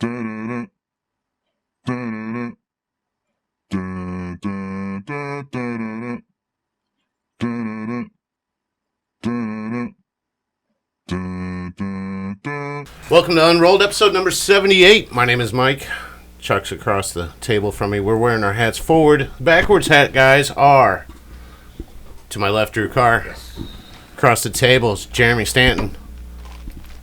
Welcome to Unrolled, episode number 78. My name is Mike. Chuck's across the table from me. We're wearing our hats forward. Backwards hat guys are to my left, Drew Carr. Yes. Across the table is Jeremy Stanton.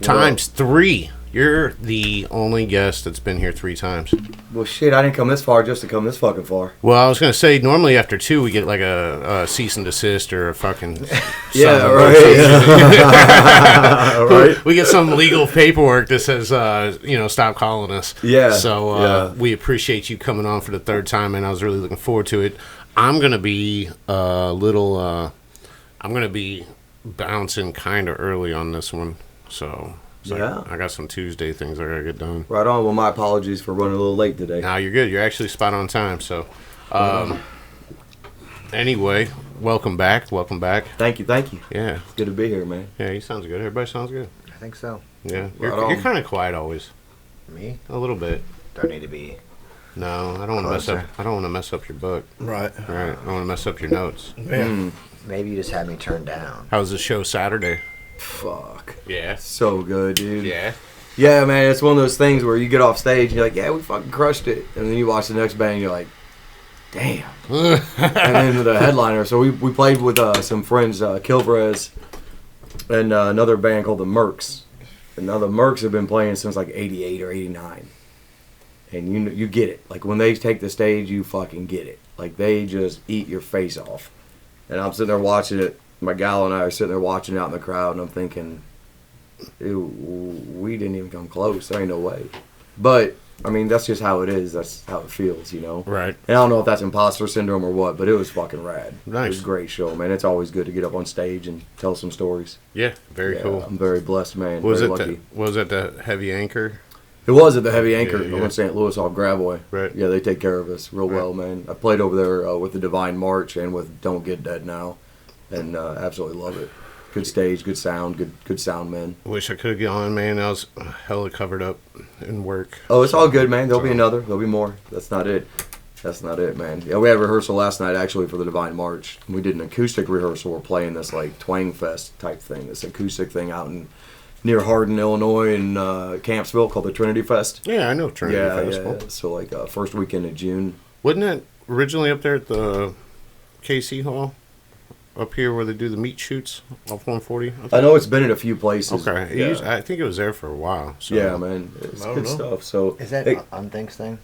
Times 3. You're the only guest that's been here 3 times. Well, shit, I didn't come this far just to come this fucking far. Well, I was going to say, normally after 2, we get like a cease and desist or a fucking... Yeah, right. Right. We get some legal paperwork that says, stop calling us. Yeah. So we appreciate you coming on for the 3rd time, and I was really looking forward to it. I'm going to be I'm going to be bouncing kind of early on this one, so... Yeah. I got some Tuesday things I gotta get done. Right on. Well, my apologies for running a little late today. Nah, you're good. You're actually spot on time. So, anyway, welcome back. Welcome back. Thank you. Yeah. It's good to be here, man. Yeah, he sounds good. Everybody sounds good. I think so. Yeah. Right You're kind of quiet always. Me? A little bit. Don't need to be. No, I don't want to mess up. I don't want to mess up your book. Right. Right. I don't want to mess up your notes. Yeah. Maybe you just had me turned down. How was the show Saturday? Fuck. Yeah. So good, dude. Yeah. Yeah, man. It's one of those things where you get off stage and you're like, yeah, we fucking crushed it. And then you watch the next band and you're like, damn. And then the headliner. So we played with some friends, Kilvrez, and another band called the Mercs. And now the Mercs have been playing since like 88 or 89. And you get it. Like when they take the stage, you fucking get it. Like they just eat your face off. And I'm sitting there watching it. My gal and I are sitting there watching out in the crowd, and I'm thinking, ew, we didn't even come close. There ain't no way. But, I mean, that's just how it is. That's how it feels, you know? Right. And I don't know if that's imposter syndrome or what, but it was fucking rad. Nice. It was a great show, man. It's always good to get up on stage and tell some stories. Yeah. Very cool. I'm very blessed, man. Was very it lucky. the Heavy Anchor? It was at the Heavy Anchor Yeah. in St. Louis off Gravois. Right. Yeah, they take care of us real well, man. I played over there with the Divine March and with Don't Get Dead Now. And absolutely love it. Good stage, good sound, good sound, man. Wish I could have gone, man. I was hella covered up in work. Oh, it's all good, man. There'll be another. There'll be more. That's not it, man. Yeah, we had rehearsal last night, actually, for the Divine March. We did an acoustic rehearsal. We're playing this, like, Twang Fest type thing, this acoustic thing out near Hardin, Illinois, in Campsville called the Trinity Fest. Yeah, I know Trinity Festival. Yeah. So, like, first weekend of June. Wasn't it originally up there at the KC Hall? Up here where they do the meat shoots off 140? I know it's been in a few places. Okay. Yeah, I think it was there for a while. So. yeah, man. It's good stuff. So Is that Unthink's thing?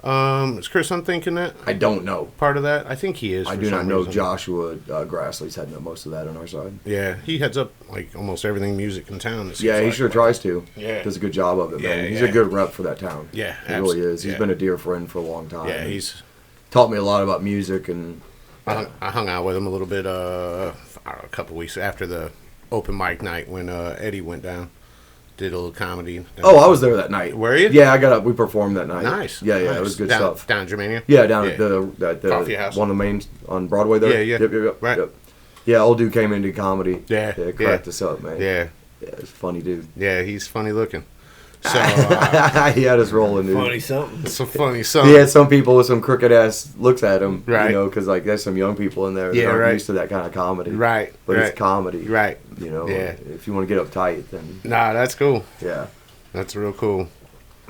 Is Chris unthinking that? I don't know. Part of that? I think he is. I do not know. Joshua Grassley's heading up most of that on our side. Yeah, he heads up like almost everything music in town. Yeah, he sure tries to. Yeah. Does a good job of it, man. Yeah, He's yeah. a good rep for that town. Yeah, he really is. He's yeah. been a dear friend for a long time. Yeah, he's... taught me a lot about music and... I hung out with him a little bit a couple weeks after the open mic night when Eddie went down. Did a little comedy. Oh, I was there that night. Were you? Yeah, I got up. We performed that night. Nice. Yeah, nice. It was good down, stuff. Down in Germania? Yeah, down at the Coffee House. One of the main on Broadway there. Yeah. Yep. Right. Yep. Yeah, old dude came into comedy. Yeah. Cracked us up, man. Yeah. Yeah, it's a funny dude. Yeah, he's funny looking. So he had us rolling, dude. Funny something. it's a funny song. He had some people with some crooked ass looks at him, Right. You know, because like there's some young people in there that Yeah, aren't right. used to that kind of comedy, Right. But right. it's comedy, Right. You know, Yeah. If you want to get uptight, then Nah, that's cool. yeah, That's real cool.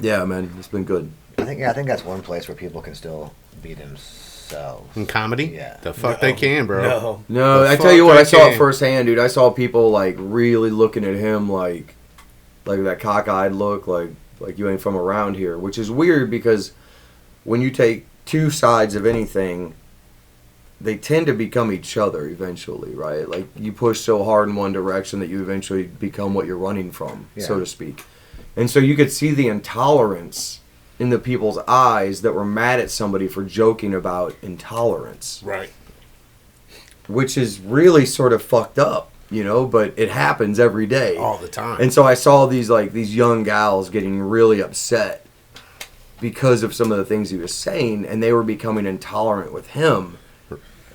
yeah, man, it's been good. I think that's one place where people can still be themselves. In comedy? Yeah. The fuck they can, bro. No, The I tell you fuck what, I I saw it can. firsthand, dude. I saw people like really looking at him like that cockeyed look, like you ain't from around here, which is weird because when you take two sides of anything, they tend to become each other eventually, right? Like you push so hard in one direction that you eventually become what you're running from, so to speak. And so you could see the intolerance in the people's eyes that were mad at somebody for joking about intolerance. Right. Which is really sort of fucked up, you know, but it happens every day. All the time. And so I saw these young gals getting really upset because of some of the things he was saying, and they were becoming intolerant with him.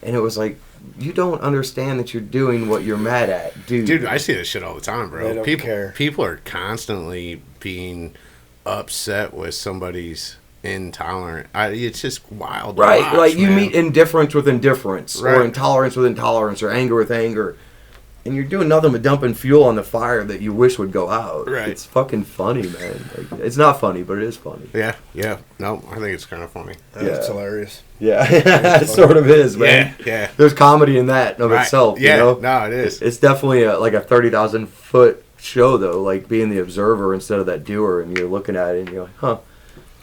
And it was like, you don't understand that you're doing what you're mad at, dude. Dude, I see this shit all the time, bro. They don't care. People are constantly being upset with somebody's intolerant. It's just wild. to Right, watch, like you man. meet indifference with indifference, Right. or intolerance with intolerance, or anger with anger, and you're doing nothing but dumping fuel on the fire that you wish would go out. Right. It's fucking funny, man. Like, it's not funny, but it is funny. Yeah. No, I think it's kind of funny. That's Yeah. hilarious. Yeah, it sort of is, man. Yeah. There's comedy in that of Right. itself. Yeah. You know? No, it is. It's definitely like a 30,000-foot show, though. Like being the observer instead of that doer, and you're looking at it and you're like, huh.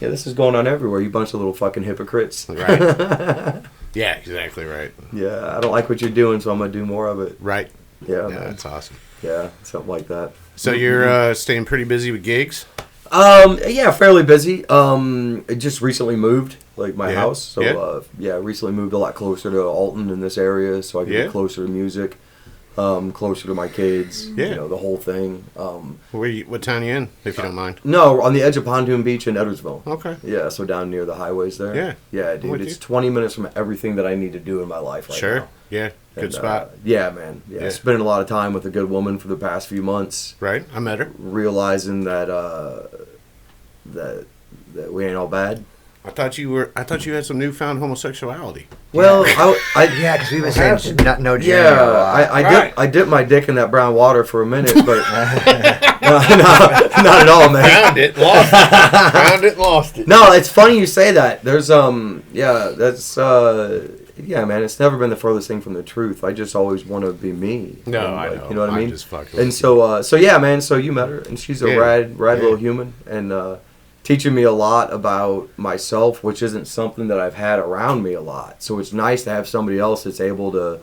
Yeah, this is going on everywhere. You bunch of little fucking hypocrites. Right. Yeah, exactly right. Yeah, I don't like what you're doing, so I'm gonna do more of it. Right. Yeah, Yeah, man. that's awesome. Yeah, something like that. So you're staying pretty busy with gigs? Yeah, fairly busy. I just recently moved, like my Yeah, house. So recently moved a lot closer to Alton in this area, so I can Yeah. get closer to music, closer to my kids. Yeah. You know, the whole thing. What town you in, if you don't mind? No, on the edge of Pontoon Beach in Edwardsville. Okay. Yeah, so down near the highways there. Yeah. Yeah, I'm dude. with It's you. 20 minutes from everything that I need to do in my life right Sure. now. Yeah. Good And, spot. yeah, man. Yeah, Yeah. spending a lot of time with a good woman for the past few months. Right. I met her. Realizing that that we ain't all bad. I thought you had some newfound homosexuality. Well, I Yeah, because we were saying no Jerry. yeah, Right. I dipped my dick in that brown water for a minute, but no, not at all, man. Found it, lost it. Found it, lost it. No, it's funny you say that. There's yeah, man. It's never been the furthest thing from the truth. I just always want to be me. No, And, I like, know. You know what I I'm mean? just fucking And with so yeah, man. So you met her, and she's a Yeah. rad Yeah. little human, and teaching me a lot about myself, which isn't something that I've had around me a lot. So it's nice to have somebody else that's able to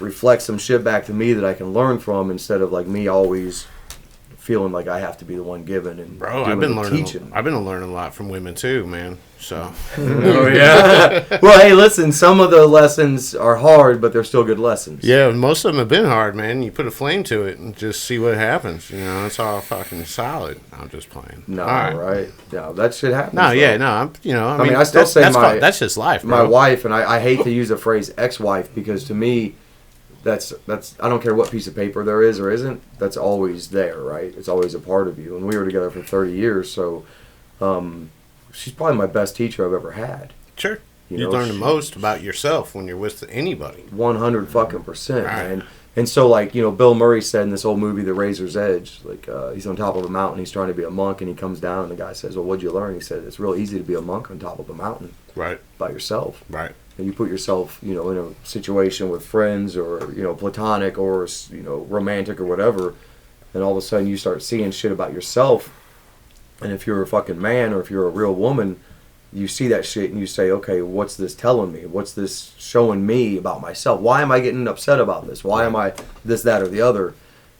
reflect some shit back to me that I can learn from, instead of like me always feeling like I have to be the one giving and Bro, doing I've been the learning. teaching. I've been learning a lot from women too, man. So Oh yeah. Well, hey, listen. Some of the lessons are hard, but they're still good lessons. yeah, most of them have been hard, man. You put a flame to it and just see what happens. You know, it's all fucking solid. I'm just playing. No, All right. right? No, that shit happens. No, though. yeah, no. I mean, I still say that's just life, my bro. wife, and I hate to use the phrase ex-wife, because to me, that's I don't care what piece of paper there is or isn't. That's always there, right? It's always a part of you. And we were together for 30 years, so she's probably my best teacher I've ever had. Sure. You You know, learn the she- most about yourself when you're with anybody. 100 fucking percent, Right. man. And so, like, you know, Bill Murray said in this old movie, The Razor's Edge, like, he's on top of a mountain, he's trying to be a monk, and he comes down, and the guy says, well, what'd you learn? He said, it's real easy to be a monk on top of a mountain Right. by yourself. Right. And you put yourself, you know, in a situation with friends, or, you know, platonic, or, you know, romantic or whatever, and all of a sudden you start seeing shit about yourself. And if you're a fucking man, or if you're a real woman, you see that shit and you say, okay, what's this telling me? What's this showing me about myself? Why am I getting upset about this? Why am I this, that, or the other?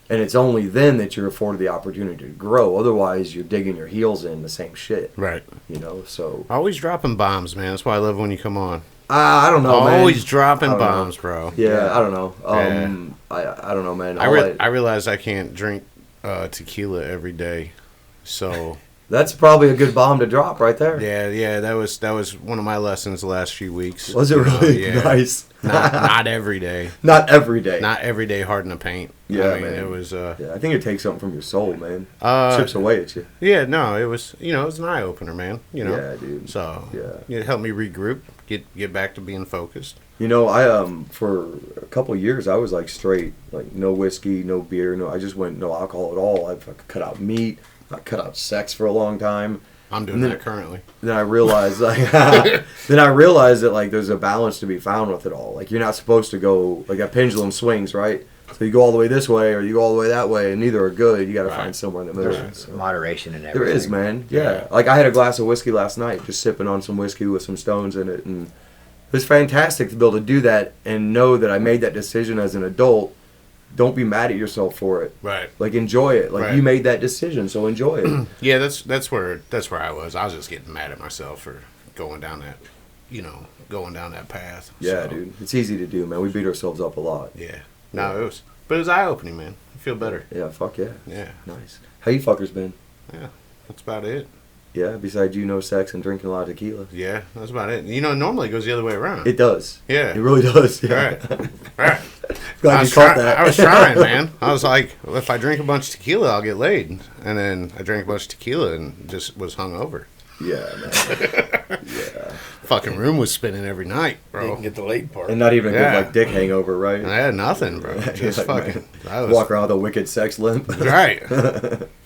And it's only then that you're afforded the opportunity to grow. Otherwise, you're digging your heels in the same shit, Right. you know? So, Always dropping bombs, man. That's why I love when you come on. I don't know, man. Always dropping I don't know. bombs, bro. Yeah, I don't know. Yeah. I don't know, man. I realize I can't drink tequila every day, so That's probably a good bomb to drop right there. yeah. That was one of my lessons the last few weeks. Was it You know, really? yeah. Nice? Not every day. Not every day. Not every day hard in the paint. Yeah, I mean, man. it was. Yeah, I think it takes something from your soul, man. Uh, Chips away at you. Yeah, no, it was. You know, it was an eye opener, man. You know. Yeah, dude. So Yeah. it helped me regroup, get back to being focused. You know, I for a couple of years I was like straight, like no whiskey, no beer, no. I just went no alcohol at all. I cut out meat. I cut out sex for a long time. I'm doing And then- that currently. Then I realized like that like there's a balance to be found with it all. Like you're not supposed to go like that pendulum swings, right? So you go all the way this way or you go all the way that way, and neither are good. You got to Right. find somewhere in the middle. There's So. moderation in everything. There is, man. Yeah. Yeah. Like I had a glass of whiskey last night, just sipping on some whiskey with some stones in it, and it was fantastic to be able to do that and know that I made that decision as an adult. Don't be mad at yourself for it. Right. Like enjoy it. Like Right. you made that decision, so enjoy it. Yeah, that's where I was. I was just getting mad at myself for going down that path. Yeah, So, dude. It's easy to do, man. We beat ourselves up a lot. Yeah. No, it was eye opening, man. I feel better. Yeah, fuck yeah. Yeah. Nice. How you fuckers been? Yeah. That's about it. Yeah, besides you, no sex and drinking a lot of tequila. Yeah, that's about it. You know, normally it goes the other way around. It does. Yeah. It really does. All Yeah. right. All right. Glad you caught that. I was trying, man. I was like, well, if I drink a bunch of tequila, I'll get laid. And then I drank a bunch of tequila and just was hungover. Yeah, man. Yeah. Fucking room was spinning every night, bro. Didn't get the late part. And not even a Yeah. good, like, dick hangover, right? I had nothing, bro. Just Like, fucking. man, I was, walk around with a wicked sex limp. right.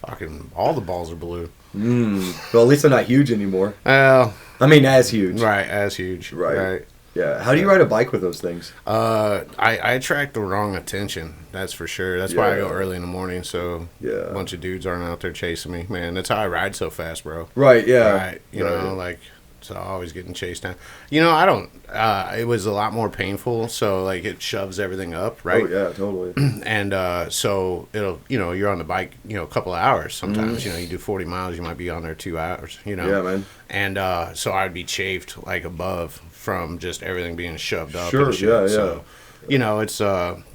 Fucking all the balls are blue. Well, at least they're not huge anymore. Well, I mean, as huge. right, as huge. Right. Yeah. How do you ride a bike with those things? I attract the wrong attention. That's for sure. That's why I go Yeah. early in the morning, so Yeah. a bunch of dudes aren't out there chasing me. Man, that's how I ride so fast, bro. Right, yeah. Right. You know, like, so always getting chased down. You know, I don't, it was a lot more painful, so, like, it shoves everything up, right? Oh, yeah, totally. And so it'll, you know, you're on the bike, you know, a couple of hours sometimes. You know, you do 40 miles, you might be on there 2 hours, you know. Yeah, man. And so I'd be chafed, like, above from just everything being shoved up. Sure, and shit. yeah. So, you know, it's, you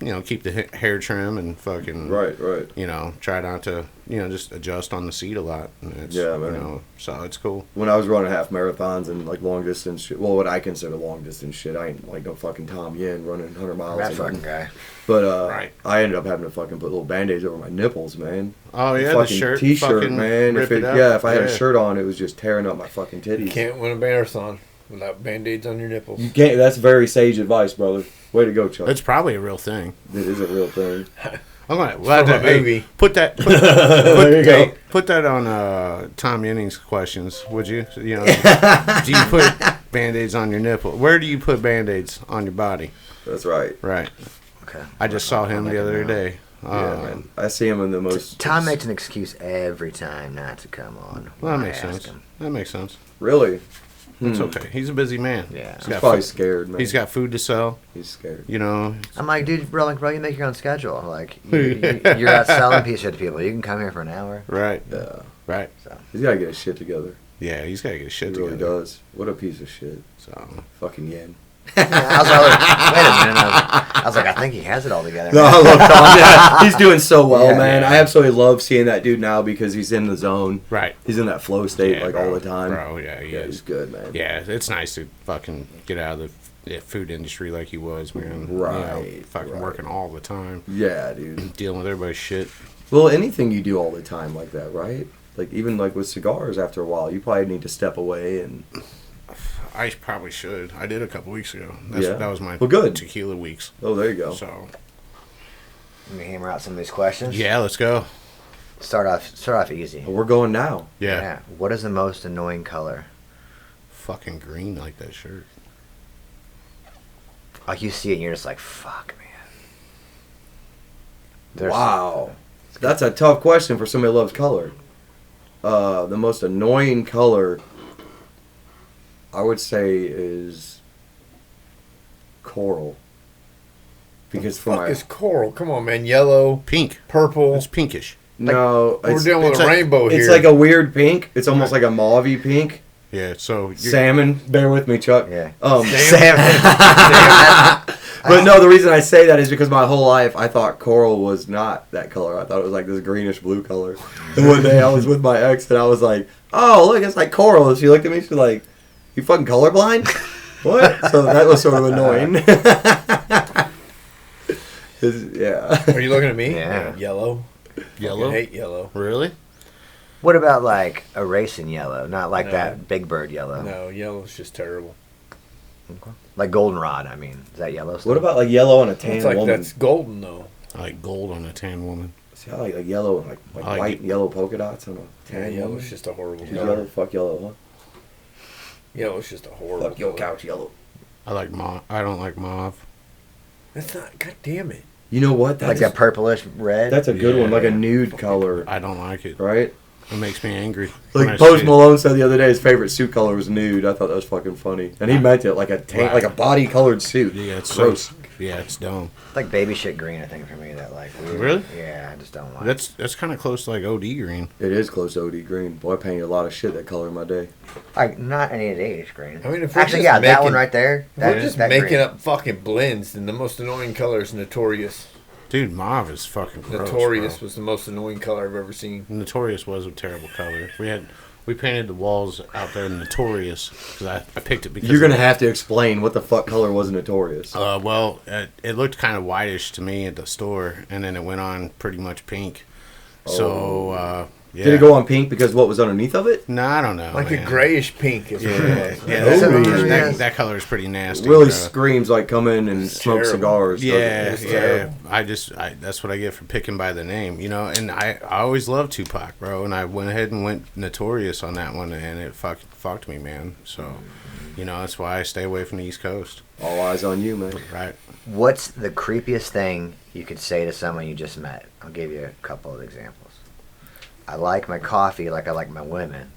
know, keep the hair trim and fucking, Right. you know, try not to, you know, just adjust on the seat a lot. And it's, Yeah, man. You know, so it's cool. When I was running half marathons and, like, long distance shit, well, what I consider long distance shit, I ain't, like, no fucking Tom Yen running 100 miles. That a fucking month. guy. But Right. I ended up having to fucking put little band-aids over my nipples, man. Oh, yeah, the Fucking shirt. T-shirt, fucking man. rip If up. if I had a shirt on, it was just tearing up my fucking titties. You can't win a marathon without band-aids on your nipples. You can't. That's very sage advice, brother. Way to go, Chuck. It's probably a real thing. It is a real thing. I'm like, well, From a movie. put that. There you go. Put that on Tom Yenning's questions, would you? You know, do you put band-aids on your nipple? Where do you put band-aids on your body? That's right. Right. Okay. I just saw him the other day. Yeah, man. I see him in the most. Tom makes an excuse every time not to come on. Well, that when I makes ask sense. him. That makes sense. Really? It's okay. He's a busy man. Yeah. He's He's got probably food, scared, man. he's got food to sell. He's scared. You know. I'm like, dude, bro, you make your own schedule. Like, you're out selling pizza to people. You can come here for an hour. Right. Yeah. Right. He's got to get his shit together. Yeah. He's got to get his shit He really together. does. What a piece of shit. So. Fucking Yen. I was like, wait a minute. I was like, I think he has it all together. No, I love Tom. Yeah, he's doing so well, Yeah, man. yeah. I absolutely love seeing that dude now because he's in the zone. Right. He's in that flow state Yeah, like bro. all the time. Bro, yeah, he Yeah, is. he's good, man. Yeah, it's nice to fucking get out of the food industry like he was, man. You know, Right, fucking right. working all the time, Yeah, dude. dealing with everybody's shit. Well, anything you do all the time like that, right? Like even like with cigars, after a while, you probably need to step away and. I probably should. I did a couple weeks ago. Yeah. That was my Well, good. tequila weeks. Oh, there you go. So Let me hammer out some of these questions. yeah, let's go. Start off easy. Well, we're going now. Yeah. What is the most annoying color? Fucking green like that shirt. Like you see it and you're just like, fuck, man. There's- Wow, that's a tough question for somebody who loves color. The most annoying color, I would say, is coral. Because for Fuck my is coral? Come on, man. Yellow, Pink. purple. It's pinkish. no, We're it's, dealing with it's a like- rainbow here. it's like a weird pink. It's almost like a mauve-y pink. Yeah. So you're, Salmon. Bear with me, Chuck. Yeah. Sam. But no, the reason I say that is because my whole life I thought coral was not that color. I thought it was like this greenish blue color. And one day I was with my ex and I was like, "Oh, look, it's like coral." And she looked at me. She's like, "You fucking colorblind?" What? So that was sort of annoying. Yeah. Are you looking at me? Yeah. Yellow. yellow. I hate yellow. Really? What about like a racing yellow? Not like No. that Big Bird yellow. No, yellow's just terrible. Like goldenrod, I mean. Is that yellow still? What about like yellow on a tan It's like woman? that's golden though. I like gold on a tan woman. See, I like yellow and like I like white it. and yellow polka dots on a Yeah, tan woman. yellow's just a horrible She's color. yellow. Fuck yellow, Yellow's just a huh? horrible Fuck your color. couch yellow. I like mauve. I don't like mauve. That's not. God damn it. You know what? Like that purplish red? That's a good one, like a Yeah. nude color, I don't like it. right? It makes me angry. when I Like see Post it. Malone said the other day, his favorite suit color was nude. I thought that was fucking funny, and he meant it like a tan, Right. like a body colored suit. Yeah, it's gross. So, yeah, it's dumb. It's like baby shit green, I think, for me. That like weird. Really? Yeah, I just don't like. That's kind of close to like OD green. It is close to OD green. Boy, I painted a lot of shit that color in my day. Like not any of the age green. I mean, if we're Actually, just yeah, that making- one right there. If we're That, just that making green. up fucking blends, then the most annoying color is Notorious. Dude, mauve is fucking gross. Notorious bro. was the most annoying color I've ever seen. Notorious was a terrible color. We had We painted the walls out there Notorious because I picked it because You're gonna have to explain what the fuck color was Notorious. Well, it looked kind of whitish to me at the store, and then it went on pretty much pink. So yeah. Did it go on pink because what was underneath of it? No, I don't know. Like man. a grayish pink. Is what it was. That color is pretty nasty. Really bro. screams like come in and smoke terrible. cigars. Yeah, doesn't it? yeah. That's what I get for picking by the name, you know. And I always loved Tupac, bro. And I went ahead and went Notorious on that one, and it fucked me, man. So, you know, that's why I stay away from the East Coast. All eyes on you, man. Right. What's the creepiest thing you could say to someone you just met? I'll give you a couple of examples. I like my coffee like I like my women.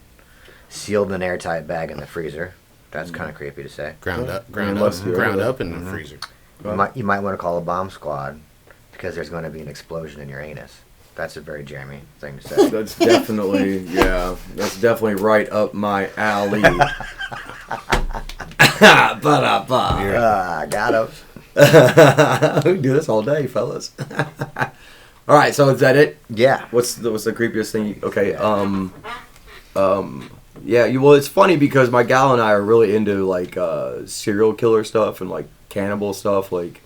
Sealed in an airtight bag in the freezer. That's kind of creepy to say. Ground up in the freezer. You might want to call a bomb squad because there's going to be an explosion in your anus. That's a very Jeremy thing to say. That's definitely, that's definitely right up my alley. Got him. We can do this all day, fellas. All right, so is that it? Yeah. What's the creepiest thing? Okay. Well, it's funny because my gal and I are really into like serial killer stuff and like cannibal stuff. Like,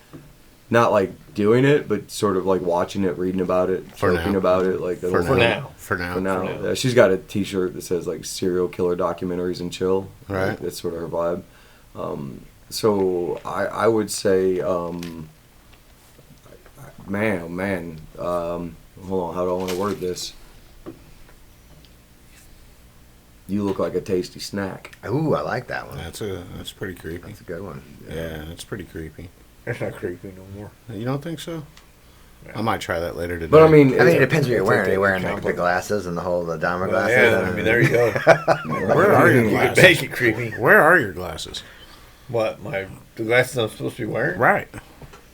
not like doing it, but sort of like watching it, reading about it, joking about it. Like For now. Yeah, she's got a T-shirt that says like serial killer documentaries and chill. Right. Like, that's sort of her vibe. So I would say, man. Hold on, how do I want to word this? You look like a tasty snack. Ooh, I like that one. That's pretty creepy. That's a good one. Yeah, that's pretty creepy. That's not creepy no more. You don't think so? I might try that later today. But I mean, it depends what you're it's wearing. okay, Are you wearing compliment. the glasses and the Dahmer glasses? Yeah, I mean, there you go. where are your You can glasses? make it creepy. Where are your glasses? What, the glasses I'm supposed to be wearing? Right.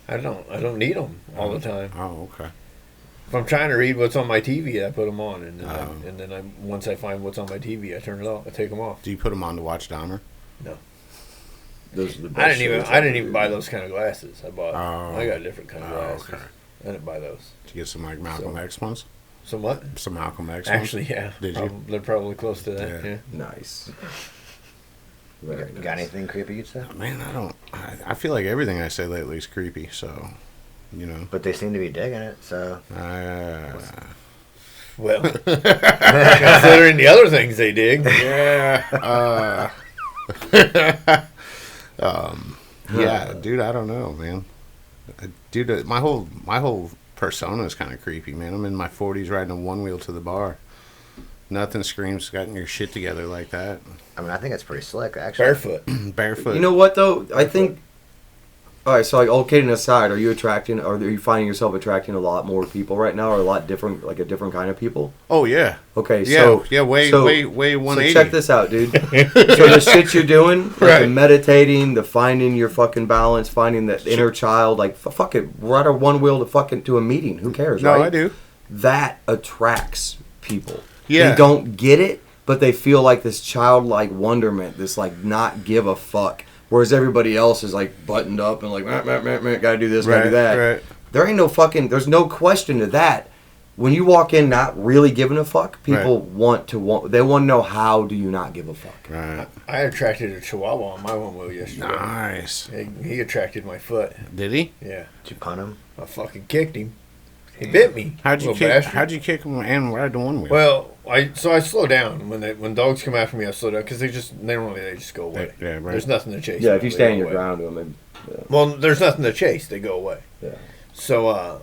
I don't need them all the time. Oh, okay. If I'm trying to read what's on my TV, I put them on, and then once I find what's on my TV, I turn it off. I take them off. Do you put them on to watch Dahmer? No, those are the I best didn't even buy those kind of glasses. I got a different kind of glasses. Okay. I didn't buy those. Did you get some like Malcolm X ones? Some what? Some Malcolm X ones? Actually, yeah. Did you? They're probably close to that. Yeah. Yeah. Nice. You got anything creepy you'd say? Man, I feel like everything I say lately is creepy, so, you know. But they seem to be digging it, so. Well, considering the other things they dig. Yeah. Yeah, dude, I don't know, man. Dude, my whole persona is kind of creepy, man. I'm in my 40s riding a one-wheel to the bar. Nothing screams getting your shit together like that. I mean, I think it's pretty slick, actually. Barefoot. Barefoot. You know what though? I think. All right, so like, all kidding aside, are you finding yourself attracting a lot more people right now, or a lot different, like a different kind of people? Oh yeah. Okay, Yeah, so yeah, way so 180. check this out, dude. So the shit you're doing, like the Right. meditating, the finding your fucking balance, finding that inner child, like fuck it, ride a one wheel to a meeting. Who cares? No, right? I do. That attracts people. Yeah. They don't get it, but they feel like this childlike wonderment, this like not give a fuck. Whereas everybody else is like buttoned up and like, gotta do this, gotta do that. Right. There ain't no fucking, there's no question to that. When you walk in not really giving a fuck, people they want to know how do you not give a fuck. Right. I attracted a chihuahua on my one wheel yesterday. Nice. He attracted my foot. Did he? Yeah. Did you punt him? I fucking kicked him. He bit me. How'd you little bastard. How'd you kick him and ride the one wheel? Well, I slow down when dogs come after me. I slow down because they just go away. Yeah, right. There's nothing to chase. Yeah, them. if you They stand go your away. ground to them, Well, there's nothing to chase. They go away. yeah. So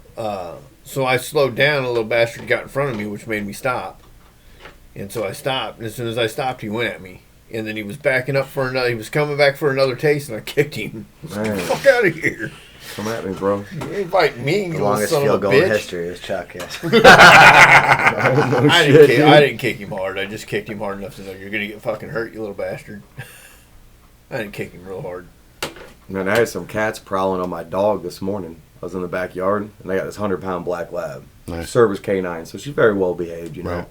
I slowed down. A little bastard got in front of me, which made me stop. And so I stopped. And as soon as I stopped, he went at me. And then he was backing up for another. He was coming back for another taste, and I kicked him. Man, Fuck out of here! come at me, bro. You ain't fighting me, you The little longest son field of a goal in bitch. history is Chuck, yes. I didn't kick him hard. I just kicked him hard enough to know you're gonna get fucking hurt, you little bastard. I didn't kick him real hard. Man, I had some cats prowling on my dog this morning. I was in the backyard, and I got this 100-pound black lab. Nice. Service canine, so she's very well behaved, you know. Right.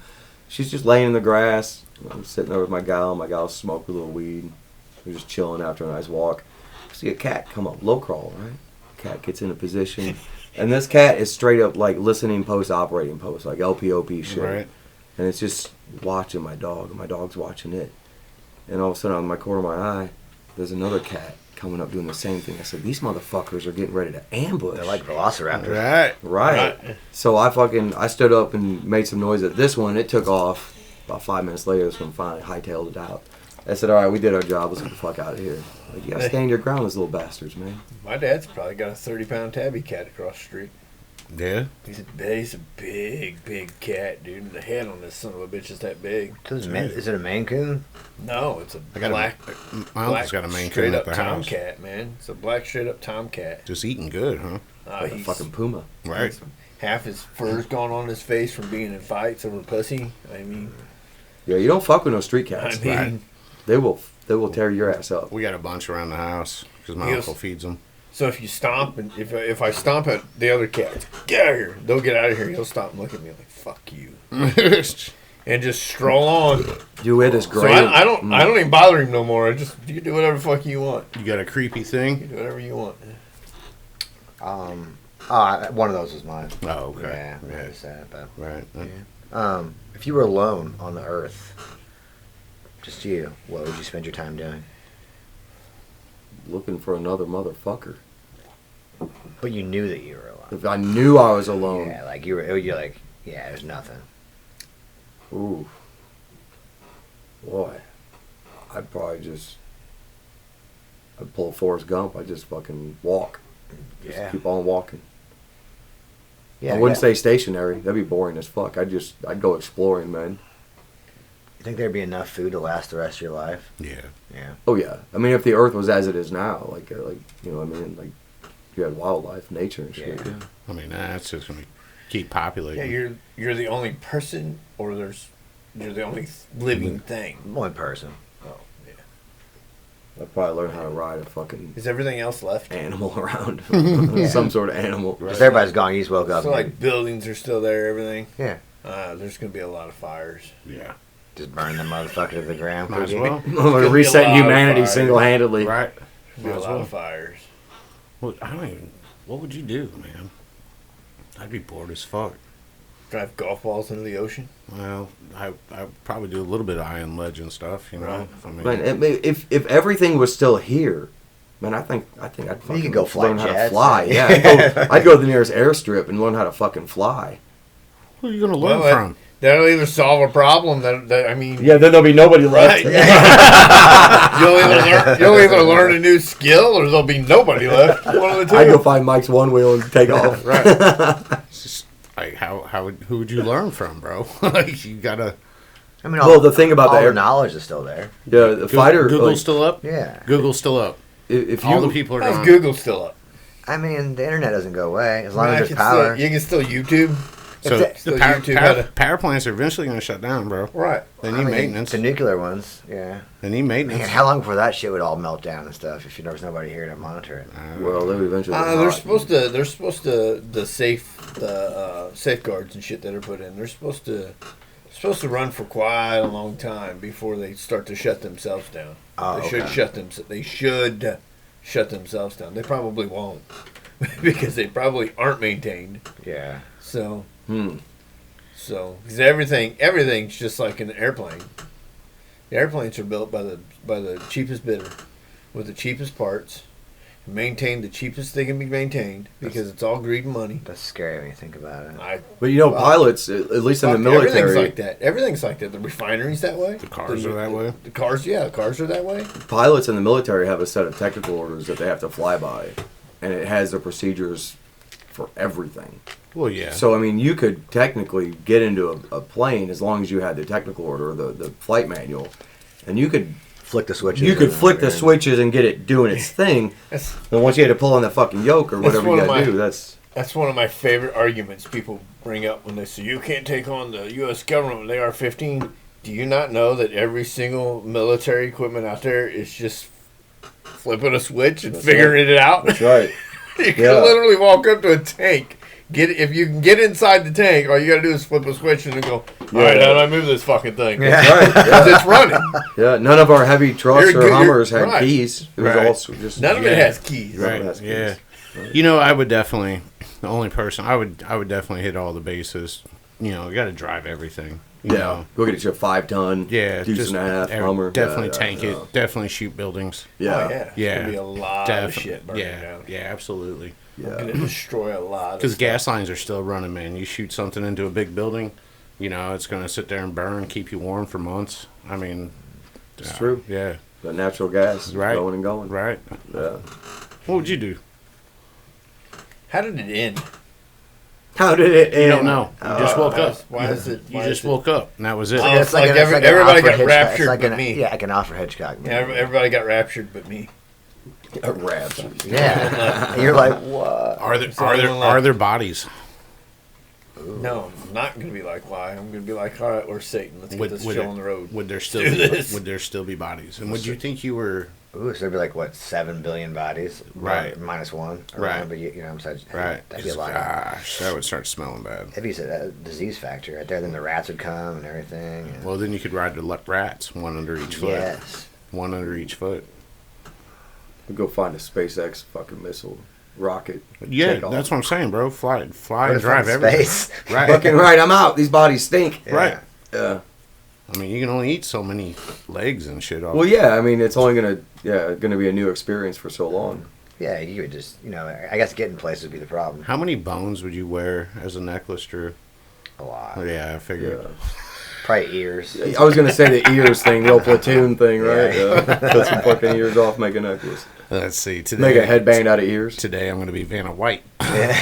She's just laying in the grass. I'm sitting there with my gal. My gal smoked a little weed. We're just chilling after a nice walk. See a cat come up, low crawl, right? Cat gets in a position, and this cat is straight up like listening post-operating post, like LPOP shit. Right. and it's just watching my dog, and my dog's watching it. And all of a sudden, on my corner of my eye, there's another cat coming up doing the same thing. I said, these motherfuckers are getting ready to ambush. They're like velociraptors. Right. So I stood up and made some noise at this one. It took off. About 5 minutes later, this one finally hightailed it out. I said, all right, we did our job. Let's get the fuck out of here. Like, you gotta stand your ground, those little bastards, man. My dad's probably got a 30-pound tabby cat across the street. Yeah. He's a big, big cat, dude. And the head on this son of a bitch is that big. Is it a Maine Coon? No, it's a My uncle's got a Maine Coon at the house. Tomcat, man. It's a black straight up Tomcat. Just eating good, huh? Like a fucking puma. Right. Half his fur's gone on his face from being in fights over pussy. I mean, Yeah, you don't fuck with no street cats. Right. They will tear your ass up. We got a bunch around the house because my uncle feeds them. so if you stomp, and if I stomp at the other cats, get out of here. They'll get out of here. He'll stop and look at me like, fuck you. And just stroll on. You had this So great. I don't even bother him no more. You can do whatever the fuck you want. You got a creepy You thing? can do whatever you want. One of those was mine. Oh, okay. Yeah, Yeah. really sad, but Right. if you were alone on the earth, just you, what would you spend your time doing? Looking for another motherfucker. But you knew that you were alone. If I knew I was alone. Yeah, like you're like, yeah, there's nothing. Ooh. Boy. I'd pull a Forrest Gump. I'd just fucking walk. Just Yeah. keep on walking. Yeah, I wouldn't stay stationary. That'd be boring as fuck. I'd go exploring, man. You think there'd be enough food to last the rest of your life? Yeah. Yeah. Oh yeah. I mean, if the Earth was as it is now, like you know what I mean, like you had wildlife, nature, and shit. Yeah. I mean, that's just going to keep populating. Yeah, you're the only person, or you're the only living thing. One person. Oh, yeah. I'd probably learn how to ride a fucking Is everything else left? animal around. Yeah. Some sort of animal. Because everybody's gone. You just woke up. So and like buildings are still there, everything. yeah. There's gonna be a lot of fires. Yeah. Just burn the motherfucker to the ground. Might as Pookie. well. I'm gonna be a reset lot of humanity fire. single-handedly. Right. There'll be a Might as lot well. of fires. Well, I don't even. What would you do, man? I'd be bored as fuck. Drive golf balls into the ocean. Well, I probably do a little bit of Iron Legend stuff, you know. Right. I mean, Man, if everything was still here, man, I think I'd fucking could go fly learn how to jets. fly. Yeah, I'd go to the nearest airstrip and learn how to fucking fly. who are you going to learn Well, from? That'll either solve a problem. That I mean, Yeah, then there'll be nobody left. right. You'll either learn a new skill, or there'll be nobody left. One of the two. I'd go find Mike's one wheel and take off. Right. It's just like who would you learn from, bro? Like you gotta. I mean, Well, the thing about all the the air, knowledge is still there. yeah, the fighter. Google's Like, still up. Yeah. Google's still up. if All the you people are How's gone. Google still up? I mean, the internet doesn't go away as long I as can there's power. you can still YouTube. So If the the- power, YouTube power, had a- power plants are eventually going to shut down, bro. Right. They I need mean, maintenance. The nuclear ones, yeah. They need maintenance. Man, how long before that shit would all melt down and stuff if there was nobody here to monitor it? well, they would eventually. get They're hot. supposed to the safeguards and shit that are put in. They're supposed to run for quite a long time before they start to shut themselves down. Oh, They should okay. They should shut themselves down. They probably won't because they probably aren't maintained. Yeah. So Hmm. because everything's just like an airplane. The airplanes are built by the cheapest bidder with the cheapest parts, maintained the cheapest they can be maintained because it's all greed and money. That's scary when you think about it. But you know, Well, pilots, at least in the Everything's military, like that. Everything's like that. The refineries that way. The cars are that way? The cars are that way. pilots in the military have a set of technical orders that they have to fly by, and it has the procedures for everything. Well, yeah. So I mean, you could technically get into a plane as long as you had the technical order, the flight manual, and you could Flick the switches. flick the switches and get it doing its thing. That's And once you had to pull on that fucking yoke or That's whatever you one of gotta my- do, that's one of my favorite arguments people bring up when they say you can't take on the U.S. government with AR-15. Do you not know that every single military equipment out there is just flipping a switch and figuring it out? that's right. You can Yeah. literally walk up to a tank. If you can get inside the tank, all you gotta do is flip a switch and then go, all right, how do I move this fucking thing? Yeah. Right. Yeah. 'Cause it's running. Yeah. None of our heavy trucks You're or good- you're- Hummers had right. keys. It was Right. all just None of it Yeah. has keys. Right. That's Yeah. good. You know, I would definitely. The only person I would definitely hit all the bases. You know, you got to drive everything. You know? Go get you a 5-ton, Yeah, deuce just and a half, Hummer. definitely Yeah, tank yeah, it. Definitely shoot buildings. Yeah. Oh, yeah. It's Yeah, gonna be a lot of shit burning down. Yeah, absolutely. Yeah. Gonna destroy a lot. Because gas lines are still running, man. You shoot something into a big building, you know, it's going to sit there and burn, keep you warm for months. I mean, It's true. Yeah, The natural gas is right. going and going. Right. Yeah. What would you do? How did it end? How did it end? You don't know. You just woke up. Why is it? You why just is it- woke up, and that was it. Oh, it's like it's an everybody Alfred got Hitchcock- raptured it's like but an, me. Yeah, like an Alfred Hitchcock movie. Yeah, everybody got raptured but me. A rap. Yeah. And you're like, what? Are there bodies? No, I'm not gonna be like why. I'm gonna be like, all right, we're Satan. Let's get this show on the road. Would there still Do be this. would there still be bodies? And would you think you were Ooh, so there'd be like, what, 7 billion bodies? Right. Minus one. Right. But, you know, besides, right? that'd be a 'Cause, lot. gosh, that would start smelling bad. That'd be a disease factor right there. Then the rats would come and everything. And Well, then you could ride the rats, one under each foot. yes. One under each foot. We'll go find a SpaceX fucking missile rocket. Yeah, Take off. that's what I'm saying, bro. Fly What and if drive in everything. space? Right. Fucking right, I'm out. These bodies stink. Yeah. Right. Yeah. I mean, you can only eat so many legs and shit off. Well, yeah. I mean, it's only gonna be a new experience for so long. Yeah, you would just, you know, I guess getting places would be the problem. How many bones would you wear as a necklace, Drew? A lot. Oh, yeah, I figured. Yeah. Probably ears. I was gonna say the ears thing, the old platoon thing, right? Yeah. Cut some fucking ears off, make a necklace. Let's see. Today, Make a headband out of ears. Today I'm going to be Vanna White. Yeah.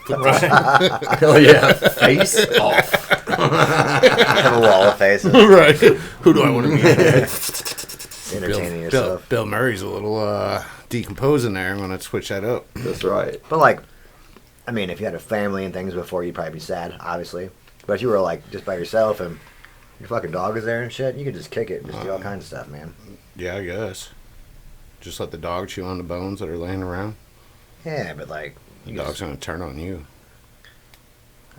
Hell yeah, face off. Have a wall of faces. Right. Who do I want to be? Entertaining yourself. Bill Murray's a little decomposing there. I'm going to switch that up. That's right. But like, I mean, if you had a family and things before, you'd probably be sad, obviously. But if you were like just by yourself and your fucking dog is there and shit, you could just kick it and just do all kinds of stuff, man. Yeah, I guess. Just let the dog chew on the bones that are laying around. Yeah, but like, The dog's going to turn on you.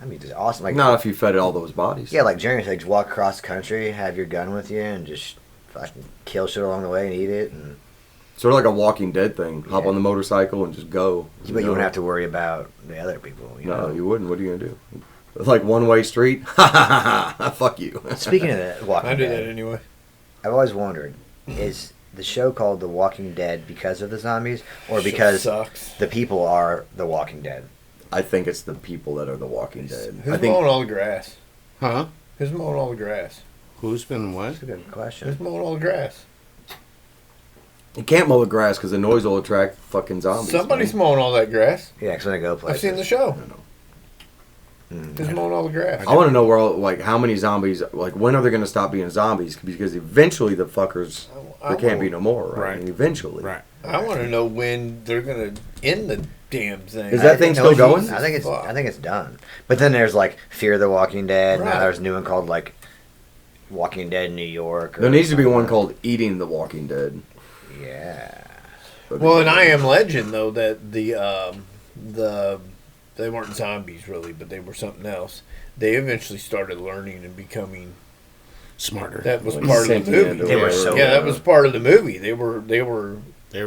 I mean, just awesome. Like, Not if you fed all those bodies. yeah, like Jeremy said, just walk across the country, have your gun with you, and just fucking kill shit along the way and eat it. And Sort of like a Walking Dead thing. Hop Yeah. on the motorcycle and just go. but you wouldn't have to worry about the other people. You No, know? you wouldn't. What are you gonna do? Like one-way street? Ha ha ha! Fuck you. Speaking of the Walking I do Dead, that anyway. I've always wondered: is the show called The Walking Dead because of the zombies, or because sucks. the people are the Walking Dead? I think it's the people that are the Walking Dead. Who's I think mowing all the grass? Huh? Who's mowing all the grass? Who's been what? That's a good question. Who's mowing all the grass? you can't mow the grass because the noise will attract fucking zombies. Somebody's man. mowing all that grass. Yeah, because when I go places, I've seen the show. I don't know. Who's mowing all the grass? I want to know where, like, how many zombies, like, when are they going to stop being zombies? Because eventually the fuckers, there can't be no more, right? Right. I mean, eventually. Right. I want to know when they're gonna end the damn thing. Is that thing I still think- going? I think it's. Fuck. I think it's done. But then there's like Fear the Walking Dead. Right. Now there's a new one called like Walking Dead New York. Or There needs to be one something. called Eating the Walking Dead. Yeah. Well, in I Am Legend though, that the they weren't zombies really, but they were something else. They eventually started learning and becoming. Smarter. That was Like part of the sentient movie. or They were whatever. so- Yeah, that was part of the movie. They were They were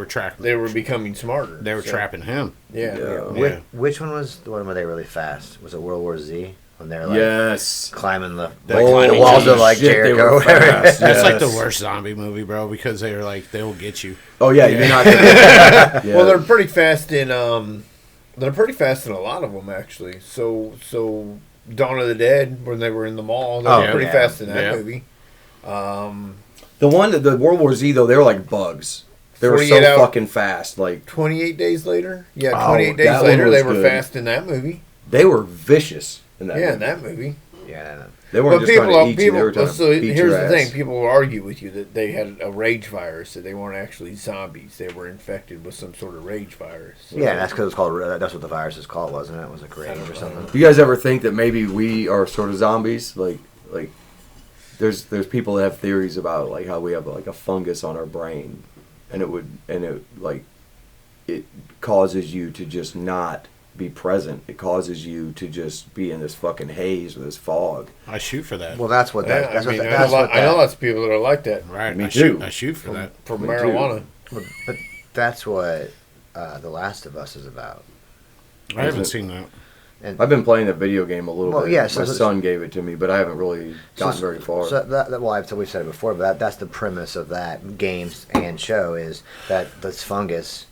trapping. they were becoming smarter. They were So, trapping him. Yeah. Yeah. Which one was the one where they were really fast? Was it World War Z when they were like Yes. climbing the climbing walls trees. of like Shit, they Jericho? were or whatever? fast. That's like the Yes. worst zombie movie, bro, because they were like, they will get you. Oh, yeah, Yeah. you're not. Yeah. Well, they're pretty fast in they're pretty fast in a lot of them actually. So Dawn of the Dead when they were in the mall, they Oh, were pretty yeah. fast in that Yeah. movie. The World War Z, though, they were like bugs. They were so 48 hour- fucking fast. Like, 28 days later? Yeah, Oh, 28 that days one later was they were good. fast in that movie. they were vicious in that Yeah, movie. in that movie. Yeah. They weren't But just trying to eat you, they were trying so to beat here's your the ass. thing: people will argue with you that they had a rage virus, that they weren't actually zombies; they were infected with some sort of rage virus. So- Yeah, that's because it's called. That's what the virus is called, wasn't it? It was like rage or something. Do you guys ever think that maybe we are sort of zombies? Like there's people that have theories about like how we have like a fungus on our brain, and it causes you to just not be present. It causes you to just be in this fucking haze or this fog. I shoot for that. Well, that's what Yeah, that. That's I mean, what. I That's know, what I know that. lots of people that are like that Right. Me I too. shoot for that. for Me too. marijuana. But that's what The Last of Us is about. I haven't seen that. And I've been playing that video game a little bit. yeah, so my son gave it to me, but I haven't really gotten very far. So we've said it before, but that's the premise of that game and show is that this fungus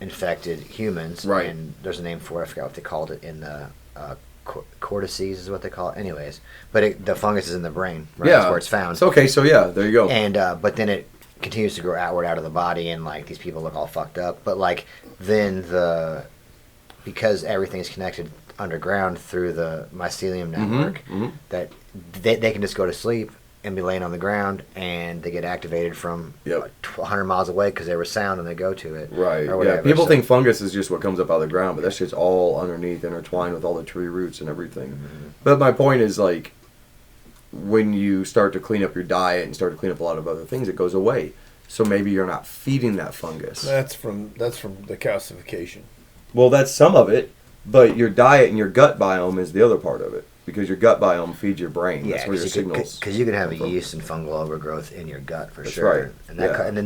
infected humans. Right. And there's a name for it. I forgot what they called it in the cortices is what they call it. Anyways, but the fungus is in the brain. Right? Yeah. That's where it's found. It's okay, so yeah, there you go. And but then it continues to grow outward out of the body, and like these people look all fucked up. But like then because everything is connected underground through the mycelium network, that they can just go to sleep and be laying on the ground, and they get activated from 100 miles away because they were sound and they go to it. Right. Or whatever. Yeah. People think fungus is just what comes up out of the ground, but that shit's all underneath, intertwined with all the tree roots and everything. Mm-hmm. But my point is, like, when you start to clean up your diet and start to clean up a lot of other things, it goes away. So maybe you're not feeding that fungus. That's from the calcification. Well, that's some of it, but your diet and your gut biome is the other part of it, because your gut biome feeds your brain. Yeah, that's where your signals. Because you can have a yeast and fungal overgrowth in your gut for That's sure. right. And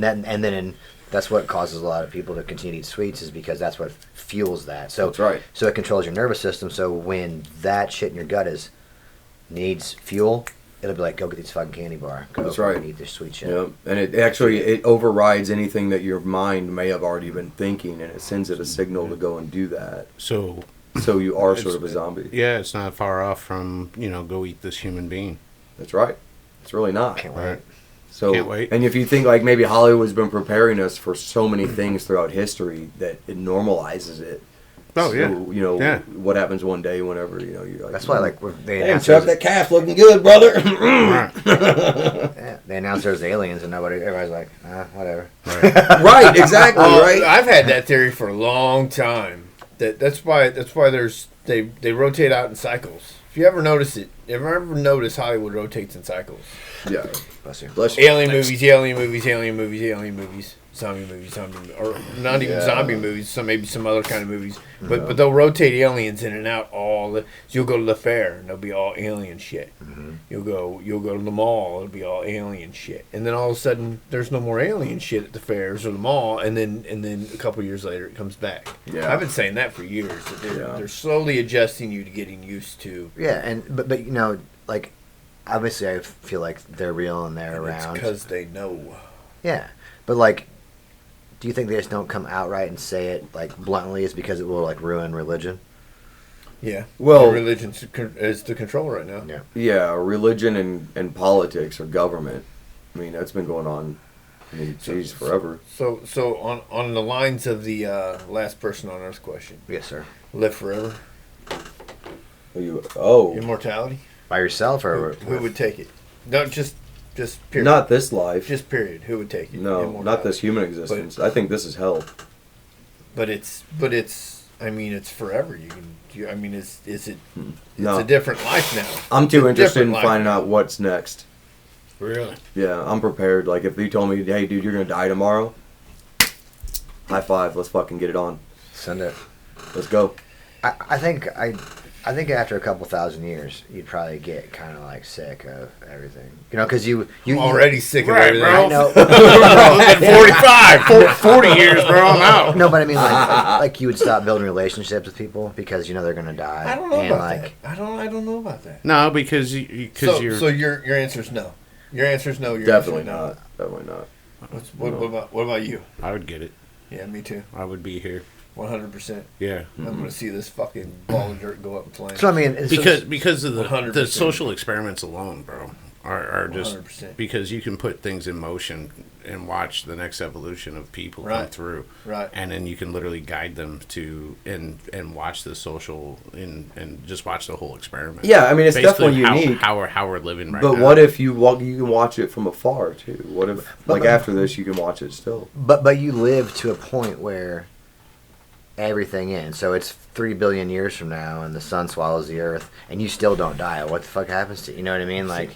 then that's what causes a lot of people to continue to eat sweets, is because that's what fuels that. So That's right. So it controls your nervous system. So when that shit in your gut needs fuel, it'll be like, go get this fucking candy bar. Go That's right. eat this sweet shit. Yeah, and it overrides anything that your mind may have already been thinking, and it sends it a signal to go and do that. So you are sort of a zombie. yeah, it's not far off from go eat this human being. That's right. It's really not. Can't wait. So, Can't wait. And if you think like maybe Hollywood's been preparing us for so many things throughout history that it normalizes it. Oh, so, yeah. Yeah. What happens one day whenever you're like. That's why they Damn, announced Chuck, that calf looking good, brother. they announced there's aliens, and everybody's like, whatever. Right, exactly, right. I've had that theory for a long time. That's why they rotate out in cycles. If you ever notice it, Hollywood rotates in cycles. Yeah. Bless you. Bless you. Alien movies, alien movies, alien movies, alien movies, zombie movies, or not even zombie movies. Maybe some other kind of movies. But they'll rotate aliens in and out so you'll go to the fair and there'll be all alien shit. Mm-hmm. You'll go to the mall, it'll be all alien shit. And then all of a sudden there's no more alien shit at the fairs or the mall, and then a couple years later it comes back. Yeah. I've been saying that for years. That they're slowly adjusting you to getting used to. Yeah, but like obviously I feel like they're real and they're around. It's because they know. Yeah, but like, do you think they just don't come outright and say it like bluntly? Is because it will like ruin religion? Yeah. Well, religion is the control right now. Yeah. Yeah, religion and politics or government. I mean, that's been going on. I mean, geez, forever. So on the lines of the last person on Earth question. Yes, sir. Live forever. Immortality. By yourself or who would take it? No, just period. Not this life. Just period. Who would take it? No, not this human existence. I think this is hell. But it's. I mean, it's forever. I mean, is it? No. It's a different life now. I'm too interested in life finding now. out what's next. Really? Yeah, I'm prepared. Like, if you told me, hey, dude, you're going to die tomorrow, high five. Let's fucking get it on. Send it. Let's go. I think after a couple thousand years, you'd probably get kind of like sick of everything. Because you already sick of right, everything. bro. I know. Been 45, 40 years, bro. I'm out. No, but I mean, like you would stop building relationships with people because they're gonna die. I don't know about like, that. I don't know about that. No, because you're. So your answer is no. Your answer is no. Your Definitely answer is no. not. Definitely not. What about you? I would get it. Yeah, me too. I would be here. 100%. Yeah. I'm going to see this fucking ball of dirt go up in flames. So I mean, Because of the 100%. social experiments alone, bro, are just 100%. because you can put things in motion and watch the next evolution of people come through, Right. And then you can literally guide them to and watch the social and just watch the whole experiment. Yeah, I mean, it's Basically definitely unique. how we're living right now. But what if you can watch it from afar too? What if after this you can watch it still? but you live to a point where everything ends. So it's 3 billion years from now, and the sun swallows the earth, and you still don't die. What the fuck happens to you? You know what I mean? Like,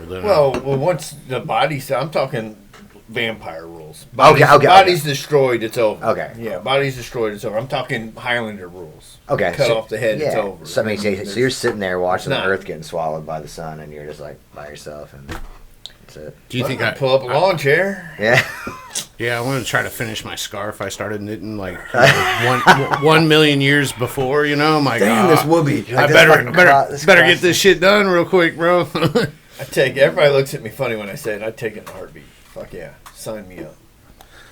Well, once the body's, I'm talking vampire rules. Okay. Body's destroyed, it's over. Okay. Yeah, body's destroyed, it's over. I'm talking Highlander rules. Okay. Cut off the head, it's over. So, I mean, so you're sitting there watching the not. earth getting swallowed by the sun, and you're just like by yourself, and that's it. do you think I pull up a lawn chair? Yeah. Yeah, I want to try to finish my scarf. I started knitting like 1 million years before. You know, I'm like, Damn, "Ah, this whoopee. I better get this shit done real quick, bro. Everybody looks at me funny when I say it. I'd take it in a heartbeat. Fuck yeah, sign me up.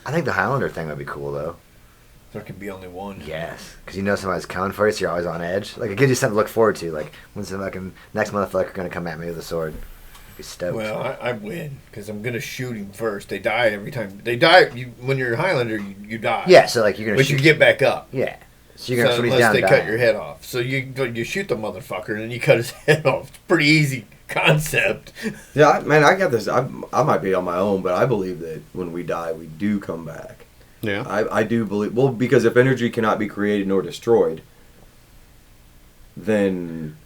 I think the Highlander thing would be cool though. There can be only one. Yes, because you know somebody's coming for you, so you're always on edge. Like it gives you something to look forward to. Like when's the fucking next motherfucker gonna come at me with a sword? Be stoked. Well, I win because I'm gonna shoot him first. They die every time. They die when you're a Highlander. You die. Yeah, so like you're gonna. But you get back up. Yeah. So you're gonna So shoot unless down. they Dying. cut your head off, so you shoot the motherfucker and then you cut his head off. It's a pretty easy concept. Yeah, man, I got this. I might be on my own, but I believe that when we die, we do come back. Yeah. I do believe. Well, because if energy cannot be created nor destroyed, then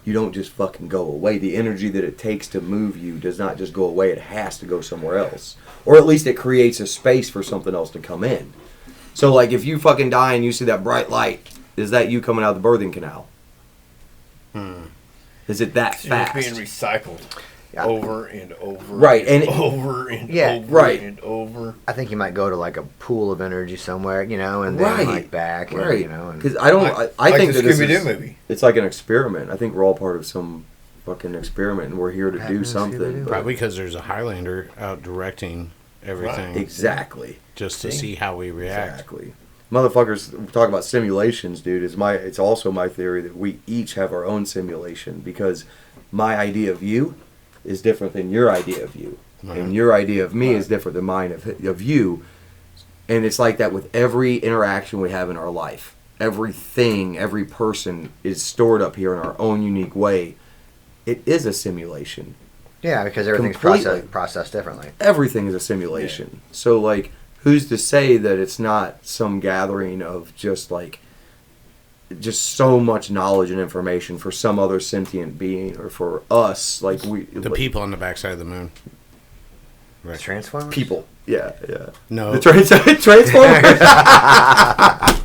you don't just fucking go away. The energy that it takes to move you does not just go away. It has to go somewhere else. Or at least it creates a space for something else to come in. So, like, if you fucking die and you see that bright light, is that you coming out of the birthing canal? Is it that fast? You're being recycled over and over. Right, and over and Yeah, over right. and over. I think you might go to like a pool of energy somewhere, you know, and then Right, like back, and, right. you know. And Because I don't. I think the that this Scooby-Doo is. movie. It's like an experiment. I think we're all part of some fucking experiment, and we're here to Happened do to something. Scooby-Doo. but- Probably because there's a Highlander out directing everything, Exactly. just to see how we react. Exactly. Motherfuckers talk about simulations, dude. It's also my theory that we each have our own simulation because my idea of you is different than your idea of you, and your idea of me is different than mine of you. And it's like that with every interaction we have in our life. Everything, every person is stored up here in our own unique way. It is a simulation. yeah, because everything's Completely. processed differently. Everything is a simulation. So, like, who's to say that it's not some gathering of just so much knowledge and information for some other sentient being or for us, like The people on the backside of the moon. Right. Transformers. people. Yeah. No, The Transformers.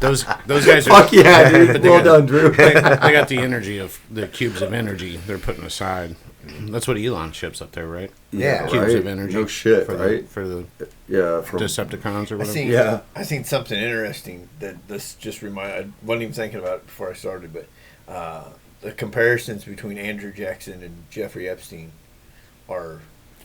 those guys are. Fuck yeah, dude. But they Well got- done, Drew. They got the energy of the cubes of energy they're putting aside. That's what Elon ships up there, right? Yeah, Cubes right? of energy. No shit, for right? for the Yeah, from Decepticons or whatever. Yeah. I seen something interesting that this just I wasn't even thinking about it before I started, but the comparisons between Andrew Jackson and Jeffrey Epstein are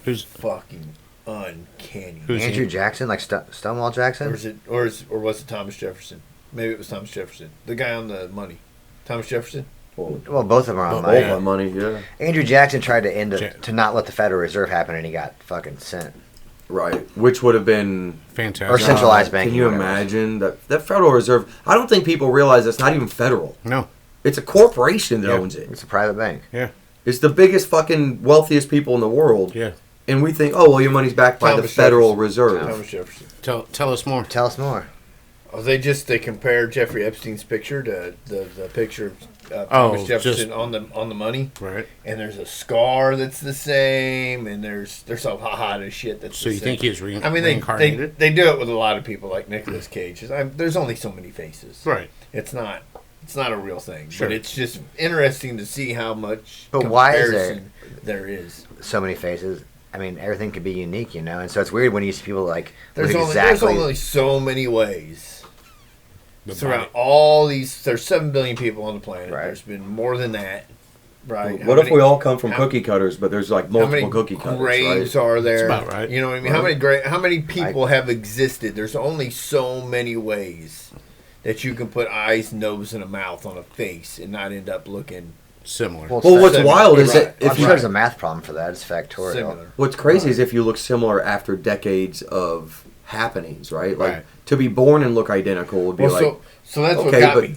Who's fucking uncanny. Who's Andrew he? Jackson, like Stonewall Jackson. Or was it Thomas Jefferson? Maybe it was Thomas Jefferson, the guy on the money. Thomas Jefferson. Well, both of them are on All money. my money, yeah. Andrew Jackson tried to end Ja- to not let the Federal Reserve happen, and he got fucking sent. Right. Which would have been Fantastic. Or centralized banking. Can you whatever. imagine that Federal Reserve? I don't think people realize it's not even federal. No. It's a corporation that Yeah. owns it. It's a private bank. Yeah. It's the biggest fucking wealthiest people in the world. Yeah. And we think, oh well, your money's backed by the Thomas Federal Jefferson. Reserve. Thomas Jefferson. Tell us more. Tell us more. Oh, they compared Jeffrey Epstein's picture to the picture of Oh, Thomas Jefferson just- on the money, Right. and there's a scar that's the same, and there's some hot as shit that's So the you same. think he's I mean, reincarnated? they do it with a lot of people like Nicolas Cage. There's only so many faces. Right. It's not a real thing, Sure. but it's just interesting to see how much But why is comparison there is. So many faces. I mean, everything could be unique, you know. And so it's weird when you see people like There's with there's only so many ways. The Throughout all these, there's 7 billion people on the planet. Right. There's been more than that, right? What if we all come from how- cookie cutters, but there's like How many multiple cookie cutters, graves right? are there? That's about right. You know what I mean? Right. How many people have existed? There's only so many ways that you can put eyes, nose, and a mouth on a face and not end up looking Similar. Well, Well, what's Similar, wild is right. that I'm if sure you, there's a math problem for that. It's factorial. similar. what's crazy is if you look similar after decades of happenings, right? Like Right. to be born and look identical would be Well, like so that's what okay, got but- me.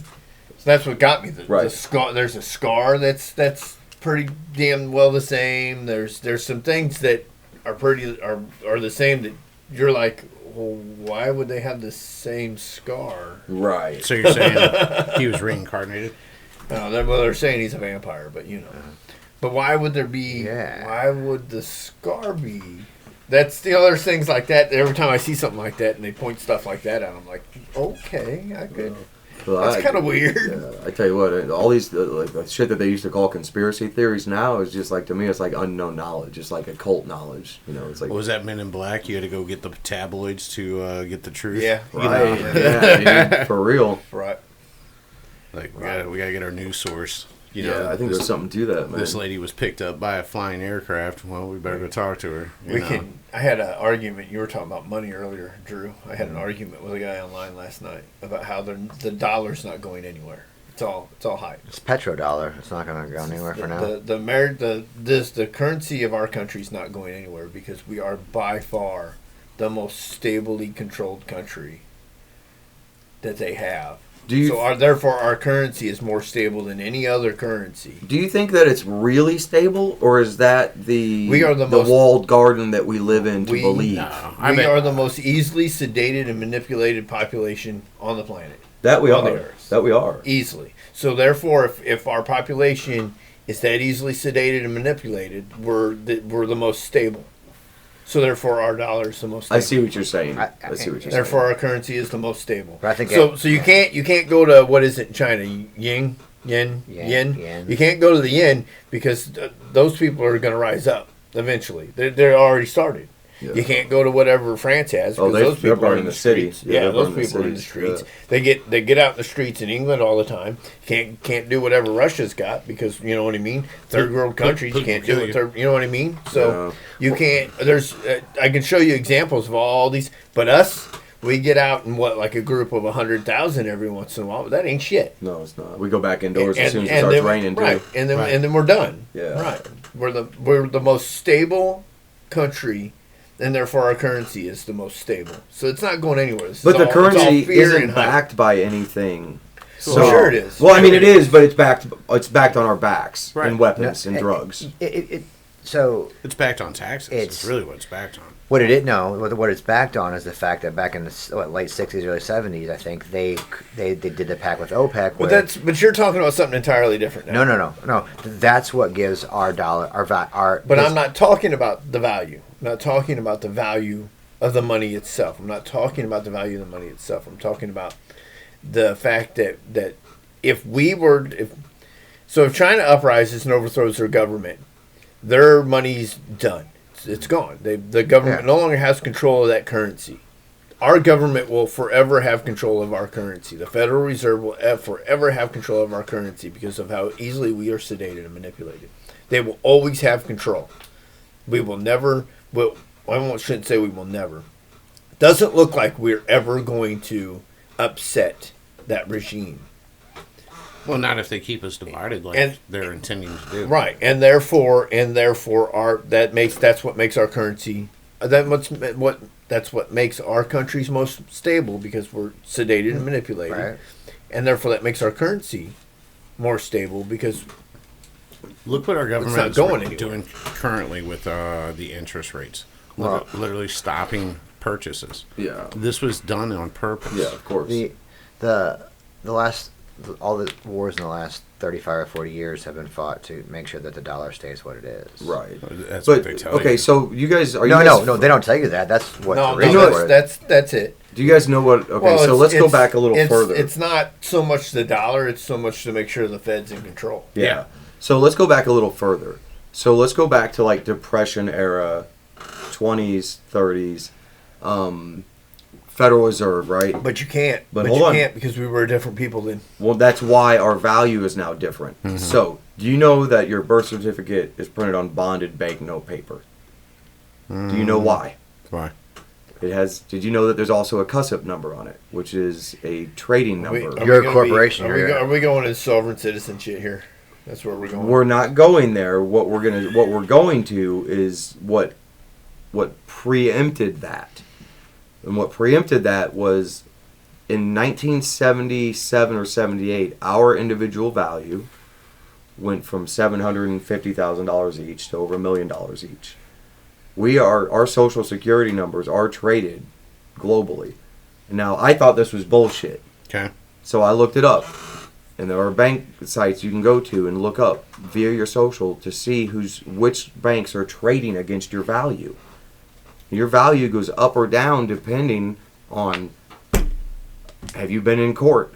So that's what got me. The Right. scar. There's a scar that's pretty damn well the same. There's some things that are the same that you're like, well, why would they have the same scar? right. So you're saying he was reincarnated? They're saying he's a vampire, but you know. But why would there be? Yeah. Why would the scar be? That's there's things like that. Every time I see something like that and they point stuff like that out, I'm like, okay, I could. Well, That's kind of weird. Yeah, I tell you what, all these like the shit that they used to call conspiracy theories now is just like, to me, it's like unknown knowledge, just like occult knowledge. You know, it's like, What was that Men in Black? You had to go get the tabloids to get the truth. Yeah. right, yeah, dude, for real. Right. Like we gotta get our news source. You Yeah, know, I think there's something to that, man. this lady was picked up by a flying aircraft. Well, we better go talk to her. you know. I had an argument. You were talking about money earlier, Drew. I had an argument with a guy online last night about how the dollar's not going anywhere. It's all hype. It's petrodollar. It's not going to go anywhere for now. The currency of our country is not going anywhere because we are by far the most stably controlled country that they have. Therefore, our currency is more stable than any other currency. Do you think that it's really stable, or is that the most walled garden that we live in to believe? No, We are the most easily sedated and manipulated population on the planet. That we On the are. earth. That we are. Easily. So therefore, if our population is that easily sedated and manipulated, we're the most stable. So therefore, our dollar is the most stable. I see what you're saying. I I see what you're Therefore, saying. our currency is the most stable. But I think So you can't go to, what is it in China? Yen. Yen. You can't go to the yen because those people are going to rise up eventually. They're already started. Yeah. You can't go to whatever France has because those they're people are burning in the the city. streets. Yeah, Yeah, they're those burning the people are in the cities. streets. They get out in the streets in England all the time. Can't do whatever Russia's got because you know what I mean. Third world countries, you can't do it. You know what I mean. So you can't. There's I can show you examples of all these, but us. We get out in like a group of 100,000 every once in a while. But that ain't shit. No, it's not. We go back indoors as soon as it starts then, raining, right? too. And then Right. and then we're done. Yeah. Right. We're the most stable country, and therefore our currency is the most stable. So it's not going anywhere. This But is the all- it's all currency fear isn't and hype. backed by anything. Well, sure it is. Well, I mean, it is, but it's backed. It's backed on our backs Right. and weapons and Yeah. drugs. So It's backed on taxes. It's really what it's backed on. what it's backed on is the fact that back in the late 60s, early 70s, I think they did the pact with OPEC. But you're talking about something entirely different now. No. That's what gives our dollar our. But I'm not talking about the value. I'm not talking about the value of the money itself. I'm not talking about the value of the money itself. I'm talking about the fact that if China uprises and overthrows their government, their money's done. It's gone. The government no longer has control of that currency. Our government will forever have control of our currency. The Federal Reserve will forever have control of our currency because of how easily we are sedated and manipulated. They will always have control. We will never. Well, shouldn't say we will never. Doesn't look like we're ever going to upset that regime. Well, not if they keep us divided like they're intending to do. Right, and therefore that's what makes our currency. That's what makes our countries most stable because we're sedated and manipulated, Right. and therefore that makes our currency more stable because Look what our government not is going anywhere. doing currently with the interest rates. Well- Literally stopping purchases. Yeah. This was done on purpose. Yeah, of course. The last all the wars in the last 35 or 40 years have been fought to make sure that the dollar stays what it is. Right. That's But what they tell you. okay, so you guys are No, they don't tell you that. That's what the reason for it. that's it. Do you guys know what? Okay, Well, so let's go back a little it's, further. It's not so much the dollar; it's so much to make sure the Fed's in control. Yeah. So let's go back a little further. So let's go back to like Depression era, 20s, 30s, Federal Reserve, right? But you can't. But But hold you on. can't because we were different people then. Well, that's why our value is now different. Mm-hmm. So, do you know that your birth certificate is printed on bonded banknote paper? Do you know why? Why? It has. Did you know that there's also a CUSIP number on it, which is a trading number? You're a corporation, Are we going to sovereign citizen shit here? That's where we're going. We're not going there. What we're going to is what preempted that. And what preempted that was in 1977 or 78, our individual value went from $750,000 each to over $1 million each. Our social security numbers are traded globally. Now, I thought this was bullshit. Okay. So I looked it up. And there are bank sites you can go to and look up via your social to see which banks are trading against your value. Your value goes up or down depending on, have you been in court?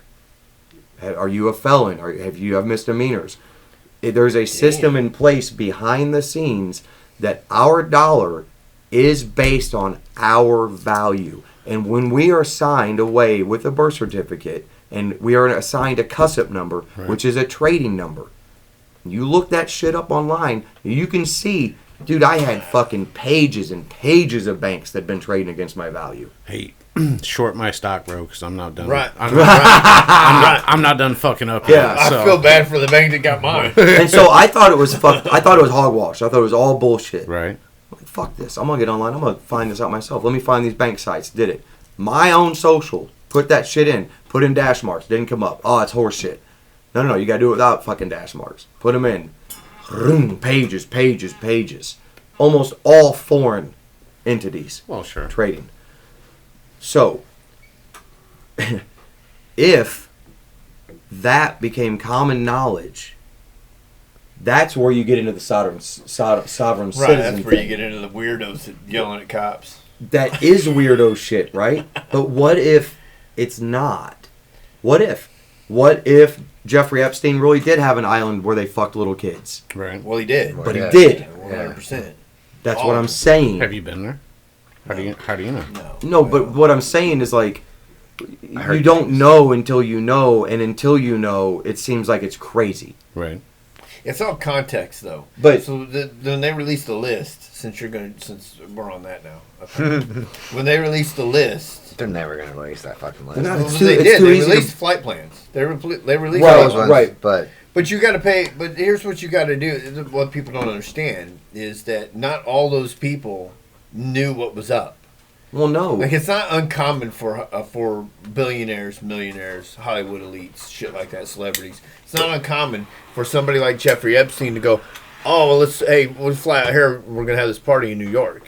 Are you a felon? Have you have misdemeanors? There's a system in place behind the scenes that our dollar is based on our value. And when we are signed away with a birth certificate and we are assigned a CUSIP number, which is a trading number, you look that shit up online, you can see, dude, I had fucking pages and pages of banks that have been trading against my value. Hey, short my stock, bro, because I'm not done. Right. I'm not done fucking up Yeah. yet. So. I feel bad for the bank that got mine. And so I thought it was I thought it was hogwash. I thought it was all bullshit. Right. I'm like, fuck this. I'm gonna get online. I'm gonna find this out myself. Let me find these bank sites. Did it. My own social. Put that shit in. Put in dash marks. Didn't come up. Oh, it's horse shit. No. You gotta do it without fucking dash marks. Put them in. Pages. Almost all foreign entities. Well, sure. Trading. So, if that became common knowledge, that's where you get into the sovereign Right, citizen that's where thing. you get into the weirdos that yelling at cops. That is weirdo shit, right? But what if it's not? What if Jeffrey Epstein really did have an island where they fucked little kids? Right. Well, he did. But he Yeah. did. 100%. That's what I'm saying. Have you been there? How do you know? No. No, but what I'm saying is like, heard you don't things. know until you know, and until you know, it seems like it's crazy. Right. It's all context, though. But- so when they released the list, since we're on that now, okay. When they released the list, They're never going to release that fucking list. They're not. well, It's they too did. They easy to- released flight plans. They released Right, all Those of ones, them. right. But But you got to pay. But here's what you got to do. What people don't understand is that not all those people knew what was up. Well, no. Like it's not uncommon for billionaires, millionaires, Hollywood elites, shit like that, celebrities. It's not uncommon for somebody like Jeffrey Epstein to go, "Oh, well, we'll fly out here. We're gonna have this party in New York."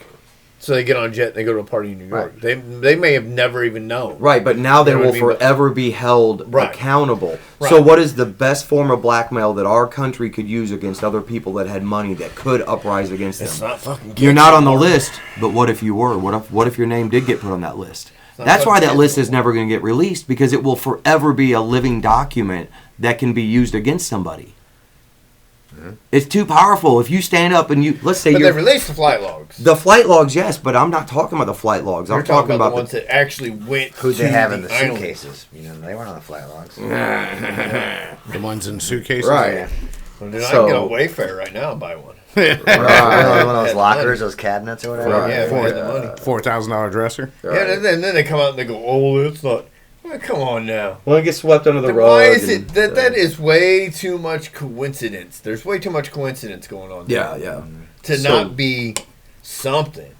So they get on a jet and they go to a party in New York. Right. They may have never even known. Right, but now they You know will what I mean? But- forever be held Right. accountable. Right. So, what is the best form of blackmail that our country could use against other people that had money that could uprise against It's them? not fucking. You're kids not on the anymore. list, but what if you were? What if your name did get put on that list? not That's why fucking that kids list is anymore. never going to get released, because it will forever be a living document that can be used against somebody. It's too powerful. If you stand up and let's say But they you're released the flight logs. the flight logs, yes, but I'm not talking about the flight logs. You're I'm talking about the ones that actually went. who'd to they have in the island. suitcases? You know, they weren't on the flight logs. The ones in suitcases. Right. Well, dude, I So- can get on Wayfair right now and buy one. One of those Had lockers, money. those cabinets or whatever. Right. Yeah, if we had the money. $4,000 dresser. Yeah, and then they come out and they go, "Oh, it's not." Well, come on now. Well, it gets swept under the Then rug. why is and- it that is way too much coincidence? There's way too much coincidence going on. Yeah, there yeah. To So- not be something.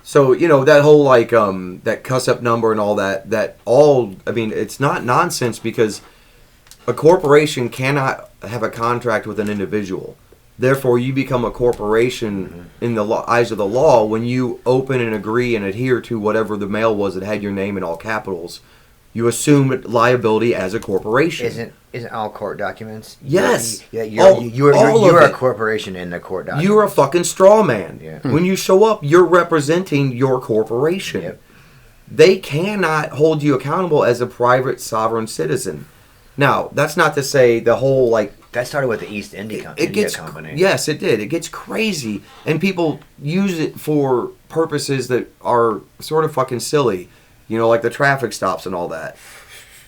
So, that whole like that cuss up number and all that I mean, it's not nonsense, because a corporation cannot have a contract with an individual. Therefore, you become a corporation in the eyes of the law when you open and agree and adhere to whatever the mail was that had your name in all capitals. You assume liability as a corporation. Isn't all court documents? Yes. You're All of a it. corporation in the court documents. You're a fucking straw man. Yeah. When you show up, you're representing your corporation. Yep. They cannot hold you accountable as a private sovereign citizen. Now, that's not to say the whole That started with the East India it gets Company. yes, it did. It gets crazy, and people use it for purposes that are sort of fucking silly, like the traffic stops and all that.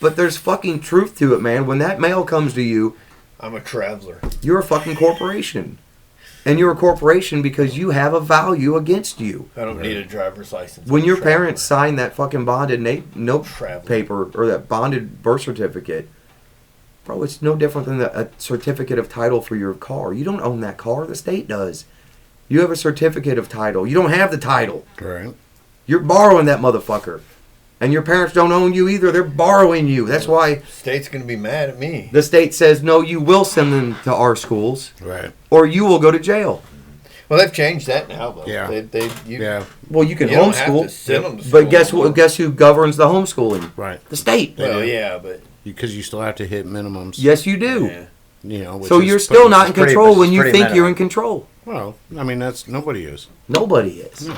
But there's fucking truth to it, man. When that mail comes to you, I'm a traveler. you're a fucking corporation. And you're a corporation because you have a value against you. I don't need a driver's license. When I'm a your traveler. parents sign that fucking bonded note Traveler. paper or that bonded birth certificate, bro, it's no different than a certificate of title for your car. You don't own that car. The state does. You have a certificate of title. You don't have the title. Right. You're borrowing that motherfucker. And your parents don't own you either. They're borrowing you. That's why State's gonna be mad at me. the state says, no, you will send them to our schools Right. or you will go to jail. Well, they've changed that now, though. Yeah. You, Yeah. Well, you can You don't have homeschool. to send them to school But guess anymore. what? Guess who governs the homeschooling? Right. The state. Well, yeah, but Because you still have to hit minimums. Yes, you do. yeah. Which So is you're still pretty- not in pretty- control it's when you pretty think you're minimum. in control. Well, I mean, nobody is. Nobody is.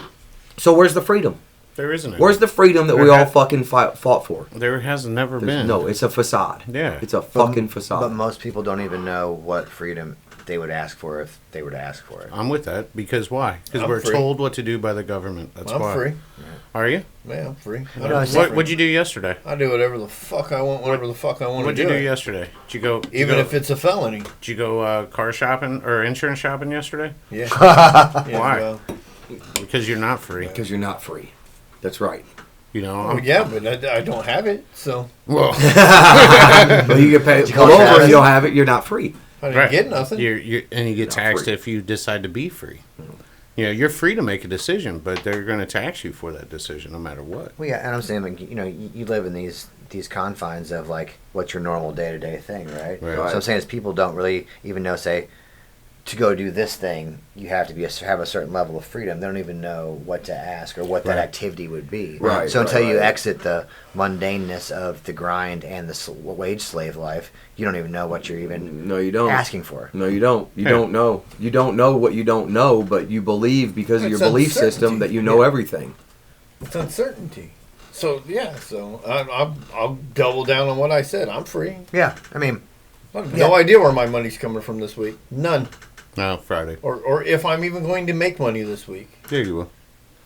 So where's the freedom? There isn't any. Where's the freedom that we all fucking fought for? There has never been. No, it's a facade. Yeah. It's a fucking facade. But most people don't even know what freedom they would ask for if they were to ask for it. I'm with that. Because why? Because I'm we're free. told what to do by the government. That's I'm why. free. Are you? Yeah, I'm free. What'd you do yesterday? I do whatever the fuck I want, whatever the fuck I want to What'd do. you do yesterday? Did you go? Even if it's a felony. Did you go car shopping or insurance shopping yesterday? Yeah. Why? Well, Because you're not free. Because you're not free. That's right. You know. well, yeah, but I don't have it, so Well, But you get paid call pull over taxes? and you don't have it, you're not free. I didn't right. get nothing. And you get Not taxed free. if you decide to be free. You know, you're free to make a decision, but they're going to tax you for that decision no matter what. Well, yeah, and I'm saying, like, you know, you live in these confines of, like, what's your normal day-to-day thing, right? Right. So I'm saying is people don't really even know, say, to go do this thing, you have to have a certain level of freedom. They don't even know what to ask or what that Right. activity would be. Right, So until right, you right. exit the mundaneness of the grind and the wage slave life, you don't even know what you're even No, you don't. asking for. No, you don't. You Yeah. don't know. You don't know what you don't know, but you believe because of It's your belief system uncertainty. that you know everything. It's uncertainty. So yeah, I'll double down on what I said. I'm free. Yeah, I mean, I have no idea where my money's coming from this week. None. No, Friday. Or if I'm even going to make money this week. There you will.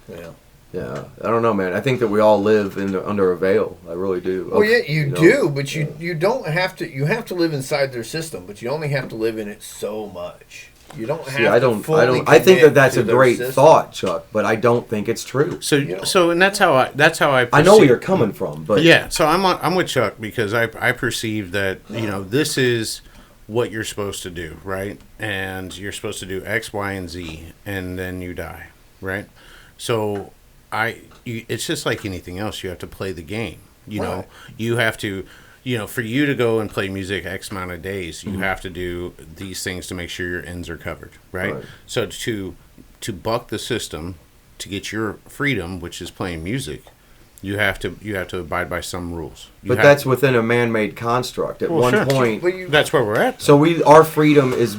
Yeah. Yeah, I don't know, man. I think that we all live under a veil. I really do. Well, yeah, you know? do, but you don't have to. You have to live inside their system, but you only have to live in it so much. You don't have See, I to don't. fully I don't. I think commit that's to a their great system. thought, Chuck. But I don't think it's true. So, You know. and that's how I. I know where you're coming from, but Yeah, so I'm with Chuck because I perceive that this is what you're supposed to do, right? And you're supposed to do X, Y, and Z, and then you die, right? So it's just like anything else. You have to play the game. You know, Right. you have to. For you to go and play music X amount of days, you have to do these things to make sure your ends are covered, right? Right. So to buck the system, to get your freedom, which is playing music, you have to abide by some rules. but that's within a man-made construct. At Well, one sure. point, But you, that's where we're at. so our freedom is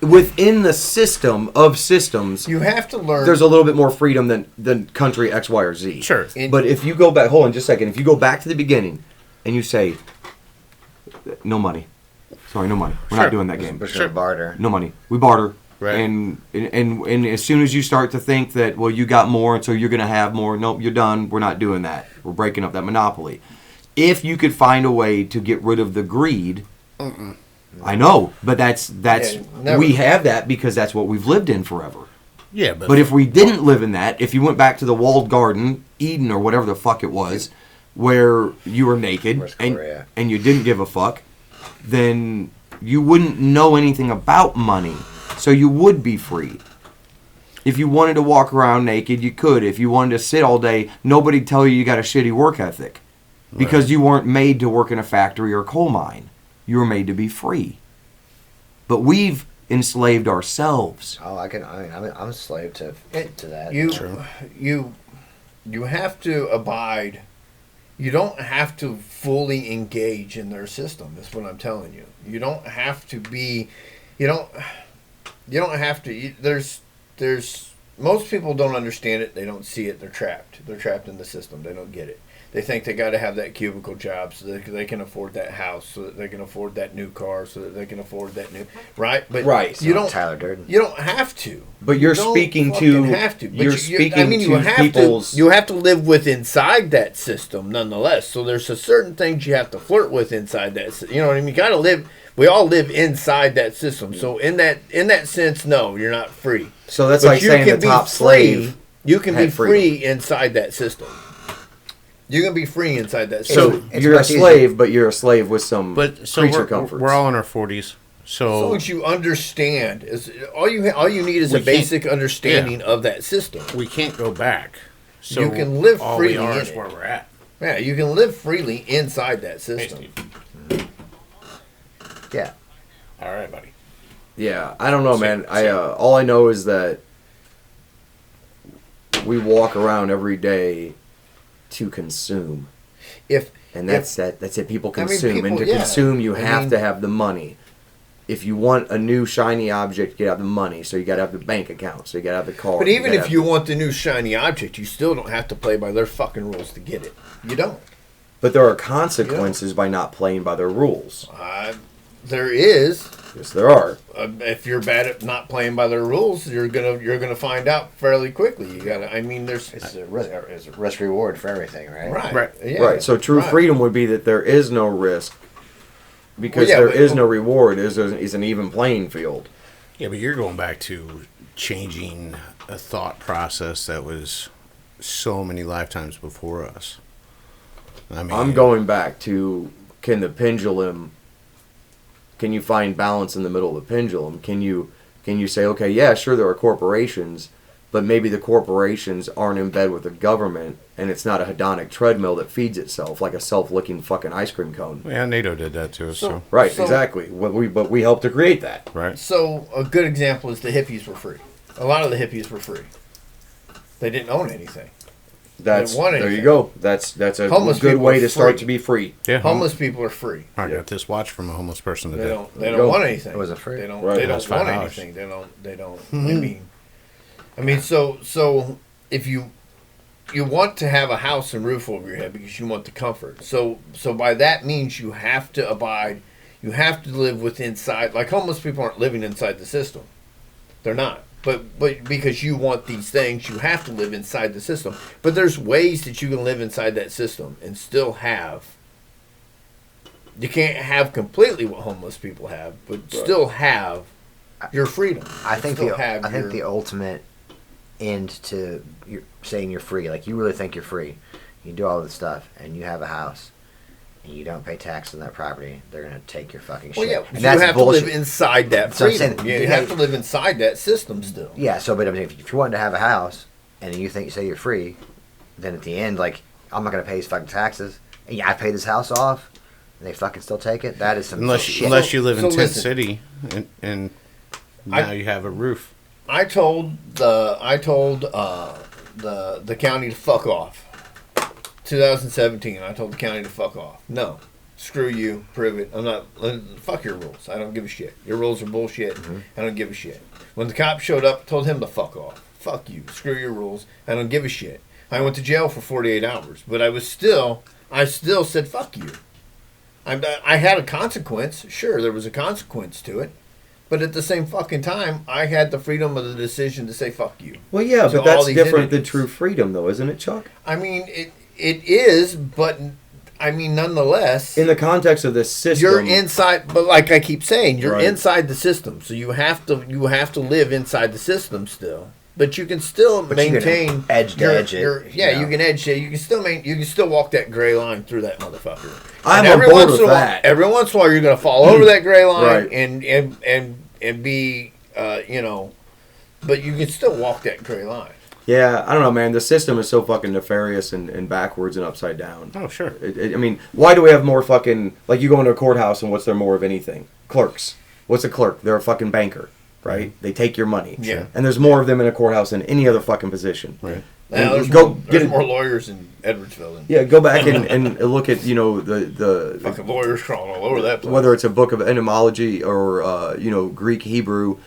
within the system of systems. you have to learn. There's a little bit more freedom than country X, Y, or Z. Sure. But if you go back, hold on just a second. If you go back to the beginning and you say, no money. Sorry, no money. We're Sure. not doing that game. we're just Sure. gonna barter. No money. We barter. Right. And as soon as you start to think that, well, you got more, and so you're going to have more, nope, you're done. We're not doing that. We're breaking up that monopoly. If you could find a way to get rid of the greed, I know, but that's Yeah, never. we have that because that's what we've lived in forever. Yeah, But if we didn't live in that, if you went back to the walled garden, Eden or whatever the fuck it was, where you were naked Where's and Korea? and you didn't give a fuck, then you wouldn't know anything about money. So you would be free. If you wanted to walk around naked, you could. If you wanted to sit all day, nobody'd tell you got a shitty work ethic. Because you weren't made to work in a factory or coal mine. You were made to be free. But we've enslaved ourselves. Oh, I'm a slave to that. True. You have to abide. You don't have to fully engage in their system. That's what I'm telling you. You don't have to be. You don't have to. There's most people don't understand it. They don't see it. They're trapped. They're trapped in the system. They don't get it. They think they got to have that cubicle job so that they can afford that house, so that they can afford that new car, so that they can afford that new right. But Right. you don't. Tyler Durden. You don't have to. But you're You don't speaking fucking to have to. But you're speaking you to have people's. to. You have to live with inside that system, nonetheless. So there's a certain things you have to flirt with inside that. You know what I mean? You got to live. We all live inside that system. So in that sense, no, you're not free. So that's But like you saying the can be top free. slave. You can be had freedom. free inside that system. You can be free inside that So system. It's you're a much easier. slave, but you're a slave with some creature we're, comforts. we're all in our 40s. As long So as you understand, all you need is We a can't- basic understanding of that system. we can't go back. So You can live all freely we are in is it. where we're at. Yeah, you can live freely inside that system. Yeah. All right, buddy. Yeah, I don't know, man. Same. All I know is that we walk around every day to consume, If and that's it. That's it. People I mean, consume, and people- to yeah. consume, you I have mean- to have the money. if you want a new shiny object, you got to have the money. So you got to have the bank account. So you got to have the card. But even if you want the new shiny object, you still don't have to play by their fucking rules to get it. You don't. But there are consequences by not playing by their rules. There is. Yes, there are. If you're bad at not playing by their rules, you're gonna find out fairly quickly. You gotta. I mean, there's It's a risk reward for everything, right? right. Yeah, Right. So true freedom would be that there is no risk because Well, yeah, there but- is no reward. Is an even playing field. Yeah, but you're going back to changing a thought process that was so many lifetimes before us. I mean, I'm going back to can you find balance in the middle of the pendulum? Can you say, okay, yeah, sure, there are corporations, but maybe the corporations aren't in bed with the government, and it's not a hedonic treadmill that feeds itself like a self-licking fucking ice cream cone. Yeah, NATO did that to us. So, Right, So- exactly. But we helped to create that. right. So a good example is the hippies were free. A lot of the hippies were free. They didn't own anything. That's want there you anything. go. That's a Homeless good people way are to start free. to be free. Yeah, Homeless people are free. I got this watch from a homeless person They today. don't. They Go. don't want anything. It wasn't free. They don't. Right. They That's don't want $5. anything. They don't. They don't. I mean. So if you want to have a house and roof over your head because you want the comfort. So by that means you have to abide. You have to live within inside. Like homeless people aren't living inside the system. They're not. But because you want these things, you have to live inside the system. But there's ways that you can live inside that system and still have. You can't have completely what homeless people have, but still have your freedom. I think Still the ultimate end to saying you're free, like you really think you're free, you do all this stuff, and you have a house, and you don't pay tax on that property, they're gonna take your fucking Well, shit. yeah, And you that's have bullshit. to live inside that That's what I'm freedom. saying. You have to live inside that system still. Yeah, so but I mean, if you want to have a house and you say you're free, then at the end, like I'm not gonna pay these fucking taxes, and yeah, I paid this house off, and they fucking still take it. That is some shit. Unless you live in So Tent listen. City and now you have a roof. I told the county to fuck off. 2017, I told the county to fuck off. No. Screw you. Prove it. I'm not. Fuck your rules. I don't give a shit. Your rules are bullshit. I don't give a shit. When the cop showed up, I told him to fuck off. Fuck you. Screw your rules. I don't give a shit. I went to jail for 48 hours, but I still said fuck you. I had a consequence. Sure, there was a consequence to it. But at the same fucking time, I had the freedom of the decision to say fuck you. Well, yeah, To but that's all these different than entities. true freedom, though, isn't it, Chuck? I mean, it is, but I mean, nonetheless, In the context of this system, you're inside. But like I keep saying, you're Right. inside the system, so you have to live inside the system still. But you can still But you can maintain edge to edge it, Yeah, you you know. can edge it. You can still walk that gray line through that motherfucker. I'm And on board once with in a while- that. Every once in a while, you're gonna fall over that gray line Right. and be but you can still walk that gray line. Yeah, I don't know, man. The system is so fucking nefarious and backwards and upside down. Oh, sure. I mean, why do we have more fucking... Like, you go into a courthouse and what's there more of anything? Clerks. What's a clerk? They're a fucking banker, right? They take your money. Yeah. And there's more of them in a courthouse than any other fucking position. Right. Now, there's go more, get there's it- more lawyers in Edwardsville than Yeah, go back and look at, the fucking lawyers crawling all over that place. whether it's a book of etymology or, Greek, Hebrew,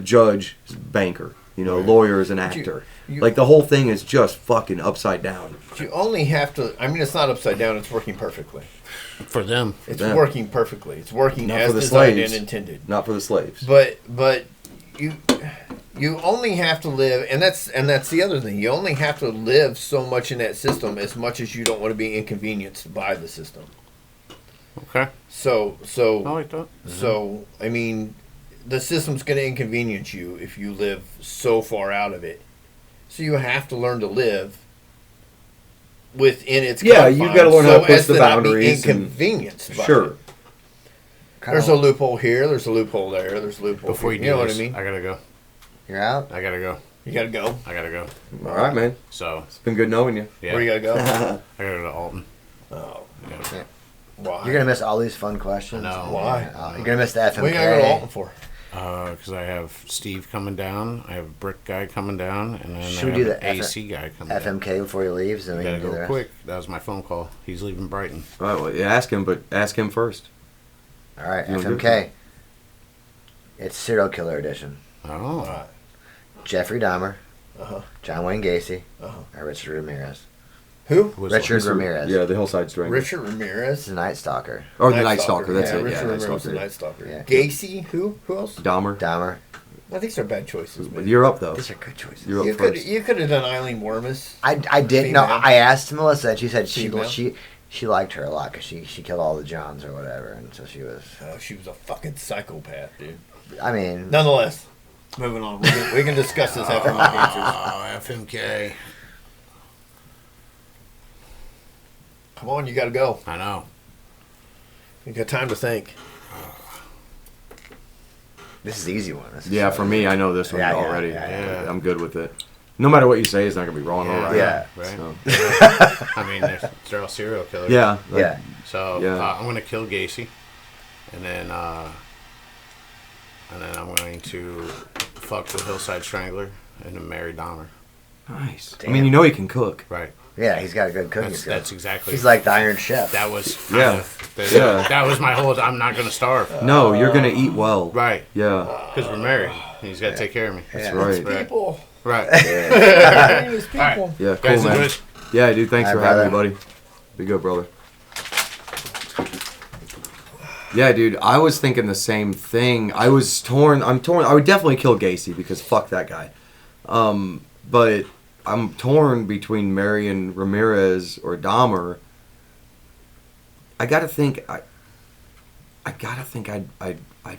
judge, banker. Lawyer is an actor. Like, the whole thing is just fucking upside down. You only have to. I mean, it's not upside down. It's working perfectly. For them. It's them. working perfectly. It's working Not as for the designed slaves. and intended. Not for the slaves. But you only have to live, and that's the other thing. You only have to live so much in that system as much as you don't want to be inconvenienced by the system. Okay. So I like that. So, I mean, the system's going to inconvenience you if you live so far out of it. So you have to learn to live within its Yeah, confines you gotta learn how to so push as the to not be boundaries and- inconvenienced by Sure. it. There's a loophole here, there's a loophole there, there's a loophole Before here. you do know this, what I mean? I gotta go. You're out. I gotta go. You got to go. I gotta go. All right, man. So, It's been good knowing you. yeah. Where you got to go? I gotta go to Alton. Oh, Yeah. why? You're gonna miss all these fun questions. I know. Why? You're gonna miss the FMK. What are you going to go to Alton for? Because I have Steve coming down, I have a brick guy coming down, and then Should we I do have the an AC guy coming down. FMK before he leaves, and We we gotta can do the go rest. quick. That was my phone call. He's leaving Brighton. All right, well, yeah, ask him first. All right, You wanna do FMK. It's serial killer edition. Oh. Alright. Jeffrey Dahmer, Uh-huh. John Wayne Gacy, Uh-huh. or Richard Ramirez. Who? Richard Ramirez. Yeah, the Hillside Strangler. Richard Ramirez. He's a Night Stalker. Or the Night Stalker. That's yeah, it. Richard Yeah, Night Ramirez was the Stalker. Night Stalker. Yeah. Gacy. Who? Who else? Dahmer. Dahmer. I think they're bad choices, man. You're up though. These are good choices. You're You up could first. you could have done Eileen Wormus. I did. No, Female. I asked Melissa, and she said Female. she liked her a lot because she killed all the Johns or whatever, and so she was. She was a fucking psychopath, dude. I mean, Nonetheless, moving on. We can discuss this after my answers. Oh, FMK. Come on, you got to go. I know. You got time to think. this is the easy one. This is Yeah, for me, I know this one Yeah, yeah, already. yeah. I'm good with it. No matter what you say, it's not gonna be wrong. All right. Yeah. Right. So, I mean, they're all serial killers. yeah. like- Yeah. So Yeah. I'm gonna kill Gacy, and then I'm going to fuck the Hillside Strangler and then marry Dahmer. Nice. Damn. I mean, you know he can cook. Right. Yeah, he's got a good cooking skill. That's exactly. He's like the Iron Chef. That was Yeah. Yeah. That was my whole. I'm not gonna starve. No, you're gonna eat well. Right. Yeah. Because we're married. He's got to take care of me. Yeah. Right. Right. People. Right. It's people. All right. Yeah. Cool, Guys, man. enjoy this. Yeah, dude. Thanks Hi, for having me, brother. buddy. Be good, brother. Yeah, dude. I was thinking the same thing. I was torn. I'm torn. I would definitely kill Gacy because fuck that guy. But I'm torn between Marion Ramirez or Dahmer. I gotta think. I gotta think. I'd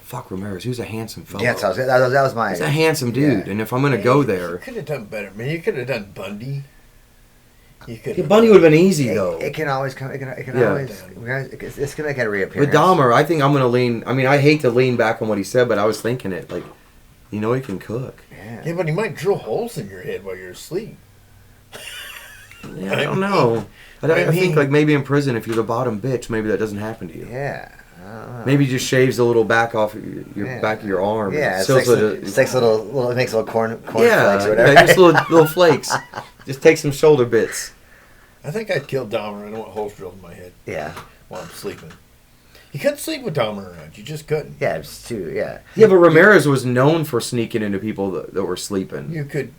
fuck Ramirez. He was a handsome fellow. Yeah, that was my. He's a handsome dude, Yeah. and if I'm gonna go You there, could have done better, man. You could have done Bundy. You could. yeah, Bundy would have been easy It, though. it can always come. It can Yeah. always. It's gonna make a reappearance. But Dahmer, I think I'm gonna lean. I mean, I hate to lean back on what he said, but I was thinking it like, you know, he can cook. Yeah. Yeah, but he might drill holes in your head while you're asleep. Yeah, I don't know. I I mean- think like maybe in prison, if you're the bottom bitch, maybe that doesn't happen to you. Yeah. I don't know. Maybe he just shaves a little back off your Yeah. back of your arm. Yeah, and it makes seals it. little makes little corn Yeah, flakes or whatever. yeah, just little flakes. Just take some shoulder bits. I think I'd kill Dahmer. I don't want holes drilled in my head Yeah. while I'm sleeping. You couldn't sleep with Dahmer around. You just couldn't. Yeah, it's too. Yeah. Yeah, but Ramirez was known for sneaking into people that were sleeping. You could.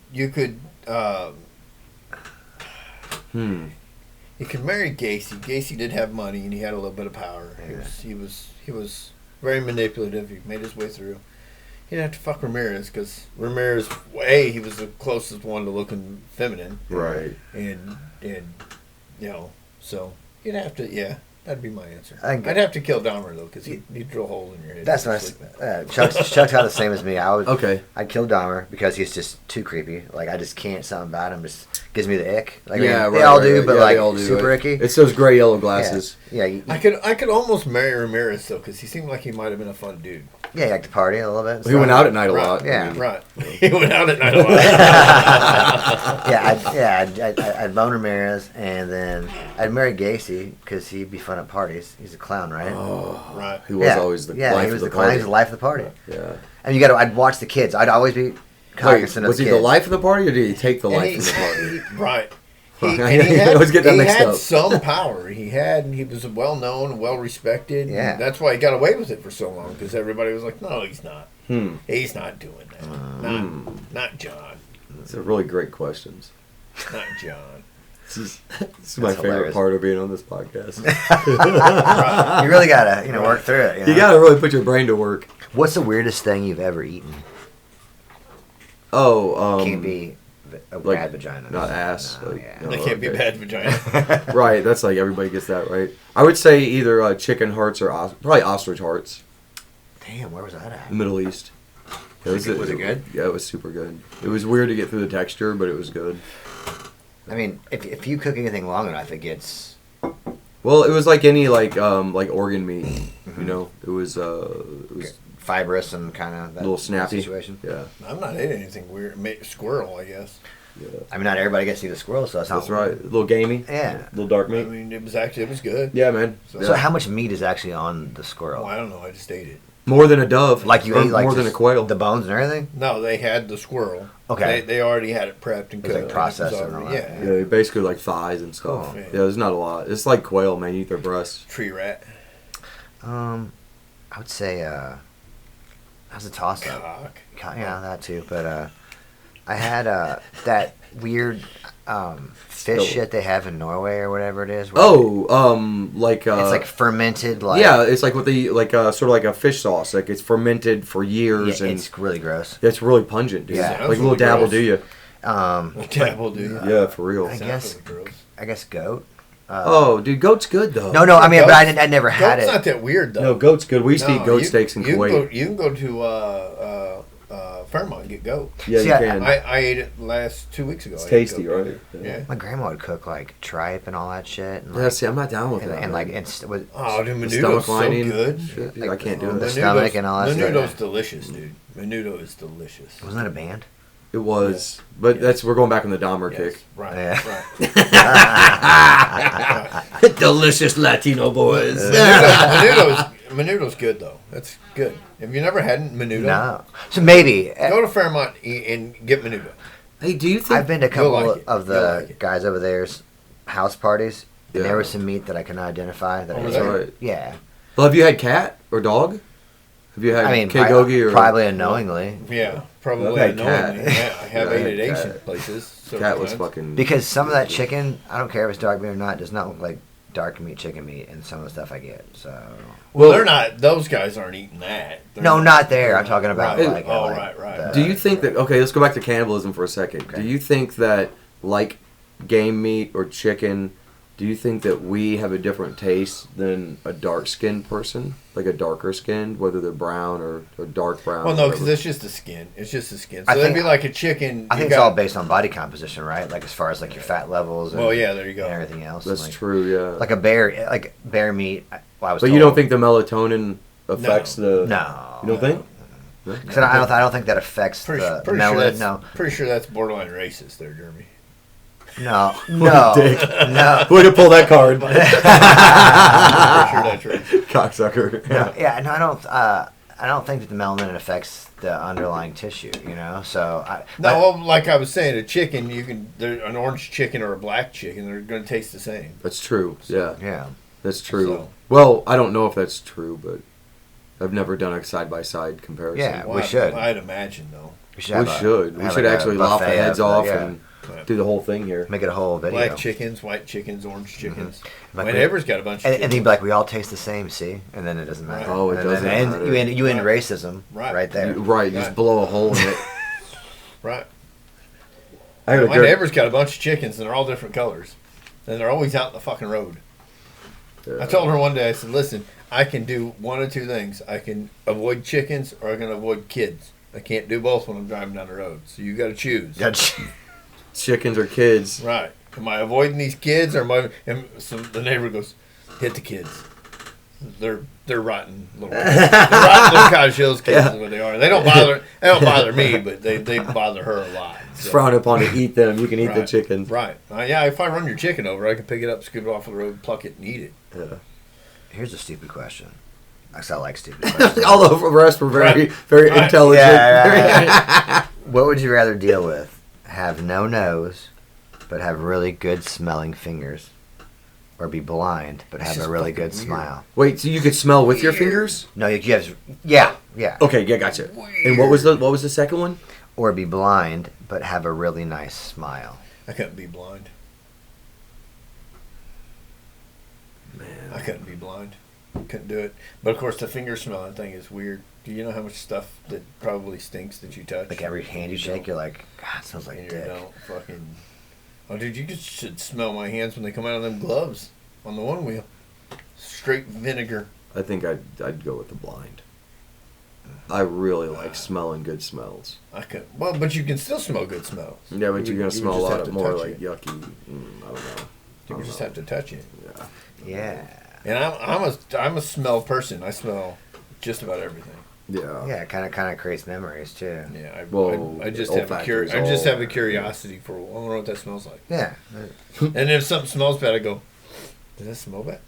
You could marry Gacy. Gacy did have money and he had a little bit of power. Yeah. He was very manipulative. He made his way through. He didn't have to fuck Ramirez because Ramirez, he was the closest one to looking feminine, Right. and so you'd have to. Yeah, that'd be my answer. I think- I'd have to kill Dahmer though because he'd drill holes in your head. That's when nice. you're sleeping. Chuck's got the same as me. Okay. I'd kill Dahmer because he's just too creepy. Like I just can't. Something about him just gives me the ick. Like Yeah, they right, all right, do, right. but Yeah, like they all do. super icky. It's those gray yellow glasses. Yeah, you, I could almost marry Ramirez though because he seemed like he might have been a fun dude. yeah, you like to party a little bit. and He went stuff. out at night a Right, lot. yeah. Right. He went out at night a lot. I'd bone Ramirez, and then I'd marry Gacy because he'd be fun at parties. He's a clown, right? Right. He was always the life he was of the clown. party. He was the life of the party. Yeah. And I'd watch the kids. I'd always be Wait, cognizant of was the he kids. the life of the party, or did he take the And life of the party? Right. I always get that he mixed had up. some power. He was well known, well respected. Yeah. That's why he got away with it for so long because everybody was like, "No, he's not. Hmm. He's not doing that. Not John. These are really great questions. Not John." This is my That's favorite hilarious. part of being on this podcast. You really gotta work through it. You gotta really put your brain to work. What's the weirdest thing you've ever eaten? Oh, Can't be a like, bad vagina. not ass. No, like, yeah. no. They can't be okay. bad vagina. Right, that's like everybody gets that right. I would say either chicken hearts or probably ostrich hearts. Damn, where was that at? Middle East. Was it good? Yeah, it was super good. It was weird to get through the texture, but it was good. I mean, if you cook anything long enough, it gets. Well, it was like any like organ meat. Mm-hmm. You know, it was Fibrous and kind of that little snappy situation. Yeah, I'm not eating anything weird. Squirrel, I guess. yeah. I mean, not everybody gets to eat the squirrel, so That's right. A little gamey. Yeah. A little dark I meat. mean, it was good. Yeah, man. So- So how much meat is actually on the squirrel? Well, I don't know. I just ate it. More than a dove. Like you or ate like more than a just quail. the bones and everything? No, they had the squirrel. Okay. They already had it prepped and It was, like, cooked. processed It was and all already- that. Yeah. Yeah, basically like thighs and stuff. Cool. Yeah, there's not a lot. It's like quail, man. You eat their breasts. Tree rat. I would say That's a toss-up. Cock. Yeah, that too. But I had that weird fish shit they have in Norway or whatever it is. Like it's like fermented. Like yeah, it's like with the sort of like a fish sauce. Like it's fermented for years, yeah, and it's really gross. it's really pungent, dude. Yeah. Like a Sounds little really dabble, gross. do you? Dabble, dude. Yeah, for real. I guess goat. Oh, dude, goat's good though. No, I mean, Goat's- but I never had Goat's it. not that weird though. No, goat's good. We used to eat goat steaks in Kuwait. You can go to Fairmont and get goat. Yeah, See, you can. I ate it last 2 weeks ago. It's I ate tasty, goat. right? Yeah. My grandma would cook like tripe and all that shit. And, Yeah, like, see, I'm not down with and, that. and man. like it's with Oh, dude, The menudo's stomach so lining. good. Shit, dude, I can't do the it. stomach and all that stuff. Menudo's delicious, dude. Menudo is delicious. wasn't that a band? It was, but we're going back on the Dahmer Yes, kick. right, Yeah. right. Delicious Latino boys. Menudo's good though. That's good. Have you never had menudo? No. So maybe Go to Fairmont and get menudo. Hey, do you think? I've been to a couple like it. of You'll the like it. guys over there's house parties, and Yeah. there was some meat that I could not identify. That Oh, I was ate. there? Right. Yeah. Well, have you had cat or dog? Have you had I mean, kegogi or probably unknowingly. Yeah, probably I've had cat. unknowingly. Yeah, I have Yeah, I ate had at Asian cat. places. several cat was times. fucking. Because some of that chicken, I don't care if it's dark meat or not, does not look like dark meat, chicken meat, and some of the stuff I get. So Well, they're not. Those guys aren't eating that. They're no, not there. I'm talking about Right. like. Oh, like right. the- Do you think that? Okay, let's go back to cannibalism for a second. Okay. Do you think that, like game meat or chicken, do you think that we have a different taste than a dark-skinned person, like a darker skinned, whether they're brown or dark brown? Well, no, or because whatever? it's just the skin. It's just the skin. I So that'd think- be like a chicken. I you think it's got- all based on body composition, right? Like as far as like your fat levels. And, Well, yeah, there you go. And everything else. That's like, true. Yeah. Like bear meat. Well, I was but you don't think the melatonin affects the? No. You don't think? Because I don't think that affects Pretty, the pretty sure melon. that's No. pretty sure that's borderline racist, there, Jeremy. No. No. dick. No. Way to pull that card, Pretty sure that's right. cocksucker. No, yeah, no, I don't think that the melanin affects the underlying tissue, you know. So No, well, like I was saying, a chicken, an orange chicken or a black chicken, they're going to taste the same. That's true. Yeah, yeah, that's true. So- Well, I don't know if that's true, but I've never done a side by side comparison. Yeah. We should. I'd imagine, though. We have should. We have should like a actually lop the buffet heads of off yeah. and Right. do the whole thing here. Make it a whole video. Black chickens, white chickens, orange chickens. Like My we- neighbor's got a bunch of And then chickens. you'd be like, we all taste the same, see? And then it doesn't matter. Oh, it And doesn't then matter. You end Right. racism Right. right there. Right, just Right. blow a hole in it. Right. I heard a My good- neighbor's got a bunch of chickens, and they're all different colors. And they're always out in the fucking road. I told her one day, I said, listen, I can do one of two things. I can avoid chickens, or I can avoid kids. I can't do both when I'm driving down the road. So you got to choose. chickens or kids. Right. Am I avoiding these kids, or am I? And so the neighbor goes, hit the kids. They're rotten little kids. They're rotten little cottage hills kids Yeah. is what they are. They don't bother me, but they bother her a lot. It's So. frowned upon to eat them. You can eat the Right. chickens. Right. Yeah, if I run your chicken over, I can pick it up, scoop it off the road, pluck it, and eat it. Yeah. Here's a stupid question. I like stupid questions. All the rest were very, Right. very Right. intelligent. Yeah, What would you rather deal with? Have no nose, but have really good smelling fingers? Or be blind, but That's have a just really fucking good weird. smile? Wait, so you could smell with your fingers? No, you have... Yeah. Okay, yeah, gotcha. And what was the second one? Or be blind, but have a really nice smile. I couldn't be blind. Man. I couldn't be blind. Couldn't do it. But of course, the finger smelling thing is weird. Do you know how much stuff that probably stinks that you touch? Like every hand you shake, don't. you're like, God, it smells like And dick. you don't fucking. Oh, dude, should smell my hands when they come out of them gloves on the one wheel. Straight vinegar. I think I'd go with the blind. I really like smelling good smells. I could. Well, but you can still smell good smells. Yeah, but you're You gonna would smell a just lot have of to more touch like it. yucky. I don't know. You would just have to touch it. Yeah. Yeah. And I'm a smell person. I smell just about everything. Yeah. Yeah, it kind of creates memories too. Yeah, Whoa, I just olfactory have is I just all- have a curiosity for. I wonder what that smells like. Yeah. And if something smells bad, I go, "Does that smell bad?"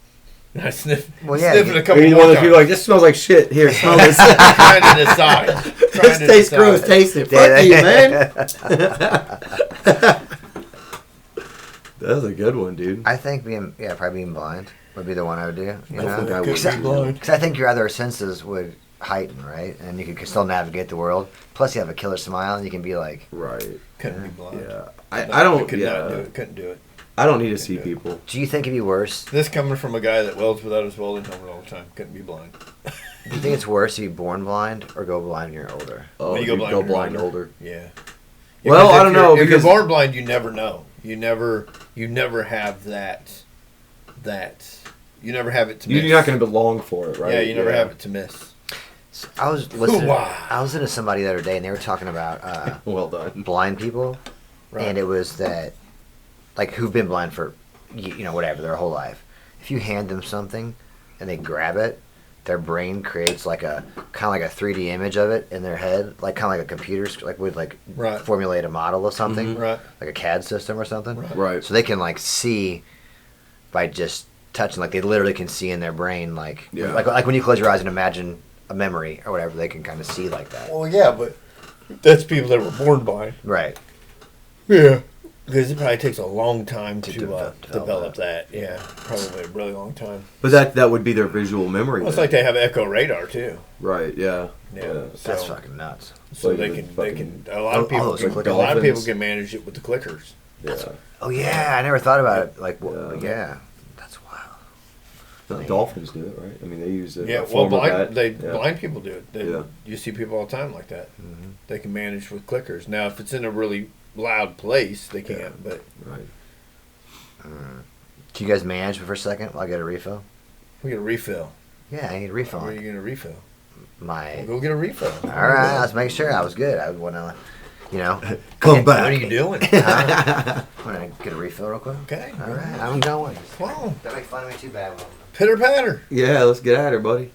And I sniff. Well, yeah, sniff it a you- Are couple you more one of those times. people like, this smells like shit. Here, smell this. trying to decide. This tastes gross. Taste it. Fuck you, man. That's a good one, dude. I think probably being blind would be the one I would do. You I think know? I would Could be blind. Because I think your other senses would heightened, right? And you can still navigate the world. Plus, you have a killer smile, and you can be like, Right. Couldn't be blind. Yeah. I don't. Could Yeah. not do it. Couldn't do it. I don't need to see people. do you think it'd be worse? This coming from a guy that welds without his welding helmet all the time. Couldn't be blind. Do you think it's worse to be born blind or go blind when you're older? Oh, When you you go go blind, blind you're older. Yeah. Well, Because I if don't you're- know, If because- you're born blind, you never know. You never have that. You never have it to miss. You're not going to belong for it, right? Yeah, you never have it to miss. So I was listening. Hoo-wah. I was listening to somebody the other day, and they were talking about Well done. blind people, Right. and it was that, like, who've been blind for, whatever, their whole life. If you hand them something, and they grab it, their brain creates like a kind of like a 3D image of it in their head, like kind of like a computer, like would like Right. formulate a model of something, Right. like a CAD system or something. Right. So they can like see by just touching, like they literally can see in their brain, like Yeah. like when you close your eyes and imagine a memory or whatever, they can kind of see like that. Well, yeah, but that's people that were born blind. Right. Yeah. Because it probably takes a long time to develop develop that. Yeah, probably a really long time. But that would be their visual memory. Well, it's then. like they have echo radar too. Right. Yeah. Yeah. That's So, fucking nuts. so Like they the can fucking- a lot of all people those can, clickers. a lot of people Dolphins. can manage it with the clickers. Yeah. Oh yeah, I never thought about it. Like, Yeah. that's wild. The dolphins do it, right? I mean, they use it. Yeah, well, blind Yeah. blind people do it. Yeah. You see people all the time like that. Mhm. They can manage with clickers. Now, if it's in a really loud place, they can't. Yeah. But Right. Can you guys manage for a second while I get a refill? we get a refill. Yeah, I need a refill. Where are you getting a refill? My. Go get a refill. All right, let's make sure I was good. I would want to, Come back. What are you doing? I want to get a refill real quick. Okay. All right, I'm going. Come on. Don't make fun of me too bad. Will. Pitter patter. Yeah, let's get at her, buddy.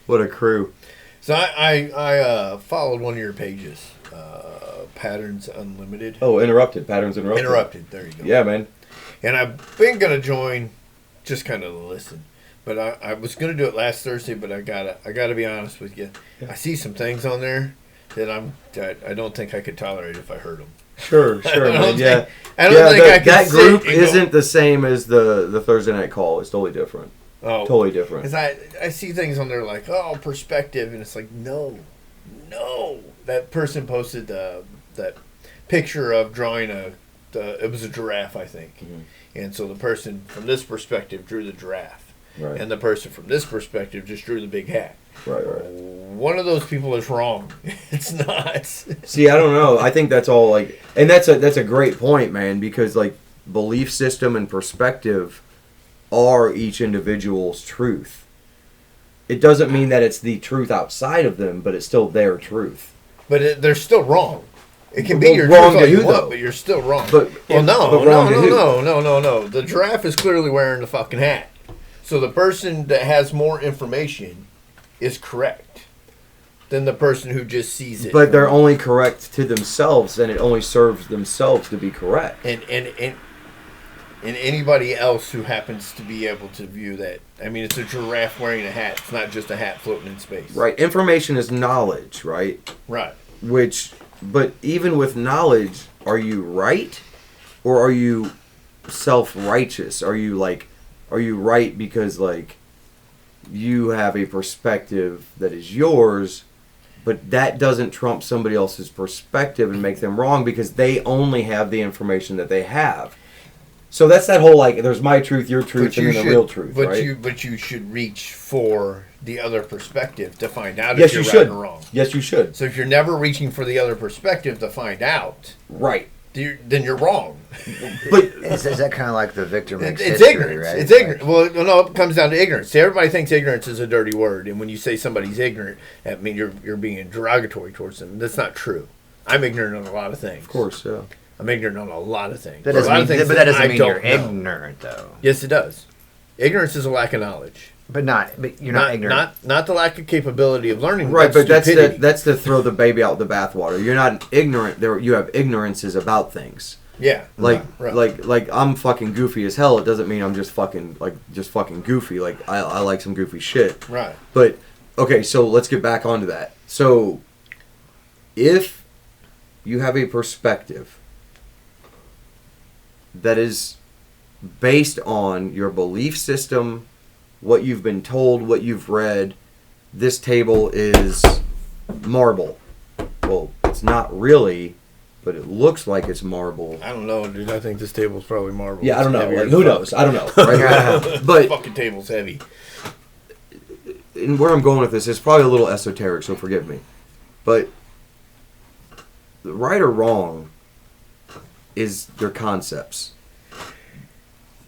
What a crew. So I followed one of your pages, Patterns Unlimited. Oh, interrupted. Patterns interrupted. Interrupted. There you go. Yeah, man. And I've been gonna join, just kind of to listen, but I was gonna do it last Thursday, but I gotta be honest with you. I see some things on there that I don't think I could tolerate if I heard them. Sure, I sure, don't man. think- Yeah. I don't think I could that sit group and go- isn't the same as the Thursday night call. It's totally different. Oh, Totally different. because I see things on there like, oh, perspective, and it's like, no. That person posted that picture of drawing it was a giraffe, I think. Mhm. And so the person from this perspective drew the giraffe. Right. And the person from this perspective just drew the big hat. Right. One of those people is wrong. It's not. See, I don't know. I think that's all like, and that's a great point, man, because like belief system and perspective are each individual's truth. It doesn't mean that it's the truth outside of them, but it's still their truth. But they're still wrong. It can be Well, your wrong truth all to you who, want, though? but you're still wrong. But wrong to who? No. The giraffe is clearly wearing the fucking hat. So the person that has more information is correct than the person who just sees it. But they're only correct to themselves, and it only serves themselves to be correct. And anybody else who happens to be able to view that. I mean, it's a giraffe wearing a hat. It's not just a hat floating in space. Right. Information is knowledge, right? Right. But even with knowledge, are you right? Or are you self-righteous? Are you right because like you have a perspective that is yours, but that doesn't trump somebody else's perspective and make them wrong because they only have the information that they have. So that's that whole like there's my truth, your truth, and then the real truth, right? But you should reach for the other perspective to find out Yes, if you're you right should. or wrong. Yes, you should. So if you're never reaching for the other perspective to find out, Right. then you're wrong. But Is that kind of like the victor makes It's history, ignorance. right? It's ignorant. Well, no, it comes down to ignorance. See, everybody thinks ignorance is a dirty word, and when you say somebody's ignorant, that means you're being derogatory towards them. That's not true. I'm ignorant on a lot of things. of course, yeah. I'm ignorant on a lot of things. That A lot doesn't of mean, things but that doesn't I mean don't you're know. ignorant, though. Yes, it does. Ignorance is a lack of knowledge. But you're not ignorant. Not the lack of capability of learning. Right, but stupidity. that's to throw the baby out with the bathwater. You're not ignorant. You have ignorances about things. Yeah. Like Right. like I'm fucking goofy as hell. It doesn't mean I'm just fucking goofy. Like I like some goofy shit. Right. But okay, so let's get back onto that. So if you have a perspective that is based on your belief system what you've been told, what you've read. This table is marble. Well, it's not really, but it looks like it's marble. I don't know, dude. I think this table's probably marble. Yeah, I don't It's know. heavier Like, than who fuck. knows? I don't know. Right? But Fucking table's heavy. and where I'm going with this is probably a little esoteric, so forgive me. But right or wrong is their concepts.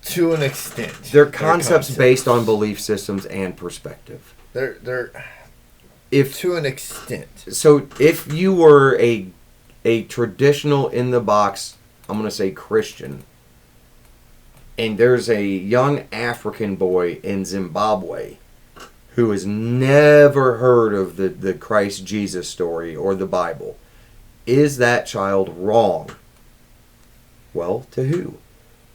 To an extent. They're concepts based on belief systems and perspective. They're If to an extent. so, if you were a traditional in the box, I'm going to say Christian, and there's a young African boy in Zimbabwe who has never heard of the Christ Jesus story or the Bible, is that child wrong? Well, to who?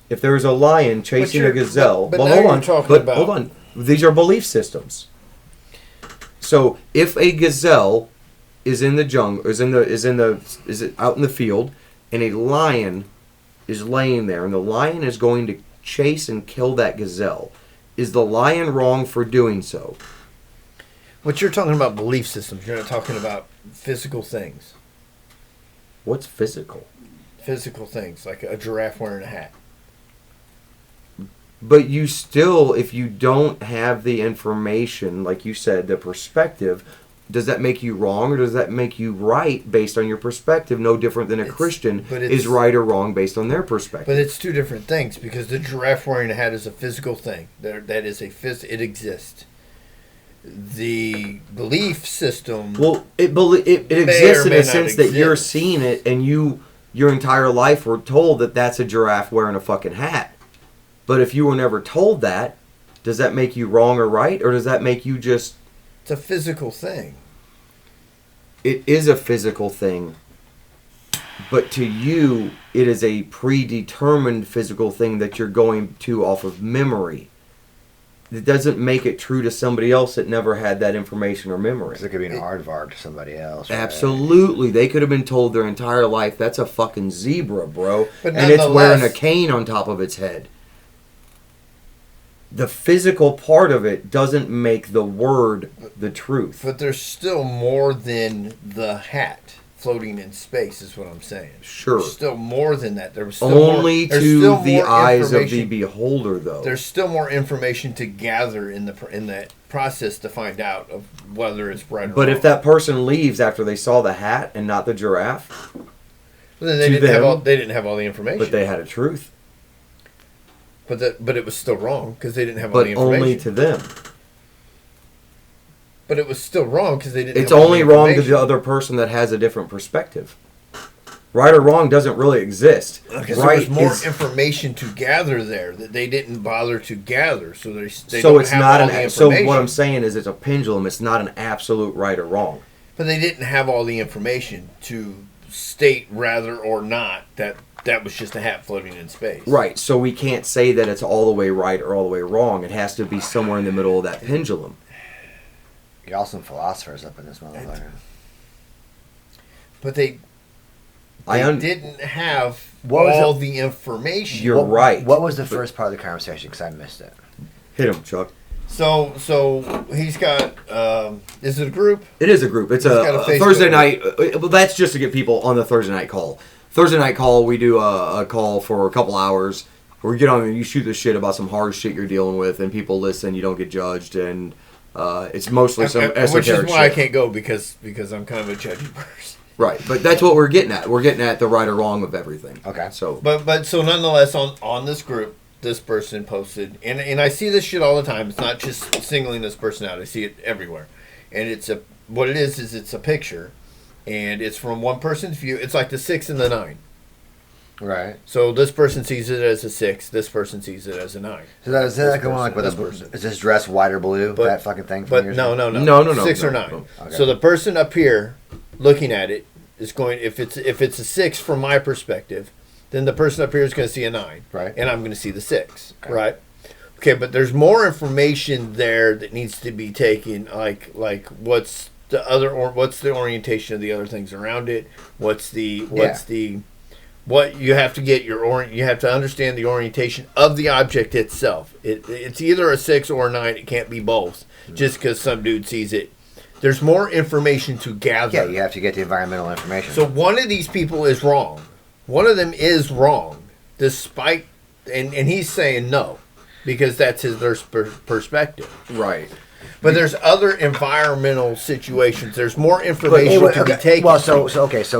If there's a lion chasing a gazelle, but well, now hold you're on, talking but about- hold on. These are belief systems. So if a gazelle is in the jungle, is it out in the field, and a lion is laying there, and the lion is going to chase and kill that gazelle, is the lion wrong for doing so? But you're talking about belief systems. You're not talking about physical things. What's physical? Physical things, like a giraffe wearing a hat. But you still, if you don't have the information, like you said, the perspective, does that make you wrong or does that make you right based on your perspective? No different than a Christian is right or wrong based on their perspective. But it's two different things because the giraffe wearing a hat is a physical thing. That is it exists. The belief system. Well, it exists in the sense that you're seeing it, and your entire life were told that that's a giraffe wearing a fucking hat. But if you were never told that, does that make you wrong or right, or does that make you just? It's a physical thing. It is a physical thing, but to you, it is a predetermined physical thing that you're going to off of memory. It doesn't make it true to somebody else that never had that information or memory. Because it could be an aardvark to somebody else. Right? Absolutely. They could have been told their entire life, that's a fucking zebra, bro. But and it's wearing a nonetheless- cane on top of its head. The physical part of it doesn't make the word the truth. But there's still more than the hat floating in space, is what I'm saying. Sure. There's still more than that. There was still Only there's to still the more eyes of the information. beholder, though. There's still more information to gather in that process to find out of whether it's right or wrong. But if that person leaves after they saw the hat and not the giraffe, Well, then they to didn't have them- all they didn't have all the information. but they had a truth. But it was still wrong because they didn't have all But the information. only to them. But it was still wrong because they didn't. It's have all only the wrong to information. the other person that has a different perspective. Right or wrong doesn't really exist. Because Right there was more is- information to gather there that they didn't bother to gather, so they so don't it's have not all the an. So information. what I'm saying is, it's a pendulum. It's not an absolute right or wrong. But they didn't have all the information to state rather or not that was just a hat floating in space. Right. So we can't say that it's all the way right or all the way wrong. It has to be somewhere in the middle of that pendulum. Y'all some philosophers up in this motherfucker. But they didn't have What was all it? the information. You're right. What was the But- first part of the conversation? Because I missed it. Hit him, Chuck. So he's got. Is it a group? It is a group. It's He's got a a Facebook Thursday group. night. Well, that's just to get people on the Thursday night call. Thursday night call, we do a call for a couple hours where we get on and you shoot the shit about some hard shit you're dealing with, and people listen. You don't get judged, and it's mostly some esoteric Which is why shit. I can't go because I'm kind of a judgy person. Right, but that's what we're getting at. We're getting at the right or wrong of everything. Okay. So, But so nonetheless, on this group, this person posted, and I see this shit all the time. It's not just singling this person out. I see it everywhere, and what it is it's a picture, and it's from one person's view. It's like the 6 and the 9. Right. So this person sees it as a 6. This person sees it as a 9. So that is that like the one like with This a person. is this dress white or blue? But- That fucking thing. From But years no, ago? No, 6 or no, 9. no. Okay. So the person up here looking at it is going. If it's a 6 from my perspective, then the person up here is going to see a 9, Right. and I'm going to see the 6, Okay. right? Okay, but there's more information there that needs to be taken, like what's the other or what's the orientation of the other things around it? What's the what you have to get you have to understand the orientation of the object itself. It's either a 6 or a 9. It can't be both. Just because some dude sees it. There's more information to gather. Yeah, you have to get the environmental information. So one of these people is wrong. One of them is wrong, despite, and he's saying no, because that's their perspective. Right. But there's other environmental situations. There's more information to be taken. Well, so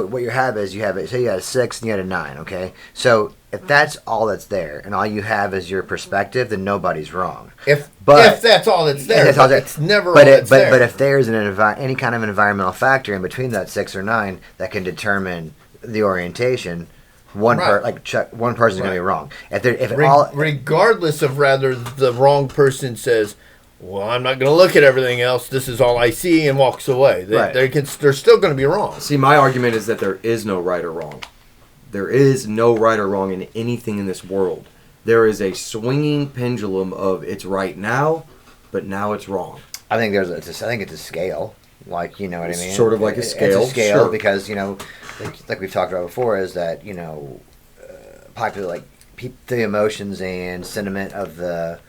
what you have is say you had a 6 and you had a 9. Okay, so if that's all that's there, and all you have is your perspective, then nobody's wrong. If that's all that's there, it's never all that's there. But if there's any kind of an environmental factor in between that 6 or 9 that can determine the orientation, one person's going to be wrong. Regardless of whether the wrong person says, well, I'm not going to look at everything else. This is all I see, and walks away. They're still going to be wrong. See, my argument is that there is no right or wrong. There is no right or wrong in anything in this world. There is a swinging pendulum of it's right now, but now it's wrong. I think it's a scale. Like, you know what I mean? Sort of like a scale. It's a scale sure. Because, like we've talked about before, is that, the emotions and sentiment of the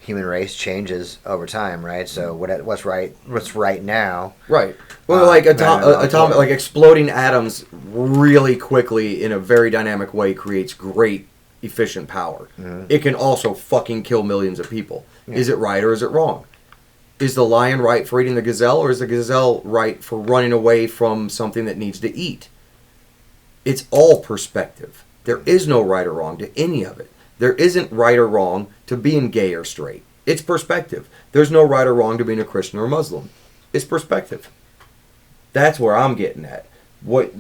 human race changes over time, right? So what's right now? Right. Well, like exploding atoms really quickly in a very dynamic way creates great efficient power. Mm-hmm. It can also fucking kill millions of people. Yeah. Is it right or is it wrong? Is the lion right for eating the gazelle, or is the gazelle right for running away from something that needs to eat? It's all perspective. There is no right or wrong to any of it. There isn't right or wrong to being gay or straight. It's perspective. There's no right or wrong to being a Christian or Muslim. It's perspective. That's where I'm getting at. What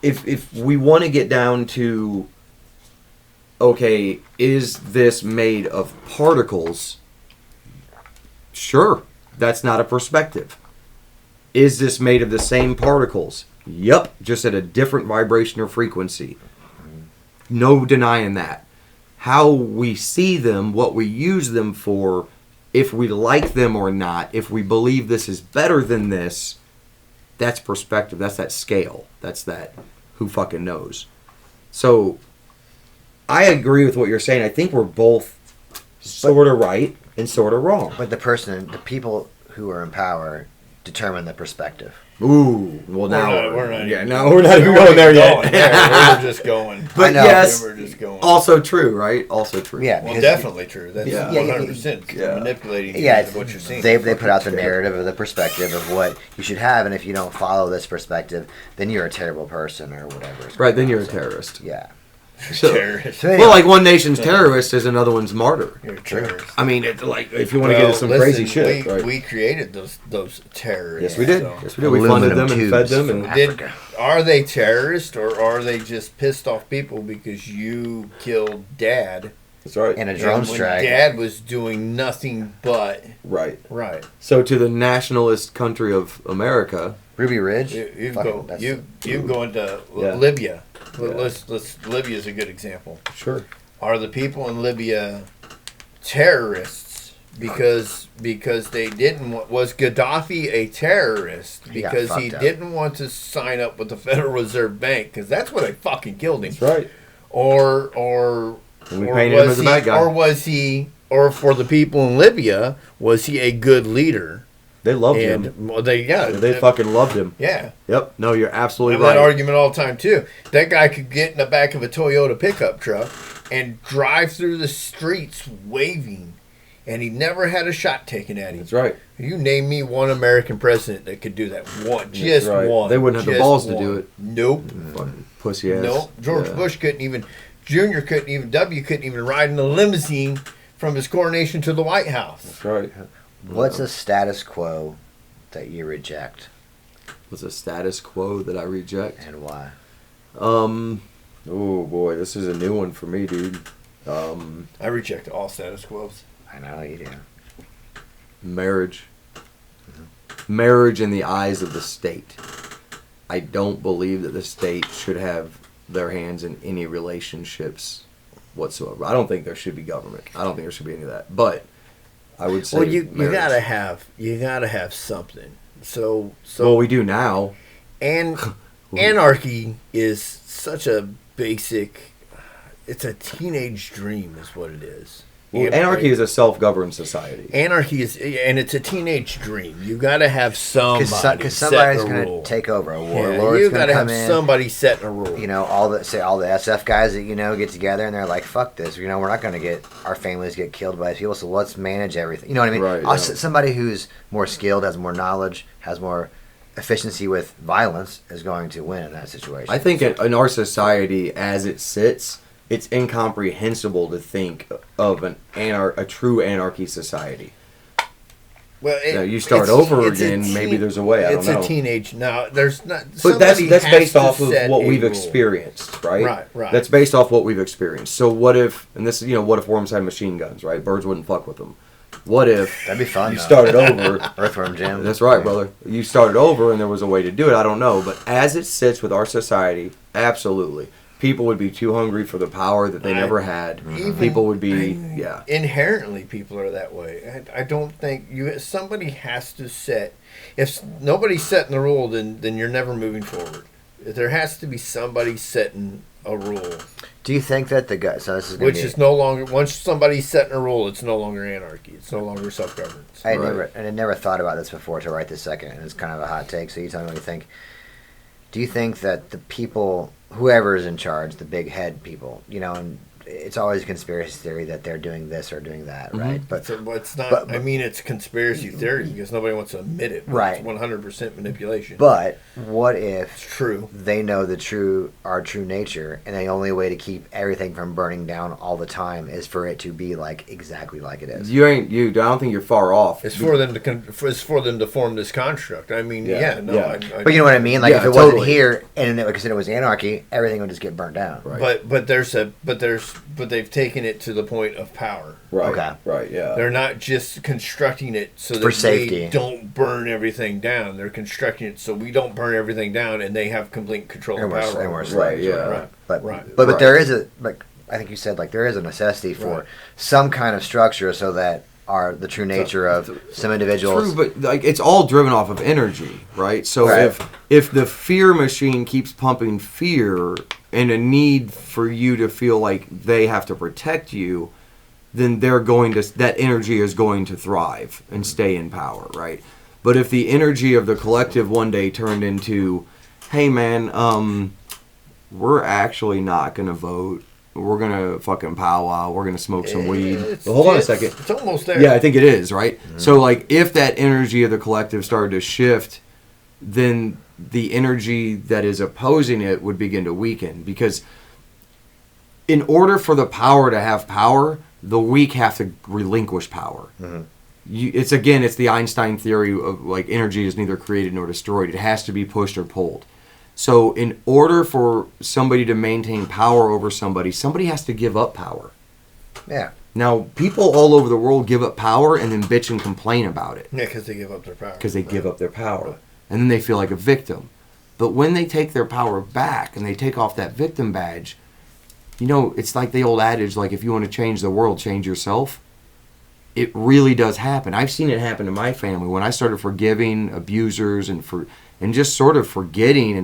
if we want to get down to, okay, is this made of particles? Sure, that's not a perspective. Is this made of the same particles? Yep, just at a different vibration or frequency. No denying that. How we see them, what we use them for, if we like them or not, if we believe this is better than this, that's perspective. That's that scale. That's that who fucking knows. So, I agree with what you're saying. I think we're both sort of right and sort of wrong. But the people who are in power determine the perspective. Ooh, well now we're not even going there yet. We're just going. But yes, we're just going. Also true, right? Also true. Yeah, well, definitely true. That's 100% manipulating what you're seeing. They put out the narrative of the perspective of what you should have, and if you don't follow this perspective, then you're a terrible person or whatever. Right, then you're a terrorist. Yeah. Terrorist. Well, like one nation's terrorist is another one's martyr. You're a terrorist. I mean, it's like if you want to get into some crazy shit, right? We created those terrorists. Yes, we did. So. Yes, we did. We funded them and fed them. And are they terrorists, or are they just pissed off people because you killed Dad? That's right. And a drone strike. Dad was doing nothing but right. So to the nationalist country of America, Ruby Ridge. You go into Libya. Libya's a good example. Sure. Are the people in Libya terrorists because they didn't was Gaddafi a terrorist because he didn't want to sign up with the Federal Reserve Bank, because that's where they fucking killed him. That's right. Or we painted him as a bad guy. Or for the people in Libya, was he a good leader? They loved him. They fucking loved him. Yeah. Yep. No, you're absolutely right. That argument all the time too. That guy could get in the back of a Toyota pickup truck and drive through the streets waving, and he never had a shot taken at him. That's right. You name me one American president that could do that. One. They wouldn't have the balls to do it. Nope. Fucking pussy ass. Nope. George Bush couldn't even. Junior couldn't even. W couldn't even ride in a limousine from his coronation to the White House. That's right. What's a status quo that you reject? What's a status quo that I reject? And why? Oh boy, this is a new one for me, dude. I reject all status quos. I know you do. Marriage. Mm-hmm. Marriage in the eyes of the state. I don't believe that the state should have their hands in any relationships whatsoever. I don't think there should be government. I don't think there should be any of that. But I would say, well, you gotta have something. So well, we do now. And anarchy is such a basic. It's a teenage dream, is what it is. Well, anarchy is a self-governed society. Anarchy is, and it's a teenage dream. You got to have somebody. Because somebody's going to take over. A warlord's you going got to to come have in. somebody setting a rule. You know, all the SF guys that get together and they're like, "Fuck this." You know, we're not going to get our families get killed by these people. So let's manage everything. You know what I mean? Right. Somebody who's more skilled, has more knowledge, has more efficiency with violence is going to win in that situation. I think in our society, as it sits, it's incomprehensible to think of a true anarchy society. Well, you start over again. Maybe there's a way. I don't know. It's a teenage. No, there's not. But that's based off of what we've rule. experienced, right? Right. That's based off what we've experienced. So what if? And this, what if worms had machine guns, right? Birds wouldn't fuck with them. What if that'd be fun? You started over. Earthworm Jim. That's right, brother. You started over, and there was a way to do it. I don't know, but as it sits with our society, absolutely. People would be too hungry for the power that they never had. People would be, Inherently, people are that way. I don't think somebody has to set. If nobody's setting the rule, then you're never moving forward. There has to be somebody setting a rule. Do you think that the guy? So this is is no longer, once somebody's setting a rule, it's no longer anarchy. It's no longer self-governance. I never thought about this before till right this second, and it's kind of a hot take. So you tell me what you think. Do you think that the people, whoever is in charge, the big head people, and it's always a conspiracy theory that they're doing this or doing that, right? But it's not. I mean, it's conspiracy theory because nobody wants to admit it. Right. It's 100% manipulation. But what if it's true? They know our true nature, and the only way to keep everything from burning down all the time is for it to be exactly like it is. I don't think you're far off. It's for them to form this construct. I mean, but you know what I mean? If it wasn't here and it was anarchy, everything would just get burnt down. Right. But they've taken it to the point of power. Right. Okay. Right. Yeah. They're not just constructing it so for that safety. They don't burn everything down. They're constructing it so we don't burn everything down, and they have complete control of power. And we're right. Yeah. But there is I think you said there is a necessity for some kind of structure so that the true nature of some individuals. True, but it's all driven off of energy, right? So if the fear machine keeps pumping fear and a need for you to feel like they have to protect you, then that energy is going to thrive and stay in power, right? But if the energy of the collective one day turned into, hey man, we're actually not gonna vote. We're gonna fucking powwow. We're gonna smoke some weed. Hold on a second. It's almost there. Yeah, I think it is, right? Mm-hmm. So, if that energy of the collective started to shift, then the energy that is opposing it would begin to weaken. Because in order for the power to have power, the weak have to relinquish power. Mm-hmm. It's the Einstein theory of energy is neither created nor destroyed. It has to be pushed or pulled. So in order for somebody to maintain power over somebody has to give up power. Yeah. Now, people all over the world give up power and then bitch and complain about it. Yeah, because they give up their power. Because they give up their power. Right. And then they feel like a victim. But when they take their power back and they take off that victim badge, it's like the old adage, if you want to change the world, change yourself. It really does happen. I've seen it happen to my family. When I started forgiving abusers and just sort of forgetting,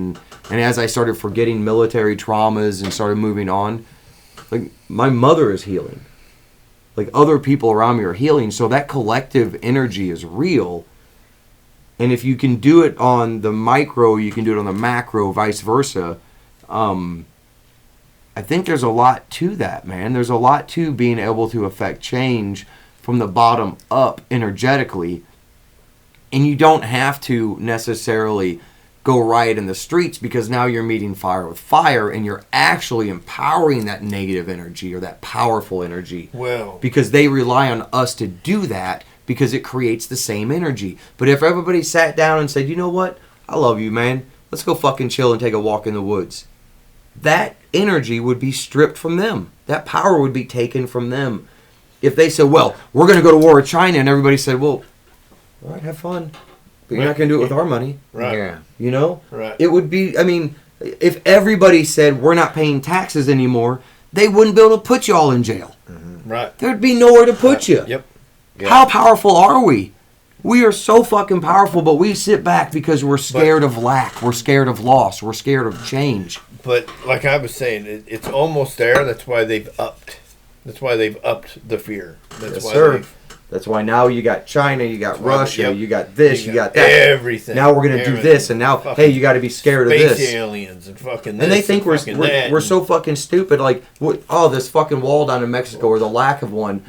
and as I started forgetting military traumas and started moving on, my mother is healing. Other people around me are healing, so that collective energy is real. And if you can do it on the micro, you can do it on the macro, vice versa. I think there's a lot to that, man. There's a lot to being able to affect change from the bottom up energetically. And you don't have to necessarily go riot in the streets, because now you're meeting fire with fire and you're actually empowering that negative energy or that powerful energy. Well, because they rely on us to do that because it creates the same energy. But if everybody sat down and said, you know what? I love you, man. Let's go fucking chill and take a walk in the woods. That energy would be stripped from them. That power would be taken from them. If they said, well, we're going to go to war with China, and everybody said, well, all right, have fun. But you're not going to do it with our money. Right. Yeah. Right. It would be, if everybody said we're not paying taxes anymore, they wouldn't be able to put you all in jail. Mm-hmm. Right. There'd be nowhere to put you. Yep. How powerful are we? We are so fucking powerful, but we sit back because we're scared of lack. We're scared of loss. We're scared of change. But like I was saying, it's almost there. That's why they've upped. That's why they've upped the fear. That's Yes, why sir. That's why now you got China, you got Russia, Yep. you got this, you got that. Everything. Now we're gonna do this, and now, hey, you got to be scared of Space this. aliens and fucking this And they think we're that. so fucking stupid. Like, this fucking wall down in Mexico, or the lack of one.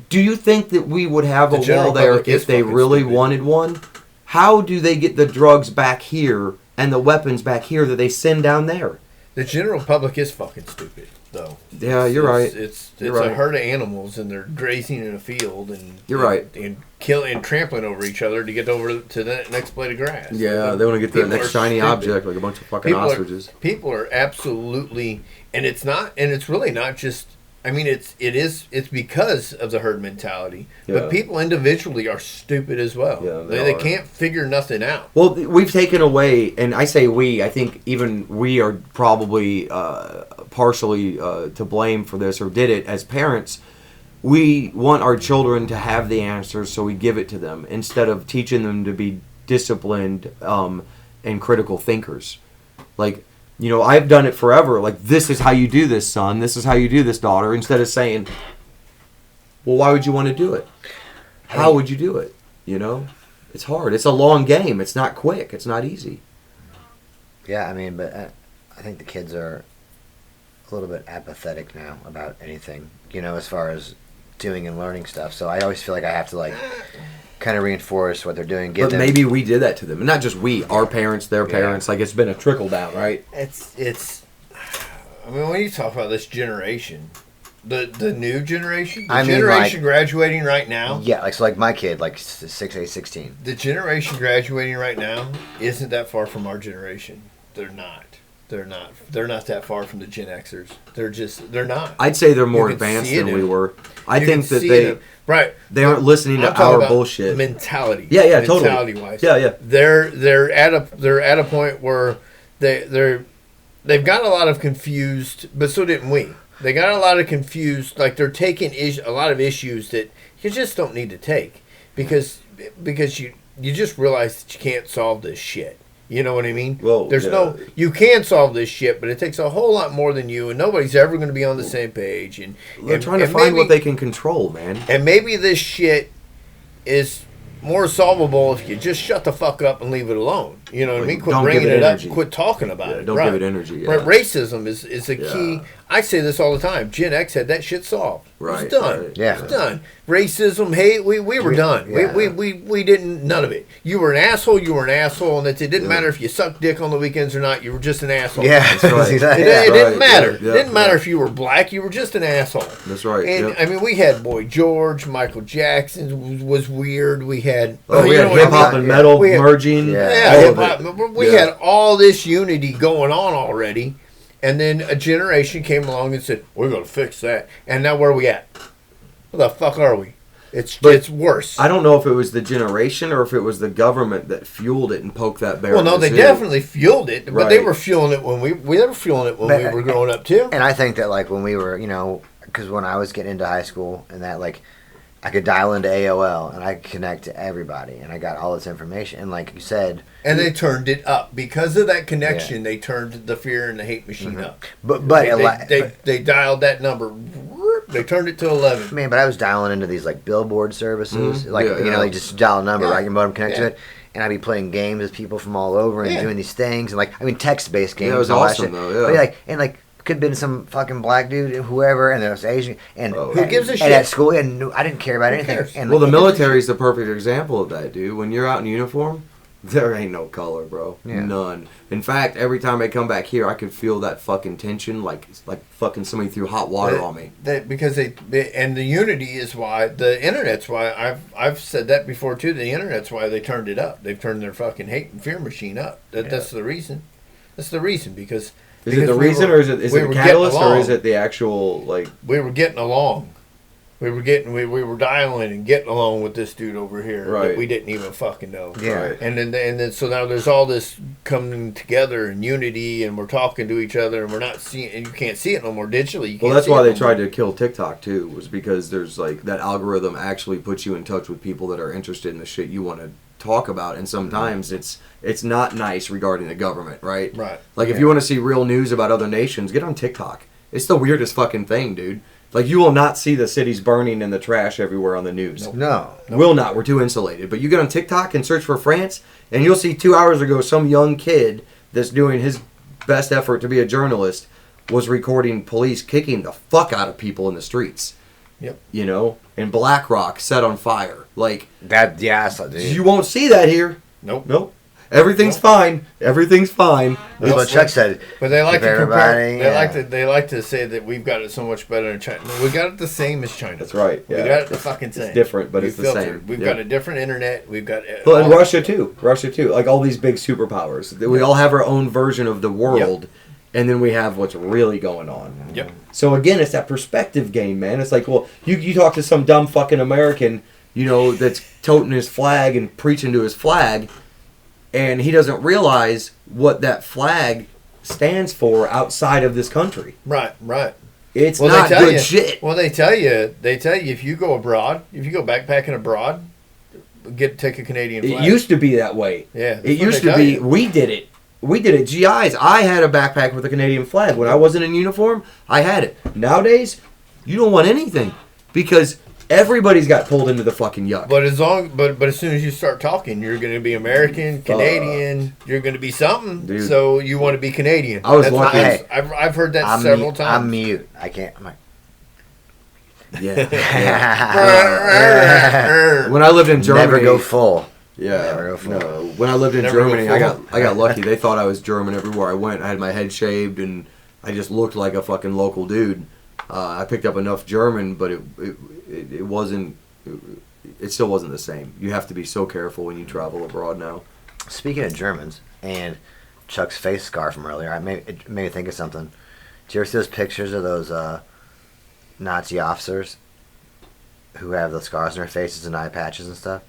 Do you think that we would have a wall there if they really wanted one? How do they get the drugs back here and the weapons back here that they send down there? The general public is fucking stupid, though. Yeah, you're right. It's right. a herd of animals, and they're grazing in a field, and you're right, and killing and trampling over each other to get over to the next blade of grass. Yeah, they want to get to the next shiny object, like a bunch of fucking ostriches. People are absolutely, and it's really not just. I mean, it's because of the herd mentality. Yeah. But people individually are stupid as well. Yeah, they can't figure nothing out. Well, we've taken away, and I say we, I think even we are probably partially to blame for this, or did it as parents. We want our children to have the answers, so we give it to them instead of teaching them to be disciplined and critical thinkers. Like, you know, I've done it forever. Like, this is how you do this, son. This is how you do this, daughter. Instead of saying, well, why would you want to do it? How would you do it? You know? It's hard. It's a long game. It's not quick. It's not easy. Yeah, I mean, but I think the kids are a little bit apathetic now about anything, you know, as far as doing and learning stuff. So I always feel like I have to, like, kind of reinforce what they're doing. But maybe we did that to them, and not just we, our parents, their parents. Like, it's been a trickle down, right? It's. I mean, when you talk about this generation, the new generation, generation graduating right now. Yeah, like my kid, like 16. The generation graduating right now isn't that far from our generation. They're not. They're not that far from the Gen Xers. They're not. I'd say they're more advanced than we were. I think that they aren't listening to our bullshit. Mentality. Yeah, totally. Mentality wise. Yeah. They're at a point where they've got a lot of confused, but so didn't we. They got a lot of confused, like they're taking a lot of issues that you just don't need to take because you just realize that you can't solve this shit. You know what I mean? Well, you can solve this shit, but it takes a whole lot more than you, and nobody's ever going to be on the same page. And they're trying to find what they can control, man. And maybe this shit is more solvable if you just shut the fuck up and leave it alone. You know what I mean? Quit bringing it up. Quit talking about it. Don't give it energy. Right. Racism is a key. I say this all the time. Gen X had that shit solved. Right. It's done. Right. Yeah. It's done. Racism, hate, we were done. Yeah. We didn't, none of it. You were an asshole, and it didn't matter if you sucked dick on the weekends or not, you were just an asshole. Yeah, that's right. It didn't matter. It didn't matter if you were black, you were just an asshole. That's right. And I mean, we had Boy George, Michael Jackson was weird. We had we had hip hop and metal merging. Hip hop. We had all this unity going on already. And then a generation came along and said, we're going to fix that. And now where are we at? Where the fuck are we? It's worse. I don't know if it was the generation or if it was the government that fueled it and poked that barrel. Well, no, they definitely fueled it. But they were fueling it when we were fueling it when we were growing up, too. And I think that, like, when we were, you know, because when I was getting into high school and that, like, I could dial into AOL and I could connect to everybody and I got all this information. And like you said... And they turned it up. Because of that connection, they turned the fear and the hate machine up. But they dialed that number. They turned it to 11. Man, but I was dialing into these like billboard services. You know, like just dial a number, right? Your modem connect to it. And I'd be playing games with people from all over and doing these things. And like, I mean, text-based games. Yeah, it was awesome, though, yeah. But could have been some fucking black dude, whoever, and there was Asian, and who gives a shit? And at school, and I didn't care about anything. And well, the military is the perfect example of that, dude. When you're out in uniform, there ain't no color, bro. Yeah. None. In fact, every time I come back here, I can feel that fucking tension, like fucking somebody threw hot water on me. Because and the unity is why the internet's why I've said that before too. The internet's why they turned it up. They've turned their fucking hate and fear machine up. That's the reason. That's the reason because. Is it the reason, or is it a catalyst, or is it the actual, like... We were getting along. We were dialing and getting along with this dude over here Right. that we didn't even fucking know. Yeah. Right. And then so now there's all this coming together and unity, and we're talking to each other, and we're not seeing, and you can't see it no more digitally. You Well, can't that's see why it they no tried more. to kill TikTok too, was because there's like that algorithm actually puts you in touch with people that are interested in the shit you want to talk about, and sometimes it's not nice regarding the government, right? Right. Like if you want to see real news about other nations, get on TikTok. It's the weirdest fucking thing, dude. Like you will not see the cities burning and the trash everywhere on the news. No. Will not. We're too insulated. But you get on TikTok and search for France, and you'll see 2 hours ago some young kid that's doing his best effort to be a journalist was recording police kicking the fuck out of people in the streets. Yep. You know, and Black Rock set on fire. Like That, yeah, that's dude. you won't see that here. Nope. Nope. Everything's fine. Everything's fine. That's what Chuck said. But they like Keep to compare. everybody, They like to say that we've got it so much better in China. No, we got it the same as China. That's right. We Yeah. got it the fucking same. It's different, but We it's the filtered. same. We've Yeah. got a different internet. We've got. Well, and all- Russia too. Russia too. Like all these big superpowers. We all have our own version of the world, and then we have what's really going on. Yep. So again, it's that perspective game, man. It's like, well, you talk to some dumb fucking American, you know, that's toting his flag and preaching to his flag, and he doesn't realize what that flag stands for outside of this country. Right. Right. It's Well, not they tell good you. shit. Well, they tell you if you go abroad, if you go backpacking abroad, take a Canadian It flag. used to be that way. Yeah, that's It what used they to tell be. you. We did it. We did it. GIs. I had a backpack with a Canadian flag when I wasn't in uniform. I had it. Nowadays, you don't want anything because everybody's got pulled into the fucking yuck. But as soon as you start talking, you're going to be American, Canadian. You're going to be something. Dude. So you want to be Canadian. I was lucky. Hey, I've heard that I'm several mute. times. I'm mute. I can't. I'm like, Yeah. yeah. When I lived in Germany, Never go full. Yeah. Never go full. No. When I lived in Never go Germany, full. I got lucky. They thought I was German everywhere I went. I had my head shaved and I just looked like a fucking local dude. I picked up enough German, but it wasn't. It still wasn't the same. You have to be so careful when you travel abroad now. Speaking of Germans and Chuck's face scar from earlier, it made me think of something. Did you ever see those pictures of those Nazi officers who have the scars on their faces and eye patches and stuff?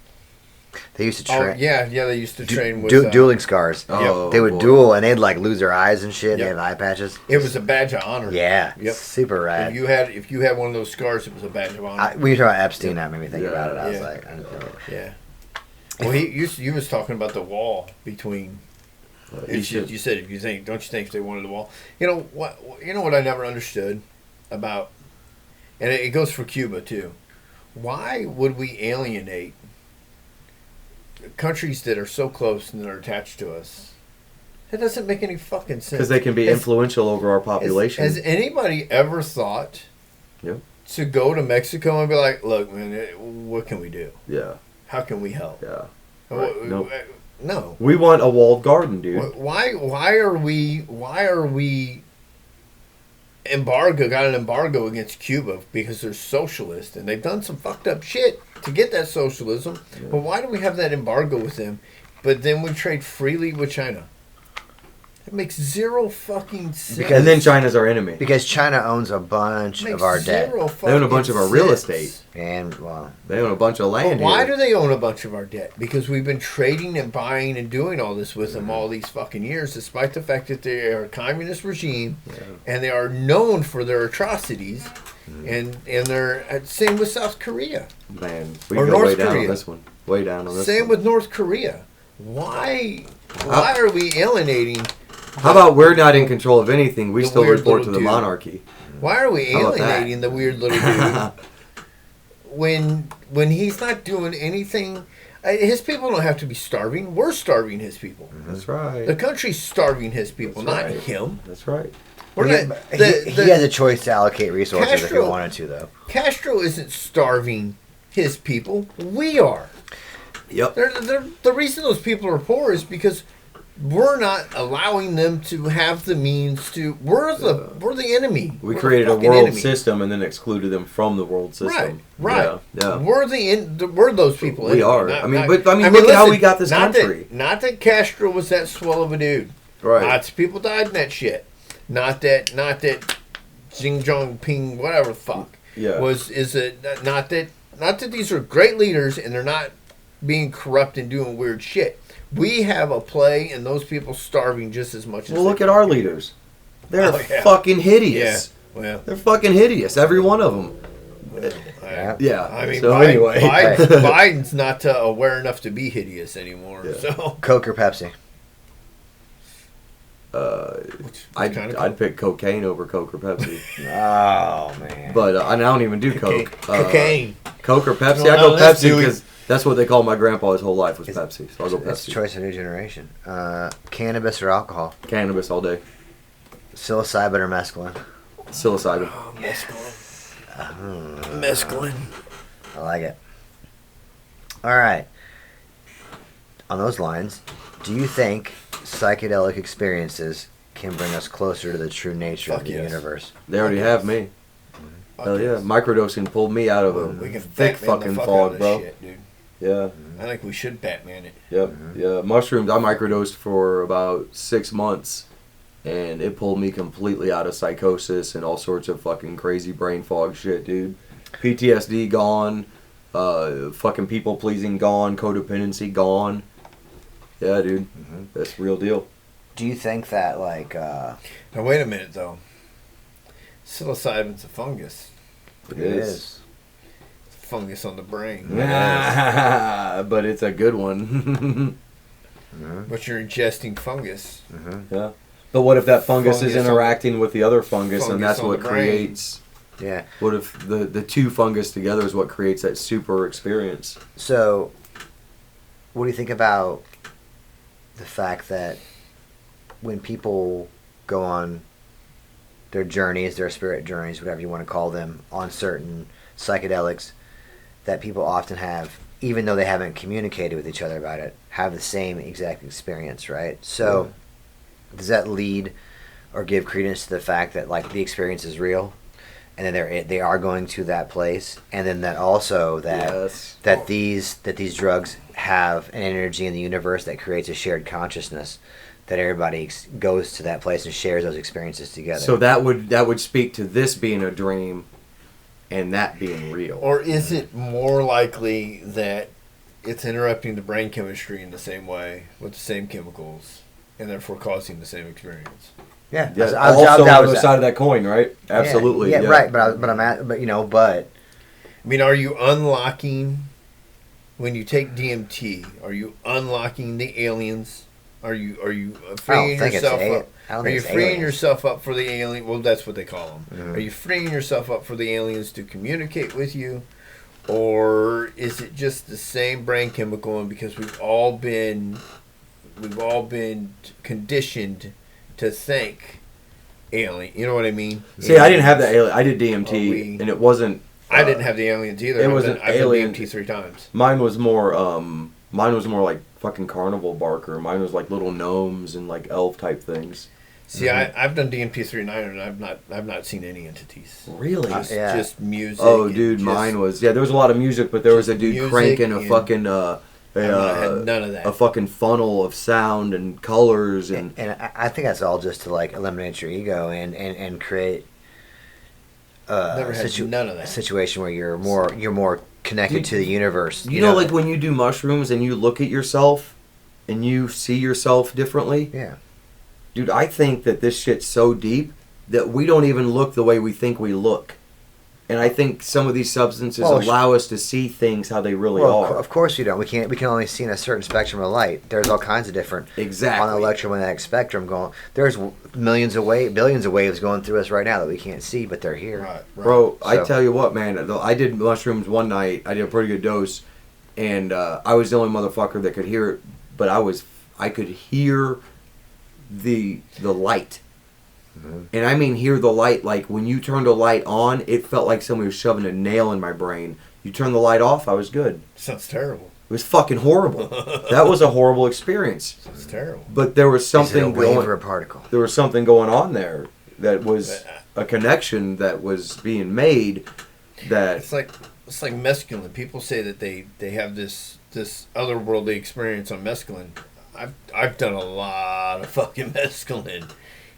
They used to Oh train. yeah. They used to train with. Dueling scars. Oh, They would boy. duel and they'd like lose their eyes and shit. Yep. They have eye patches. It was a badge of honor. Yeah. Yep. Super rad. If you had one of those scars, it was a badge of honor. When you talk about Epstein, that made me think Yeah. about it. I was Yeah. like, Yeah. Well, you was talking about the wall between. You said don't you think they wanted the wall? You know what? You know what I never understood about, and it goes for Cuba too. Why would we alienate countries that are so close and that are attached to us? That doesn't make any fucking sense. Because they can be Has- influential over our population. Has anybody ever thought Yep. to go to Mexico and be like, look, man, what can we do? Yeah. How can we help? Yeah. Right. Nope. No. We want a walled garden, dude. Why are we got an embargo against Cuba because they're socialist and they've done some fucked up shit to get that socialism. Yeah. But why do we have that embargo with them? But then we trade freely with China. It makes zero fucking sense. And then China's our enemy. because China owns a bunch Makes of our debt. zero They own a bunch fucking of our real sense. estate. And, well, They own a bunch of But land why here. do they own a bunch of our debt? Because we've been trading and buying and doing all this with them all these fucking years, despite the fact that they are a communist regime and they are known for their atrocities. And they're same with South Korea. Man, we Or go way North down Korea. on this one. Way down on this Same one. with North Korea. Why are we alienating? How about we're not in control of anything? We The still weird report to little the dude. monarchy. Why are we How about that? alienating the weird little dude when he's not doing anything? His people don't have to be starving. We're starving his people. That's right. The country's starving his people, That's not right. him. That's right. We're he, not, he has a choice to allocate resources if he Castro- wanted to, though. Castro isn't starving his people. We are. Yep. The reason those people are poor is because we're not allowing them to have the means to. We're the enemy. We We're created the a fucking world enemy. system and then excluded them from the world system. Right. Yeah. We're we're those people. We anyway. are. Not- I mean, not- but look at how we got this not country. Not that Castro was that swell of a dude. Right. Lots of people died in that shit. Not that Xing Jinping, whatever the fuck. Yeah. is it not that these are great leaders and they're not being corrupt and doing weird shit. We have a play, and those people starving just as much as. Well, look at our leaders. They're yeah. fucking hideous. Yeah. Well, They're fucking hideous. Every one of them. Yeah. I mean, so Biden, anyway, Biden's not aware enough to be hideous anymore. Yeah. So Coke or Pepsi? I'd pick cocaine over Coke or Pepsi. Oh man. But I don't even do Coke. Cocaine. Coke or Pepsi? Well, I go let's Pepsi do it. because that's what they called my grandpa his whole life was Pepsi. So I'll go It's the Pepsi. choice of a new generation. Cannabis or alcohol? Cannabis all day. Psilocybin or mescaline? Psilocybin. Oh, mescaline. I like it. All right. On those lines, do you think psychedelic experiences can bring us closer to the true nature Fuck of the yes. universe? They already have me. Hell yeah. Microdosing pulled me out of a We can thick Batman fucking the fuck out fog, of this bro. shit, dude. Yeah. I think we should Batman it. Yep. Yeah. Mushrooms, I microdosed for about 6 months. And it pulled me completely out of psychosis and all sorts of fucking crazy brain fog shit, dude. PTSD gone. Fucking people pleasing gone. Codependency gone. Yeah, dude. That's real deal. Do you think that, like, Now wait a minute though. Psilocybin's a fungus. It it is. is? It's a fungus on the brain. But it's a good one. But you're ingesting fungus. Yeah. But what if that fungus is Fungus on- interacting with the other fungus and fungus that's on what the brain. creates... Yeah. What if the two fungus together is what creates that super experience? So, what do you think about the fact that when people go on their journeys, their spirit journeys, whatever you want to call them, on certain psychedelics, that people often have, even though they haven't communicated with each other about it, have the same exact experience, right? So, does that lead or give credence to the fact that, like, the experience is real? And then they are going to that place, and then that also that these drugs have an energy in the universe that creates a shared consciousness, that everybody goes to that place and shares those experiences together. So that would speak to this being a dream, and that being real. Or is it more likely that it's interrupting the brain chemistry in the same way with the same chemicals and therefore causing the same experience? yeah, Yeah, I was- also that on was the side of that coin, right? yeah, Absolutely. yeah, right. But I mean, are you unlocking when you take DMT? Are you unlocking the aliens? Are you freeing yourself up? Are you freeing yourself up for the alien? Well, that's what they call them. Are you freeing yourself up for the aliens to communicate with you, or is it just the same brain chemical? And because we've all been conditioned to think alien. You know what I mean? See, I didn't have that alien. I did DMT, we- and it wasn't. I didn't have the aliens either. It was an I've alien- done DMT 3 times. Mine was more. Mine was more like fucking carnival barker. Mine was like little gnomes and like elf type things. See, I've done DMT 3 and I've not seen any entities. Really? Yeah. Just music. Oh, and dude, just- mine was. Yeah, there was a lot of music, but there was a just dude music cranking a and- fucking I had none of that. a fucking funnel of sound and colors and. And I think that's all just to, like, eliminate your ego and create Never had none of a that. situation where you're more connected to the universe. You know, like when you do mushrooms and you look at yourself and you see yourself differently? Yeah. Dude, I think that this shit's so deep that we don't even look the way we think we look. And I think some of these substances allow us to see things how they really are. Of course you don't. We can only see in a certain spectrum of light. There's all kinds of different Exactly. on the electromagnetic spectrum going. There's billions of waves going through us right now that we can't see, but they're here. Right. Bro, I So- tell you what, man. I did mushrooms one night. I did a pretty good dose. And I was the only motherfucker that could hear it. But I could hear the light. And I mean hear the light, like when you turned a light on, it felt like somebody was shoving a nail in my brain. You turn the light off, I was good. Sounds terrible. It was fucking horrible. That was a horrible experience. Sounds terrible. But there was Is it a something wave or a going. particle? There was something going on there that was a connection that was being made. That It's like mescaline. People say that they have this otherworldly experience on mescaline. I've done a lot of fucking mescaline,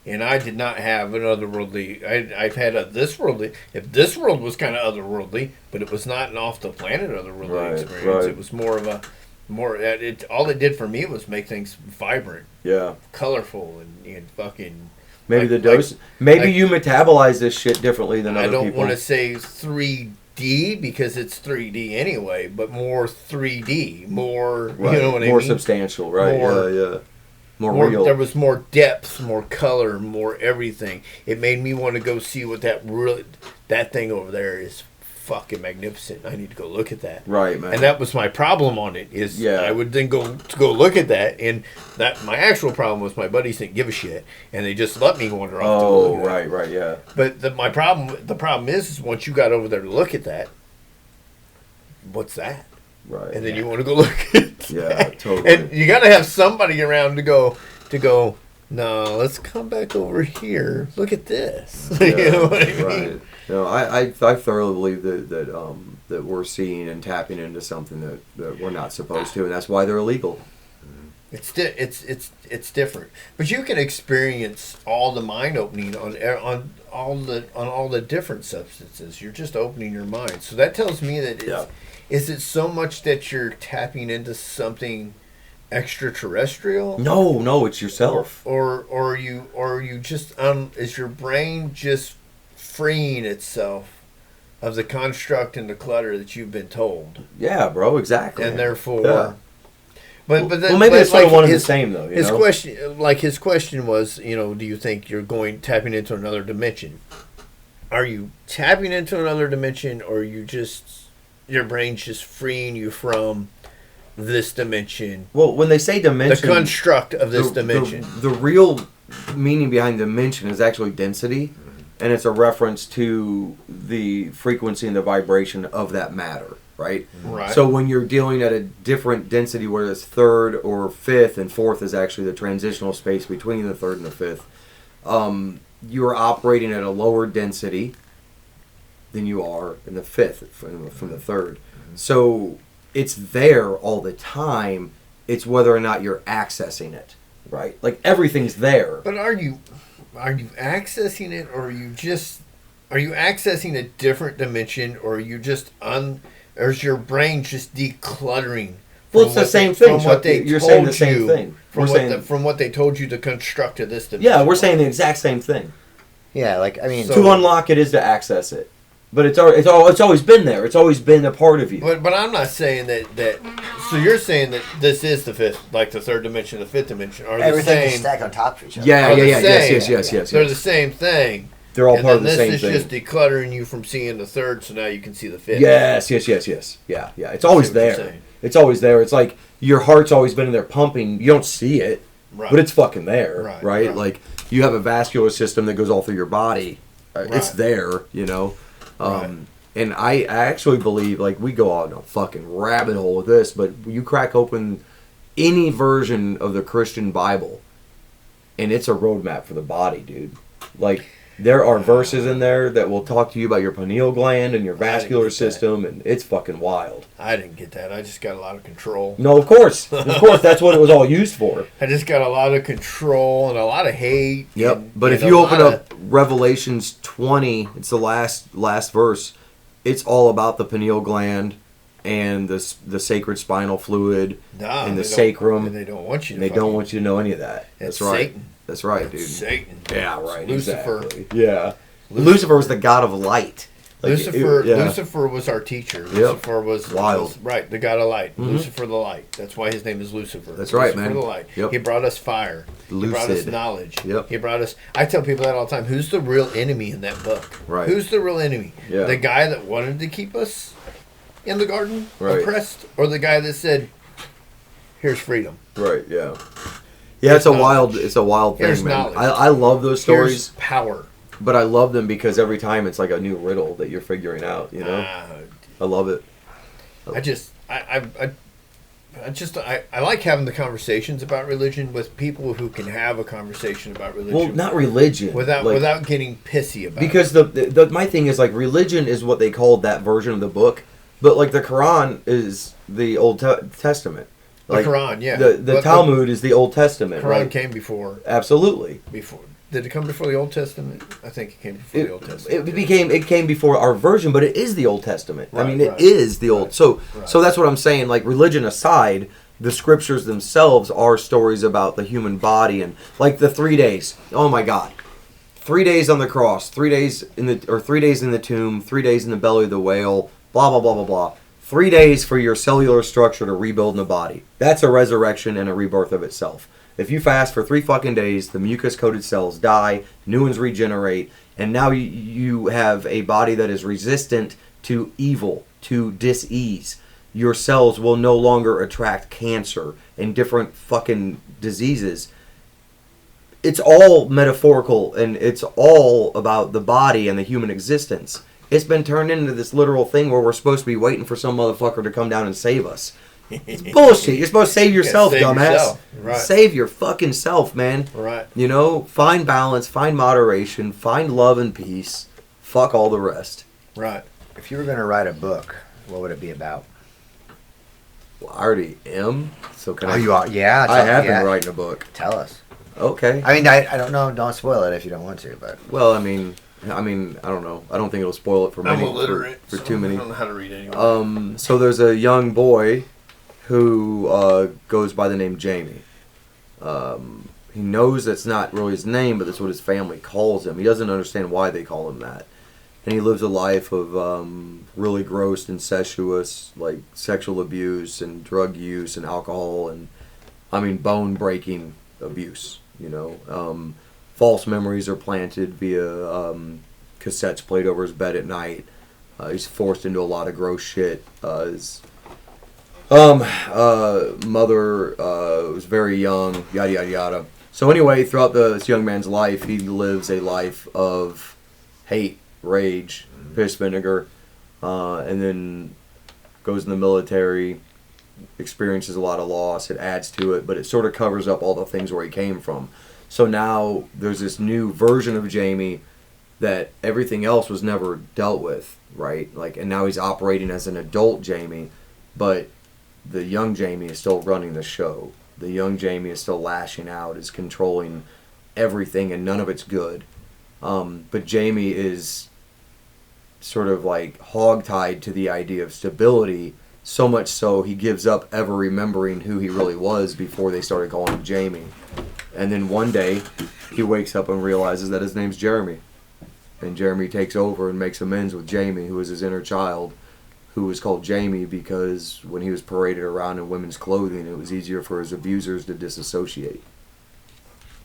And I did not have an otherworldly. I've had a this worldly. If this world was kind of otherworldly, but it was not an off the planet otherworldly experience. It was more of a all it did for me was make things vibrant, colorful, and fucking. Maybe the dose. Maybe you metabolize this shit differently than other people. I don't want to say 3D because it's 3D anyway, but more 3D, more. Right. You know what I mean? More substantial, right? More real. There was more depth, more color, more everything. It made me want to go see what that thing over there is. Fucking magnificent. I need to go look at that. Right, man. And that was my problem on it. I would then go look at that, and that my actual problem was my buddies didn't give a shit, and they just let me wander off. Oh, right, yeah. But the problem is once you got over there to look at that, what's that? Right. And then you want to go look at that. Yeah, totally. And you got to have somebody around to go. No, let's come back over here. Look at this. Yeah, you know what I mean? Right. No, I thoroughly believe that we're seeing and tapping into something that we're not supposed to, and that's why they're illegal. It's different, but you can experience all the mind opening on all the different substances. You're just opening your mind. So that tells me that is it so much that you're tapping into something extraterrestrial? No, it's yourself. Or you just is your brain just freeing itself of the construct and the clutter that you've been told? Yeah, bro, exactly. And therefore, but maybe it's sort of one and the same though. His question was, do you think you're tapping into another dimension? Are you tapping into another dimension, or are you just your brain's just freeing you from this dimension? Well, when they say dimension, the construct of this dimension, the real meaning behind dimension is actually density, and it's a reference to the frequency and the vibration of that matter, right? Right. So when you're dealing at a different density, where it's third or fifth, and fourth is actually the transitional space between the third and the fifth, you're operating at a lower density than you are in the fifth from the third. So it's there all the time. It's whether or not you're accessing it, right? Like everything's there. But are you accessing it, or are you accessing a different dimension, or are you just or is your brain just decluttering? Well, it's the same thing. You're saying the same thing. From what they told you to construct to this dimension. Yeah, we're saying the exact same thing. Yeah, to unlock it is to access it. But it's always been there. It's always been a part of you. But I'm not saying that. So you're saying that this is the fifth, like the third dimension, the fifth dimension, are everything the same? Is stacked on top of each other. Yeah. Yes. They're the same thing. They're all part of the same thing. This is just decluttering you from seeing the third, so now you can see the fifth. Yes. Yeah. It's always there. It's always there. It's like your heart's always been in there pumping. You don't see it, but it's fucking there, right? Like you have a vascular system that goes all through your body. It's there, And I actually believe, like, we go on a fucking rabbit hole with this, but you crack open any version of the Christian Bible, and it's a roadmap for the body, dude. Like, there are verses in there that will talk to you about your pineal gland and your vascular system, and it's fucking wild. I didn't get that. I just got a lot of control. No, of course. That's what it was all used for. I just got a lot of control and a lot of hate. Yep. But if you open up Revelations 20, it's the last verse. It's all about the pineal gland and the sacred spinal fluid and the sacrum. And they don't want you to. They don't want you to know any of that. That's right. Satan. That's right, dude. Satan. Yeah, right. Lucifer. Exactly. Yeah. Lucifer was the god of light. Like, Lucifer was our teacher. Lucifer was wild. The god of light. Mm-hmm. Lucifer the light. That's why his name is Lucifer. That's right, Lucifer man. the light. Yep. He brought us fire. Lucid. He brought us knowledge. Yep. He brought us. I tell people that all the time. Who's the real enemy in that book? Right. Who's the real enemy? Yeah. The guy that wanted to keep us in the garden, oppressed, or the guy that said, "Here's freedom." Right. Yeah. Yeah, it's a wild thing, Here's man. knowledge. I love those stories. Here's power. But I love them because every time it's like a new riddle that you're figuring out, I love it. I like having the conversations about religion with people who can have a conversation about religion. Well, not religion. Without getting pissy about because it. Because my thing is, like, religion is what they called that version of the book, but like the Quran is the Old Testament. Like, the Quran, yeah. The Talmud is the Old Testament. Quran came before. Absolutely. Before. Did it come before the Old Testament? I think it came before the Old Testament. It came before our version, but it is the Old Testament. Right, I mean, it right. is the Old. Right, So right. so that's what I'm saying. Like, religion aside, the scriptures themselves are stories about the human body, and like the 3 days. Oh my God, 3 days on the cross, 3 days in the tomb, 3 days in the belly of the whale. Blah blah blah blah blah. 3 days for your cellular structure to rebuild in the body. That's a resurrection and a rebirth of itself. If you fast for 3 fucking days, the mucus-coated cells die, new ones regenerate, and now you have a body that is resistant to evil, to dis-ease. Your cells will no longer attract cancer and different fucking diseases. It's all metaphorical, and it's all about the body and the human existence. It's been turned into this literal thing where we're supposed to be waiting for some motherfucker to come down and save us. It's bullshit. You're supposed to save yourself, save dumbass. yourself. Right. Save your fucking self, man. Right. You know, find balance, find moderation, find love and peace. Fuck all the rest. Right. If you were going to write a book, what would it be about? Well, I already am. So can Oh, you are? Yeah. I have yeah. been writing a book. Tell us. Okay. I mean, I don't know. Don't spoil it if you don't want to, but. Well, I mean, I don't know. I don't think it'll spoil it for I'm many. illiterate. For so too many. I don't know how to read anymore. So there's a young boy who goes by the name Jamie. He knows that's not really his name, but that's what his family calls him. He doesn't understand why they call him that. And he lives a life of really gross, incestuous, like sexual abuse and drug use and alcohol and, I mean, bone-breaking abuse, you know. False memories are planted via cassettes played over his bed at night. He's forced into a lot of gross shit. His mother was very young, yada, yada, yada. So anyway, throughout this young man's life, he lives a life of hate, rage, piss vinegar, and then goes in the military, experiences a lot of loss. It adds to it, but it sort of covers up all the things where he came from. So now there's this new version of Jamie that everything else was never dealt with, right? Like, and now he's operating as an adult Jamie, but the young Jamie is still running the show. The young Jamie is still lashing out, is controlling everything, and none of it's good. But Jamie is sort of like hogtied to the idea of stability, so much so he gives up ever remembering who he really was before they started calling him Jamie. And then one day, he wakes up and realizes that his name's Jeremy. And Jeremy takes over and makes amends with Jamie, who was his inner child, who was called Jamie because when he was paraded around in women's clothing, it was easier for his abusers to disassociate.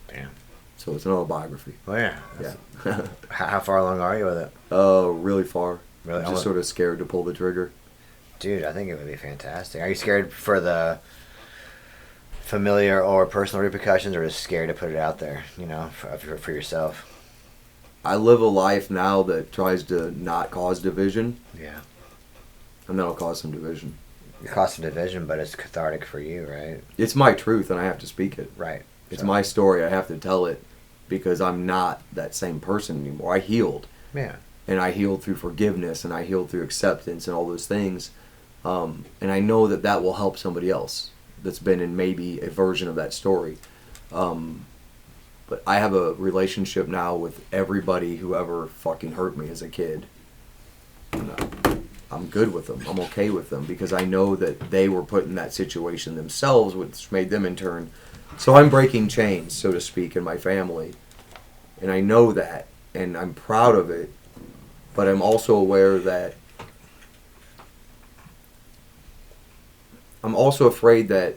Damn. So it's an autobiography. Well, yeah. Yeah. How far along are you with it? Really far. Really? I'm just sort of scared to pull the trigger. Dude, I think it would be fantastic. Are you scared for the familiar or personal repercussions, or just scared to put it out there, you know, for yourself? I live a life now that tries to not cause division, Yeah. and that'll cause some division. It causes division, but it's cathartic for you, right? It's my truth, and I have to speak it. Right. It's So- my story. I have to tell it because I'm not that same person anymore. I healed, Yeah. and I healed through forgiveness, and I healed through acceptance and all those things. And I know that that will help somebody else that's been in maybe a version of that story. But I have a relationship now with everybody who ever fucking hurt me as a kid. And, I'm good with them. I'm okay with them because I know that they were put in that situation themselves, which made them in turn. So I'm breaking chains, so to speak, in my family. And I know that, and I'm proud of it. But I'm also aware that I'm also afraid that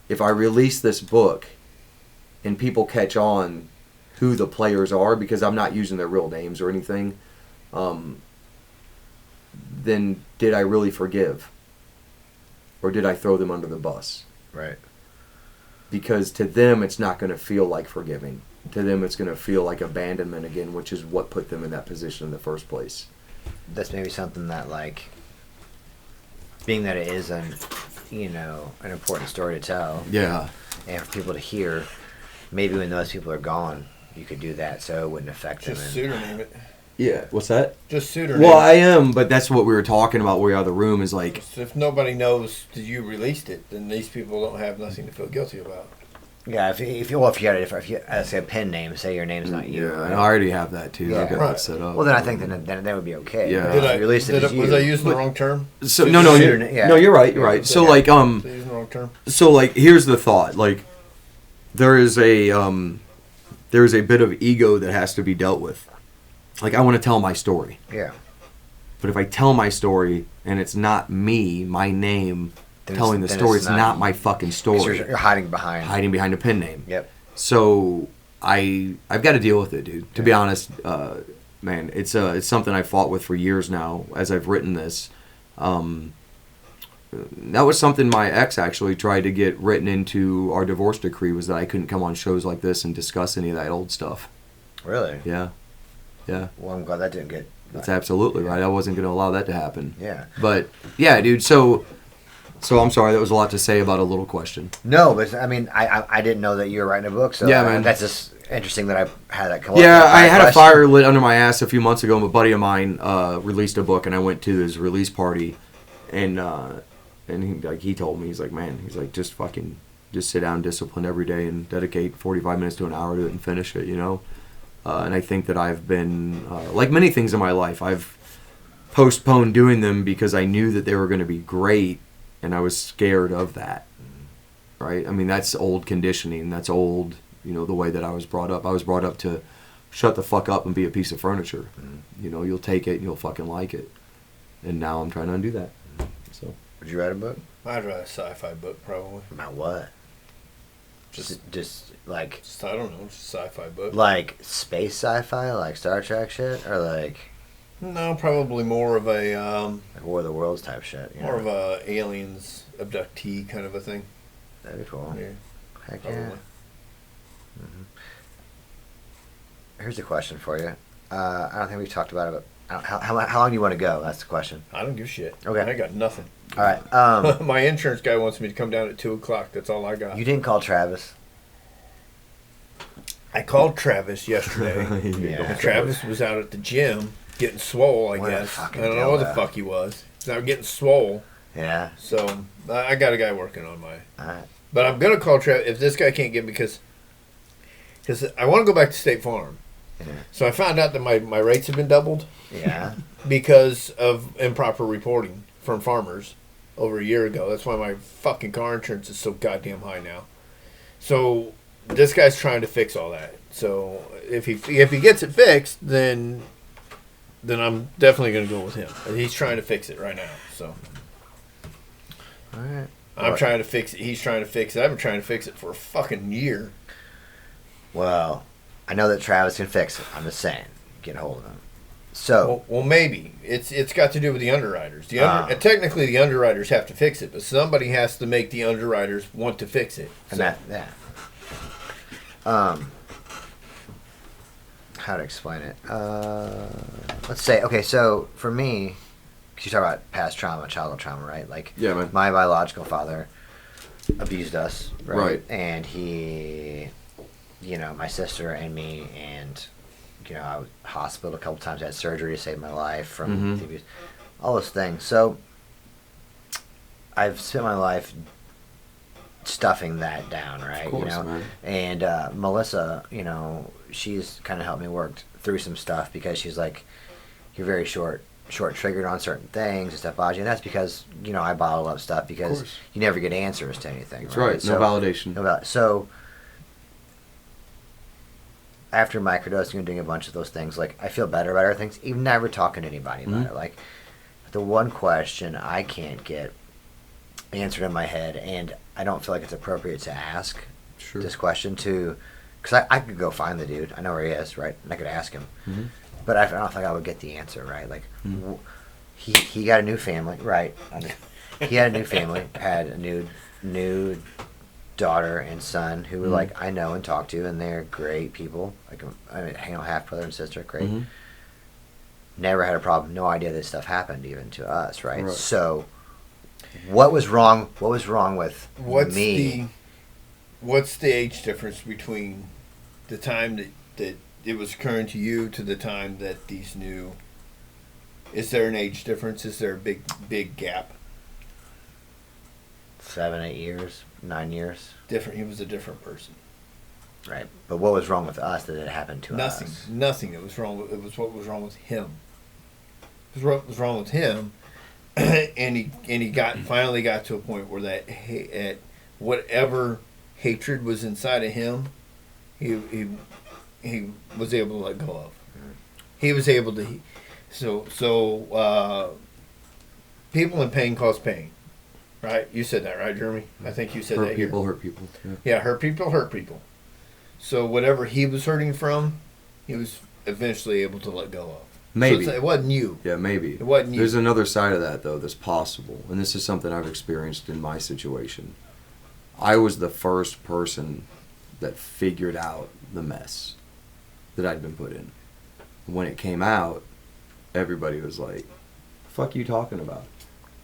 if I release this book and people catch on who the players are, because I'm not using their real names or anything, then did I really forgive? Or did I throw them under the bus? Right. Because to them, it's not going to feel like forgiving. To them, it's going to feel like abandonment again, which is what put them in that position in the first place. That's maybe something that, like, being that it is an important story to tell. Yeah. And for people to hear, maybe when those people are gone, you could do that so it wouldn't affect them. Just pseudonym it. Yeah. What's that? Just pseudonym. Well, I am, but that's what we were talking about. Way out of the room is like, So if nobody knows that you released it, then these people don't have nothing to feel guilty about. Yeah, if you had say a pen name, say your name's not you. Yeah, and I already have that too. Yeah. I got Right. that set up. Well, then I think then that would be okay. Yeah. Did I, If you release it did as I- you. was I using the wrong term? So Yeah. no, you're right. You're right. So Yeah. like Was I using the wrong term? So like here's the thought. Like there is a bit of ego that has to be dealt with. Like I want to tell my story. Yeah. But if I tell my story and it's not me, my name Then telling the it's story, it's not not you. my fucking 'Cause story. You're hiding behind. Hiding a pen name. Yep. So I've got to deal with it, dude. To be honest, man, it's something I've fought with for years now. As I've written this, that was something my ex actually tried to get written into our divorce decree, was that I couldn't come on shows like this and discuss any of that old stuff. Really? Yeah. Well, I'm glad that didn't get. That's absolutely right. I wasn't going to allow that to happen. Yeah. But yeah, dude. So I'm sorry. That was a lot to say about a little question. No, but I mean, I didn't know that you were writing a book. So Yeah, man. That's just interesting that I had that come Yeah, up. I had a fire lit under my ass a few months ago. A buddy of mine released a book, and I went to his release party, and he told me, he's like, man, he's like, just sit down, discipline every day, and dedicate 45 minutes to an hour to it and finish it, you know. And I think that I've been like many things in my life, I've postponed doing them because I knew that they were going to be great, and I was scared of that. Right? I mean, that's old conditioning. That's old. You know, the way that I was brought up. I was brought up to shut the fuck up and be a piece of furniture. You know, you'll take it and you'll fucking like it. And now I'm trying to undo that. So. Would you write a book? I'd write a sci-fi book probably. About what? Just like I don't know, just a sci-fi book. like space sci-fi, like Star Trek shit, or like No, probably more of a War of the Worlds type shit. You more know? of a aliens abductee kind of a thing. That'd be cool. Yeah, Heck probably. yeah. Here's a question for you. I don't think we've talked about it, but how long do you want to go? That's the question. I don't give a shit. Okay. I got nothing. All right. My insurance guy wants me to come down at 2:00. That's all I got. You didn't call Travis. I called Travis yesterday. Yeah. And Travis was out at the gym getting swole, I What a guess. I fucking don't know what the dildo. fuck he was. He's out getting swole. Yeah. So I got a guy working on my. All right. But I'm gonna call Travis if this guy can't get me because I want to go back to State Farm. Yeah. So I found out that my rates have been doubled Yeah. because of improper reporting from farmers over a year ago. That's why my fucking car insurance is so goddamn high now. So this guy's trying to fix all that. So if he gets it fixed, then I'm definitely gonna go with him. He's trying to fix it right now. So All right. I'm What? trying to fix it. He's trying to fix it. I've been trying to fix it for a fucking year. Well, I know that Travis can fix it. I'm just saying, get a hold of him. So Well, maybe it's got to do with the underwriters. Technically, the underwriters have to fix it, but somebody has to make the underwriters want to fix it. and So- how to explain it? Let's say, okay, so for me, 'cause you talk about past trauma, childhood trauma, right? Like, Yeah, man. my biological father abused us, right? Right. And he, my sister and me, and I was hospital a couple times. I had surgery to save my life from the abuse, all those things. So I've spent my life stuffing that down, right? Of course, man. And Melissa, she's kind of helped me work through some stuff because she's like, you're very short triggered on certain things and stuff, Baji, and that's because I bottle up stuff because course. you never get answers to anything. That's right. No validation. So after microdosing and doing a bunch of those things, like, I feel better about everything, even never talking to anybody about it. Like, the one question I can't get answered in my head, and I don't feel like it's appropriate to ask Sure. this question to, because I could go find the dude. I know where he is, right? And I could ask him. But I don't think I would get the answer, right? Like, he got a new family, right? He had a new family, had a new daughter and son who like I know and talk to, and they're great people. Like, I mean, hang out, half brother and sister, great. Never had a problem. No idea this stuff happened even to us, right? So, what was wrong? What was wrong with me? What's the age difference between the time that it was occurring to you to the time that these new? Is there an age difference? Is there a big gap? 7, 8 years, 9 years. Different. He was a different person. Right. But what was wrong with us that it happened to Nothing. us? Nothing. It was wrong. It was what was wrong with him. It was what was wrong with him, and he finally got to a point where at whatever hatred was inside of him, he was able to let go of. He was able to. People in pain cause pain, right? You said that, right, Jeremy? I think you said that. Hurt people, hurt people. Yeah, hurt people, hurt people. So whatever he was hurting from, he was eventually able to let go of. Maybe. So it wasn't you. Yeah, maybe. It wasn't you. There's another side of that, though, that's possible. And this is something I've experienced in my situation. I was the first person that figured out the mess that I'd been put in. When it came out, everybody was like, fuck you talking about?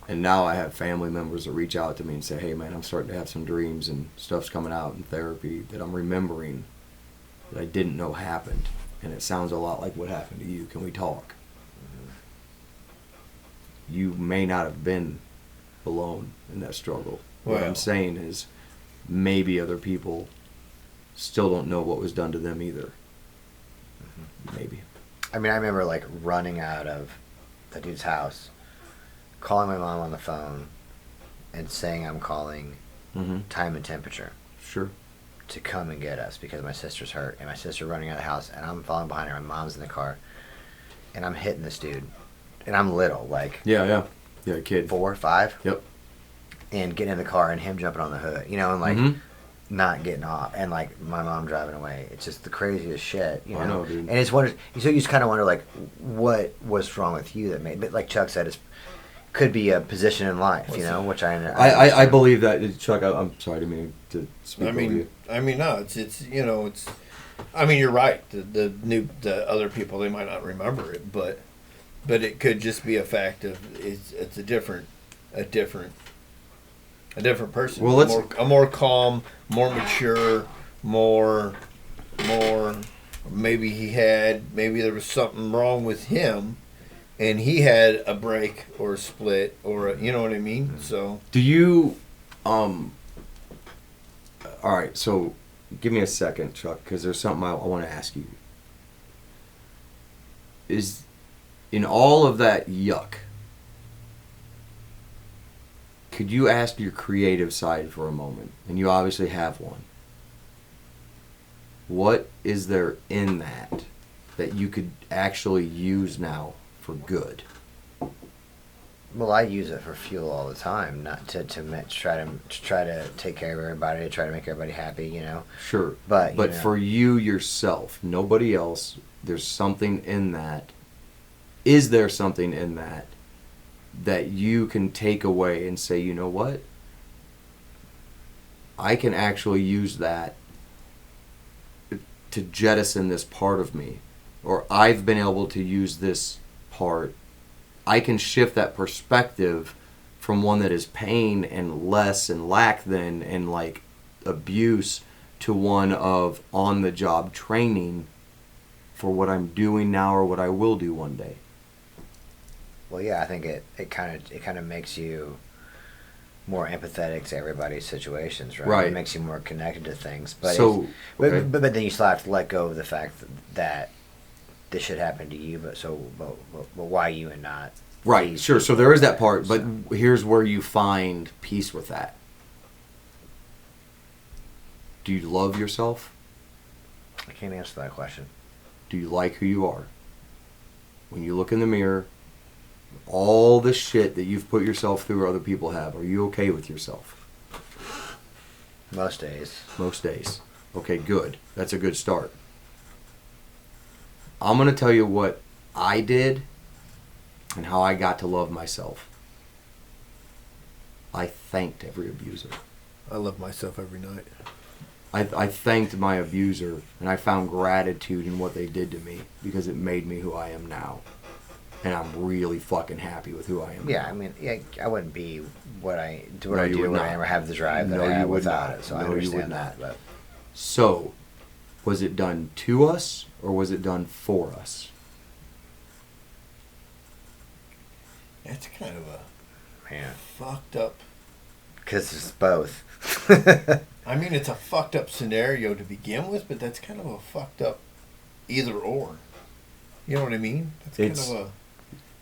And now I have family members that reach out to me and say, hey, man, I'm starting to have some dreams and stuff's coming out in therapy that I'm remembering that I didn't know happened. And it sounds a lot like what happened to you. Can we talk? You may not have been alone in that struggle. What I'm saying is maybe other people still don't know what was done to them either. Maybe. I mean, I remember like running out of the dude's house, calling my mom on the phone, and saying I'm calling time and temperature. Sure. To come and get us because my sister's hurt, and my sister running out of the house, and I'm following behind her. My mom's in the car, and I'm hitting this dude, and I'm little, like Yeah, kid. 4 or 5. Yep. And getting in the car and him jumping on the hood, and like not getting off, and like my mom driving away. It's just the craziest shit, I know, dude. And it's wonder. So you just kind of wonder like what was wrong with you that made. But like Chuck said, it's could be a position in life, which I believe that, Chuck. I'm sorry to mean to speak over you. No, it's. I mean, you're right. The other people, they might not remember it, but it could just be a fact of it's a different person. Well, a more calm, more mature, more. Maybe there was something wrong with him. And he had a break or a split or you know what I mean? So do you all right, so give me a second, Chuck, because there's something I want to ask you. Is in all of that yuck, could you ask your creative side for a moment? And you obviously have one. What is there in that you could actually use now for good? Well, I use it for fuel all the time, not to try to take care of everybody, to try to make everybody happy, Sure, but for you yourself, nobody else. There's something in that. Is there something in that you can take away and say, you know what? I can actually use that to jettison this part of me, or I've been able to use this part. I can shift that perspective from one that is pain and less and lack than and like abuse to one of on the job training for what I'm doing now or what I will do one day. Well, yeah, I think it kind of makes you more empathetic to everybody's situations, right? Right. It makes you more connected to things, but okay. but then you still have to let go of the fact that this should happen to you, but why you and not? Right, sure. So there is that part, but here's where you find peace with that. Do you love yourself? I can't answer that question. Do you like who you are? When you look in the mirror, all the shit that you've put yourself through or other people have, are you okay with yourself? Most days. Most days. Okay, good. That's a good start. I'm going to tell you what I did and how I got to love myself. I thanked every abuser. I love myself every night. I thanked my abuser, and I found gratitude in what they did to me because it made me who I am now. And I'm really fucking happy with who I am Yeah, now. I mean, I wouldn't be what I do, No, you would what not. I ever have the drive that No, I have you would without not. it, so No, I you would understand not. that. But So, was it done to us, or was it done for us? That's kind of a man, fucked up. because it's both. I mean, it's a fucked up scenario to begin with, but that's kind of a fucked up either or. You know what I mean? That's kind of a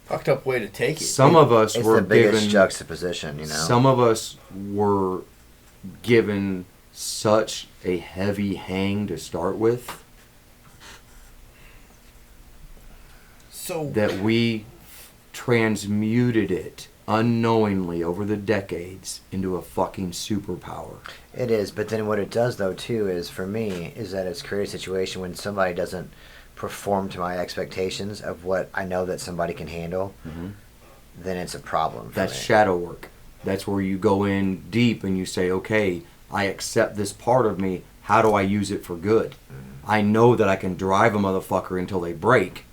fucked up way to take it. Some of us It's were the biggest given juxtaposition, you know. Some of us were given such a heavy hang to start with So that we transmuted it unknowingly over the decades into a fucking superpower. It is, but then what it does though too is for me is that it's created a situation when somebody doesn't perform to my expectations of what I know that somebody can handle, then it's a problem. For That's me. shadow work. That's where you go in deep and you say, okay, I accept this part of me. How do I use it for good? I know that I can drive a motherfucker until they break.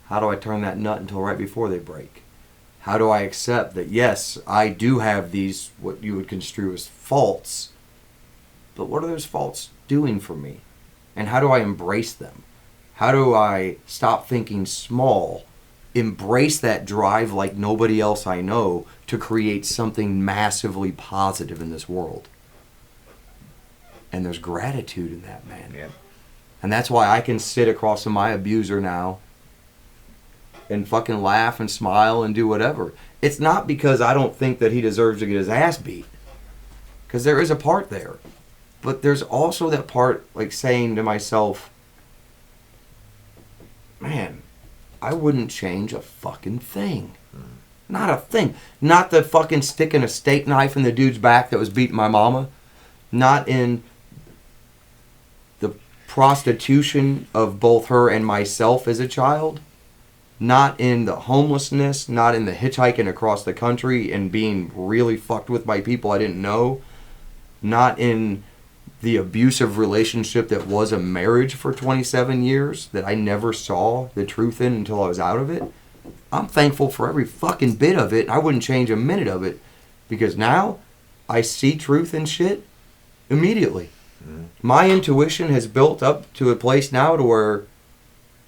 How do I turn that nut until right before they break? How do I accept that, yes, I do have these, what you would construe as faults, but what are those faults doing for me? And how do I embrace them? How do I stop thinking small, embrace that drive like nobody else I know to create something massively positive in this world? And there's gratitude in that, man. Yeah. And that's why I can sit across from my abuser now and fucking laugh and smile and do whatever. It's not because I don't think that he deserves to get his ass beat. Because there is a part there. But there's also that part like saying to myself, man, I wouldn't change a fucking thing. Not a thing. Not the fucking sticking a steak knife in the dude's back that was beating my mama. Not in the prostitution of both her and myself as a child. Not in the homelessness, not in the hitchhiking across the country and being really fucked with by people I didn't know. Not in the abusive relationship that was a marriage for 27 years that I never saw the truth in until I was out of it. I'm thankful for every fucking bit of it, and I wouldn't change a minute of it because now I see truth in shit immediately. My intuition has built up to a place now to where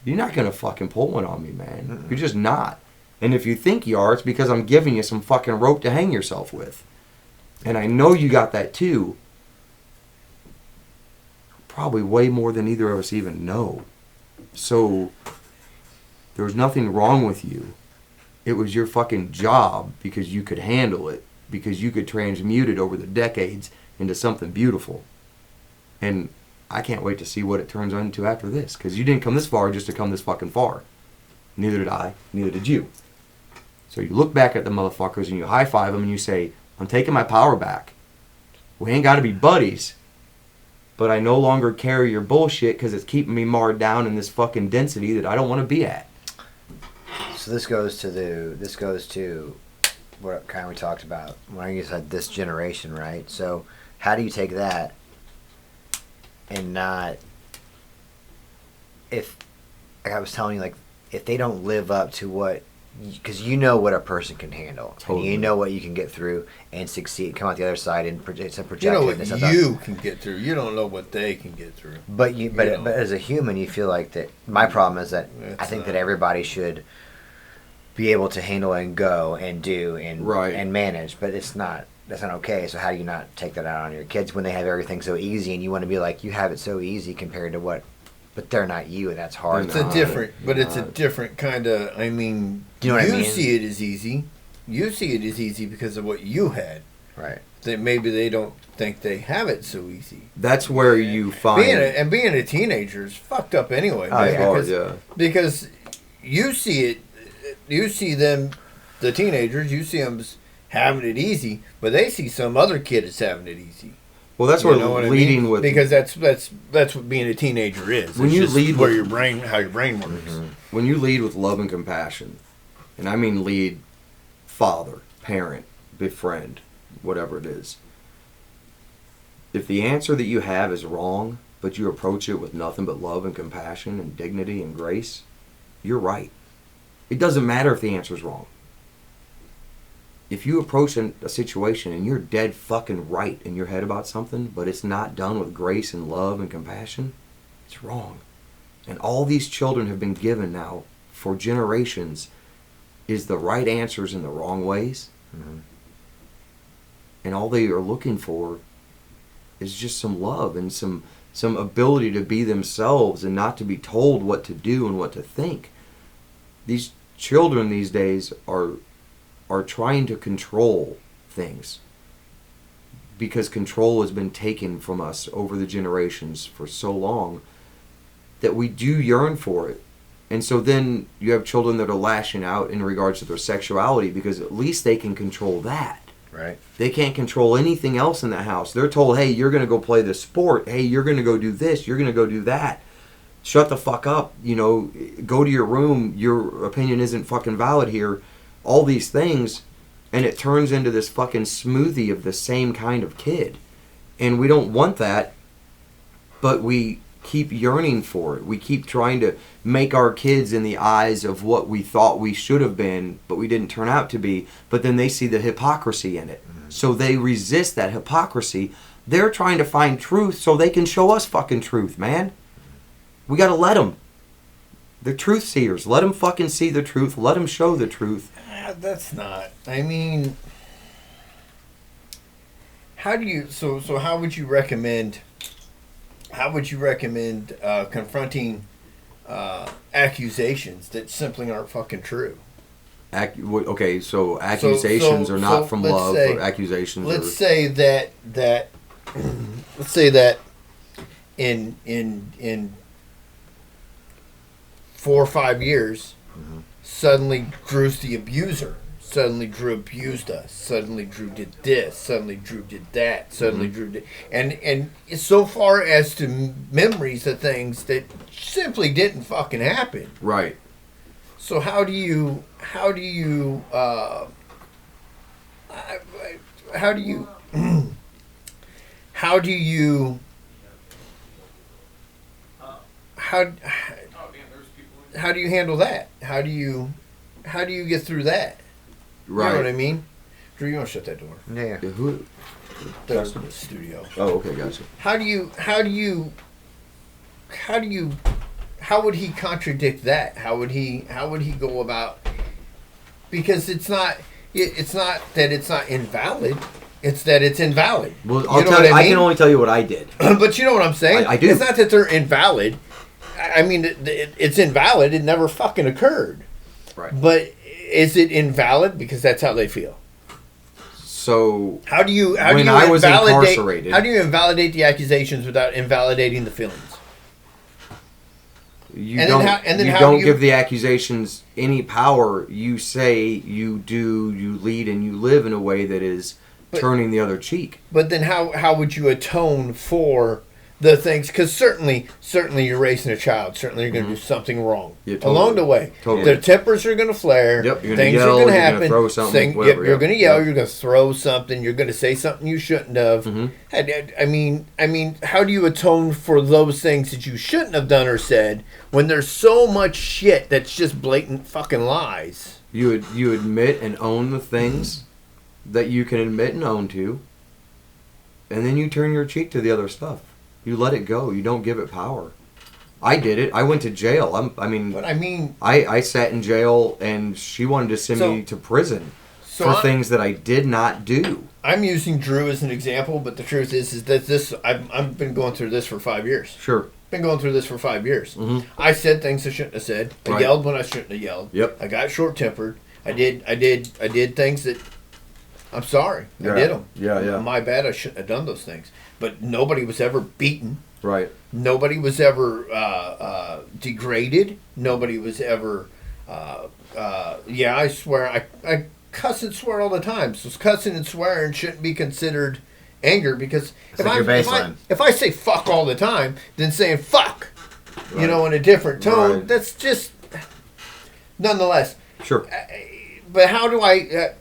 you're not going to fucking pull one on me, man. You're just not. And if you think you are, it's because I'm giving you some fucking rope to hang yourself with. And I know you got that too. Probably way more than either of us even know. So there was nothing wrong with you. It was your fucking job because you could handle it. Because you could transmute it over the decades into something beautiful. And I can't wait to see what it turns into after this. Because you didn't come this far just to come this fucking far. Neither did I. Neither did you. So you look back at the motherfuckers and you high-five them and you say, I'm taking my power back. We ain't got to be buddies. But I no longer carry your bullshit because it's keeping me marred down in this fucking density that I don't want to be at. So this goes to what kind of we talked about when you said this generation, right? So how do you take that and not, if, like I was telling you, like, if they don't live up to what, because you know what a person can handle. Totally. And you know what you can get through and succeed, come out the other side and project. you know what you can get through. You don't know what they can get through. But but as a human, you feel like that. My problem is that I think that everybody should be able to handle and go and do and and manage. But it's not. That's not okay. So how do you not take that out on your kids when they have everything so easy and you want to be like, you have it so easy compared to what? But they're not you, and that's hard. It's a different kind of. I mean, do you know what I mean? See it as easy. You see it as easy because of what you had. Right. That maybe they don't think they have it so easy. That's where you find being a teenager is fucked up anyway. Oh, man, yeah. Because you see it, you see them, the teenagers. You see them having it easy, but they see some other kid is having it easy. Well, that's where leading with, because that's what being a teenager is. When you lead where with your brain, how your brain works. When you lead with love and compassion, and I mean lead, father, parent, befriend, whatever it is. If the answer that you have is wrong, but you approach it with nothing but love and compassion and dignity and grace, you're right. It doesn't matter if the answer is wrong. If you approach a situation and you're dead fucking right in your head about something, but it's not done with grace and love and compassion, it's wrong. And all these children have been given now for generations is the right answers in the wrong ways. And all they are looking for is just some love and some ability to be themselves and not to be told what to do and what to think. These children these days are trying to control things because control has been taken from us over the generations for so long that we do yearn for it. And so then you have children that are lashing out in regards to their sexuality because at least they can control that. Right. They can't control anything else in the house. They're told, hey, you're going to go play this sport. Hey, you're going to go do this. You're going to go do that. Shut the fuck up. You know, go to your room. Your opinion isn't fucking valid here. All these things. And it turns into this fucking smoothie of the same kind of kid. And we don't want that. But we keep yearning for it. We keep trying to make our kids in the eyes of what we thought we should have been, but we didn't turn out to be. But then they see the hypocrisy in it. So they resist that hypocrisy. They're trying to find truth so they can show us fucking truth, man. We gotta let them. They're truth seers. Let them fucking see the truth. Let them show the truth. That's not. I mean, how do you? So how would you recommend? How would you recommend confronting accusations that simply aren't fucking true? Okay, so accusations are not from love, or accusations. Let's say that let's say that in 4 or 5 years, suddenly Drew's the abuser. Suddenly Drew abused us. Suddenly Drew did this. Suddenly Drew did that. Suddenly Drew did... And so far as to memories of things that simply didn't fucking happen. Right. So how do you how do you handle that? How do you get through that? Right. You know what I mean? Drew, you want to shut that door? Yeah. Who? The studio. Oh, okay, gotcha. How would he contradict that? How would he go about? Because it's not that it's not invalid. It's that it's invalid. Well, I'll tell you. I can only tell you what I did. But you know what I'm saying? I do. It's not that they're invalid. I mean, it's invalid. It never fucking occurred. Right. But is it invalid because that's how they feel? So How do you incarcerated, how do you invalidate the accusations without invalidating the feelings? You And don't, then how- and then you how don't do you- give the accusations any power. You say, you do, you lead, and you live in a way that is turning the other cheek. But then how would you atone for the things? Because certainly you're raising a child. Certainly you're going to do something wrong Yeah, totally. along the way. Totally. Their tempers are going to flare. Yep, you're gonna things yell, are going to you're gonna happen. throw something, whatever, you're yeah. going to yell. Yep. You're going to throw something. You're going to say something you shouldn't have. I mean, how do you atone for those things that you shouldn't have done or said when there's so much shit that's just blatant fucking lies? You admit and own the things that you can admit and own to, and then you turn your cheek to the other stuff. You let it go. You don't give it power. I did it. I went to jail. I sat in jail, and she wanted to send me to prison for things that I did not do. I'm using Drew as an example, but the truth is that I've been going through this for 5 years. Sure. Been going through this for 5 years. I said things I shouldn't have said. I yelled when I shouldn't have yelled. Yep. I got short tempered. I did things that I'm sorry. I did them. Yeah. My bad. I shouldn't have done those things. But nobody was ever beaten. Right. Nobody was ever degraded. Nobody was ever. I swear. I cuss and swear all the time. So cussing and swearing shouldn't be considered anger because It's like your baseline. if I say fuck all the time, then saying fuck, in a different tone, Right. that's just nonetheless. Sure. But how do I?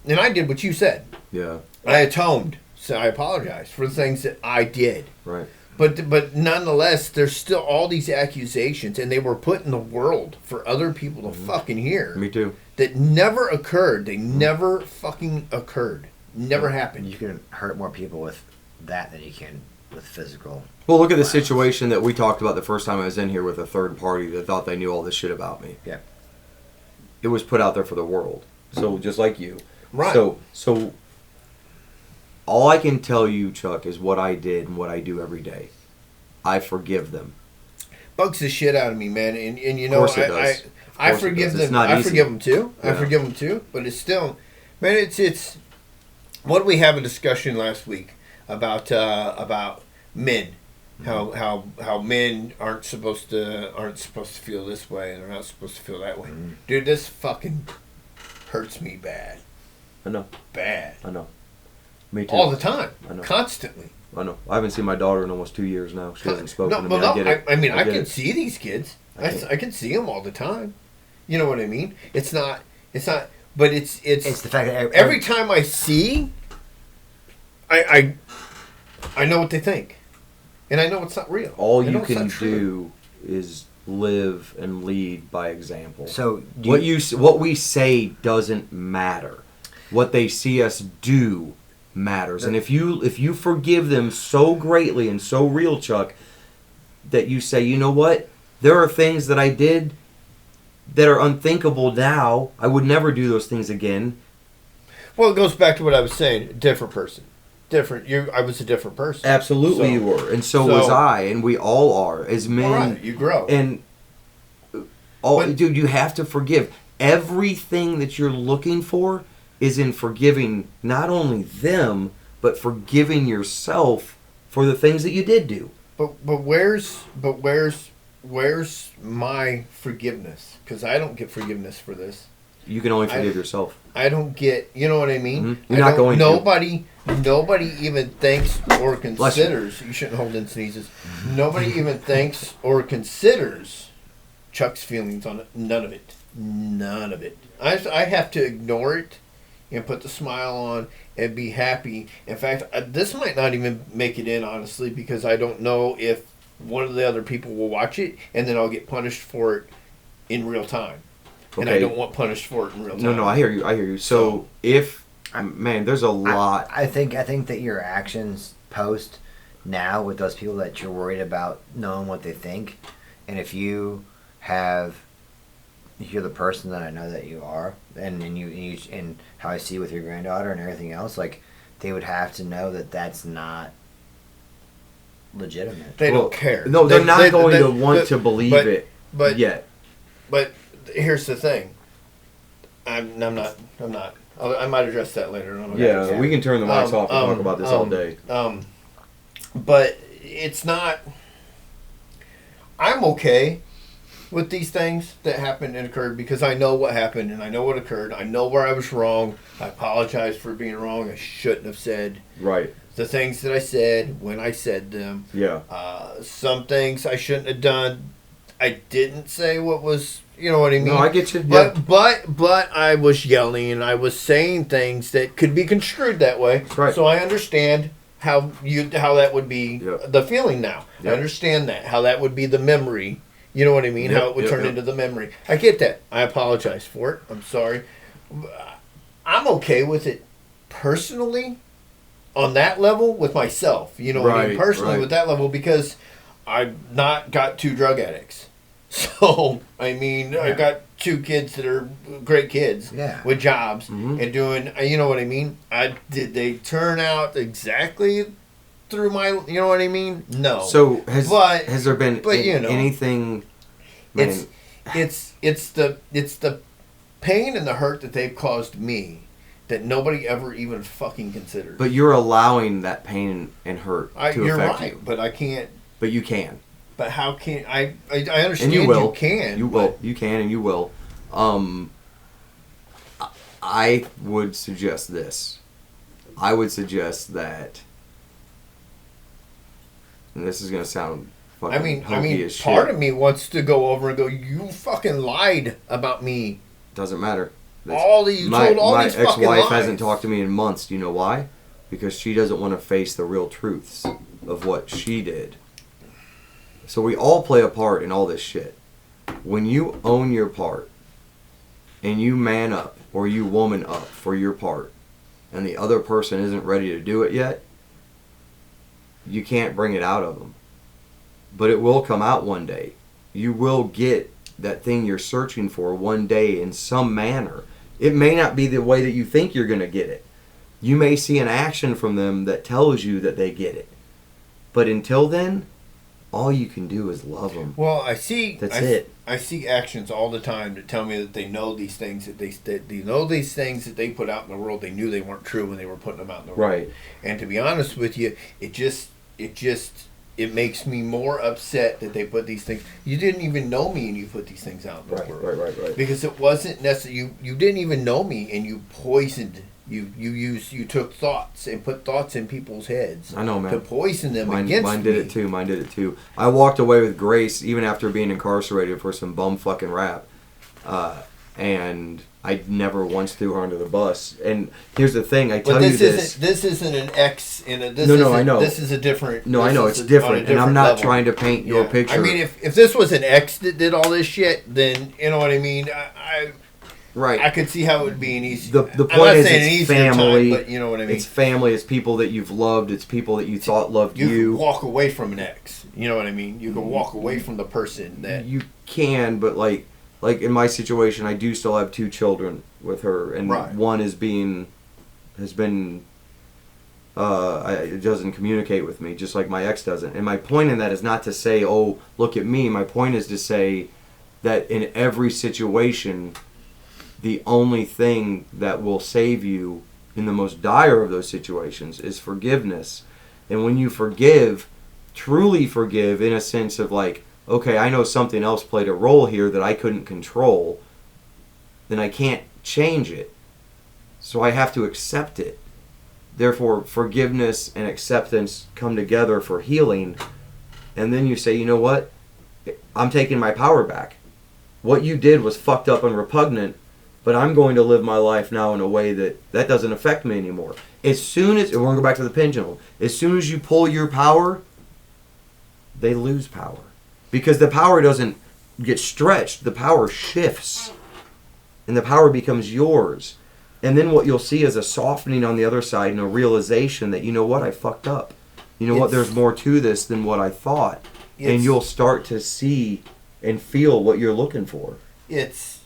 And I did what you said. Yeah. I atoned. So I apologize for the things that I did. Right. But nonetheless, there's still all these accusations, and they were put in the world for other people to fucking hear. Me too. That never occurred. They never fucking occurred. Never happened. You can hurt more people with that than you can with physical. Well, look at the situation that we talked about the first time I was in here with a third party that thought they knew all this shit about me. Yeah. It was put out there for the world. So just like you. Right. So all I can tell you, Chuck, is what I did and what I do every day. I forgive them. Bugs the shit out of me, man. And you know, Of course it does. I Of course it forgive does. It's them. not I easy. forgive them too. I Yeah. forgive them too. But it's still, man. It's. What did we have a discussion last week about men? How men aren't supposed to feel this way and they're not supposed to feel that way. Dude, this fucking hurts me bad. I know. Bad. I know. Me too. All the time. I know. Constantly. I know. I haven't seen my daughter in almost 2 years now. She hasn't spoken to me. No, I get it. I mean, I get can it. see these kids. I can't. I can see them all the time. You know what I mean? It's not. But it's It's the fact that every time I see, I know what they think, and I know it's not real. All I you know it's can not true. do is live and lead by example. So What we say doesn't matter. What they see us do matters. And if you forgive them so greatly and so real, Chuck, that you say, you know what? There are things that I did that are unthinkable now. I would never do those things again. Well, it goes back to what I was saying. Different person. Different. I was a different person. Absolutely, So- you were, and so was I, and we all are as men. All right, you grow. And dude, you have to forgive. Everything that you're looking for is in forgiving not only them, but forgiving yourself for the things that you did do. But where's my forgiveness? Because I don't get forgiveness for this. You can only forgive yourself. I don't get. You know what I mean? Mhm. You're not going to. Nobody even thinks or considers. You shouldn't hold in sneezes. Nobody even thinks or considers Chuck's feelings on it. None of it. None of it. I have to ignore it and put the smile on and be happy. In fact, this might not even make it in, honestly, because I don't know if one of the other people will watch it and then I'll get punished for it in real time. And I Okay. don't want punished for it in real time. No, I hear you. So if man, there's a lot. I think that your actions post now with those people that you're worried about knowing what they think, and if you're the person that I know that you are, and and how I see with your granddaughter and everything else, like they would have to know that that's not legitimate. They don't care. No, they're not going to want but- to believe but- it but- yet. But here's the thing. I'm not. I might address that later. Yeah, we can turn the mics off and talk about this all day. But it's not. I'm okay with these things that happened and occurred because I know what happened and I know what occurred. I know where I was wrong. I apologize for being wrong. I shouldn't have said Right. the things that I said when I said them. Yeah. Some things I shouldn't have done. I didn't say what was, you know what I mean? No, I get you. But I was yelling and I was saying things that could be construed that way. Right. So I understand how that would be Yep. the feeling now. Yep. I understand that, how that would be the memory. You know what I mean? Yep, How it would yep, turn yep. into the memory. I get that. I apologize for it. I'm sorry. I'm okay with it personally on that level with myself. You know what I mean? Right, Personally right. with that level because I've not got 2 drug addicts. So, I mean, I got 2 kids that are great kids with jobs and doing, you know what I mean? Did they turn out exactly through my, you know what I mean? No. So has there been you know, anything? Man, it's the pain and the hurt that they've caused me that nobody ever even fucking considered. but you're allowing that pain and hurt to you're affect right, you. but I can't. But you can. But how can I understand And you will. you can. You will. You can and you will. I would suggest this. I would suggest that, and this is going to sound fucking hokey as shit. part of me wants to go over and go, you fucking lied about me. Doesn't matter. You my told all these fucking ex-wife lies. hasn't talked to me in months. Do you know why? Because she doesn't want to face the real truths of what she did. So we all play a part in all this shit. When you own your part and you man up or you woman up for your part and the other person isn't ready to do it yet, you can't bring it out of them. But it will come out one day. You will get that thing you're searching for one day in some manner. It may not be the way that you think you're going to get it. You may see an action from them that tells you that they get it. But until then, all you can do is love them. Well, I see. That's it. I see actions all the time that tell me that they know these things that they know these things that they put out in the world. They knew they weren't true when they were putting them out in the world. Right. And to be honest with you, it makes me more upset that they put these things. You didn't even know me and you put these things out in the world. Right. Because it wasn't necessary. You didn't even know me and you poisoned. You took thoughts and put thoughts in people's heads. I know, man. To poison them against mine me. did it too. I walked away with grace even after being incarcerated for some bum fucking rap. And I never once threw her under the bus. And here's the thing, I tell you this. This isn't an X in a. No, I know. This is a different. No, I know it's different, and I'm not trying to paint your picture. I mean, if this was an X that did all this shit, then you know what I mean. I could see how it would be an easy. The point is, it's family. But you know what I mean. It's family. It's people that you've loved. It's people that you thought loved you. You can walk away from an X. You know what I mean. You can walk away from the person that you can, but like in my situation, I do still have 2 children with her, and one it doesn't communicate with me, just like my ex doesn't. And my point in that is not to say, oh, look at me. My point is to say that in every situation, the only thing that will save you in the most dire of those situations is forgiveness. And when you forgive, truly forgive, in a sense of like, okay, I know something else played a role here that I couldn't control, then I can't change it. So I have to accept it. Therefore, forgiveness and acceptance come together for healing. And then you say, you know what? I'm taking my power back. What you did was fucked up and repugnant, but I'm going to live my life now in a way that doesn't affect me anymore. As soon as, we're going to go back to the pendulum, as soon as you pull your power, they lose power. Because the power doesn't get stretched, the power shifts. And the power becomes yours. And then what you'll see is a softening on the other side and a realization that, you know what, I fucked up. You know what, there's more to this than what I thought. And you'll start to see and feel what you're looking for. It's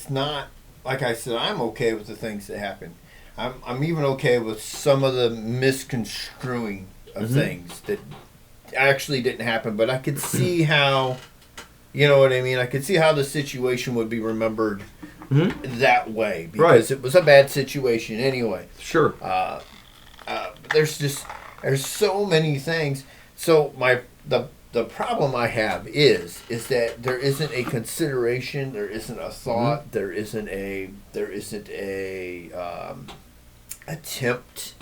not, like I said, I'm okay with the things that happen. I'm even okay with some of the misconstruing of things that actually didn't happen, but I could see how, you know what I mean? I could see how the situation would be remembered that way, because it was a bad situation anyway. Sure. There's so many things. So the problem I have is that there isn't a consideration, there isn't a thought, there isn't a attempt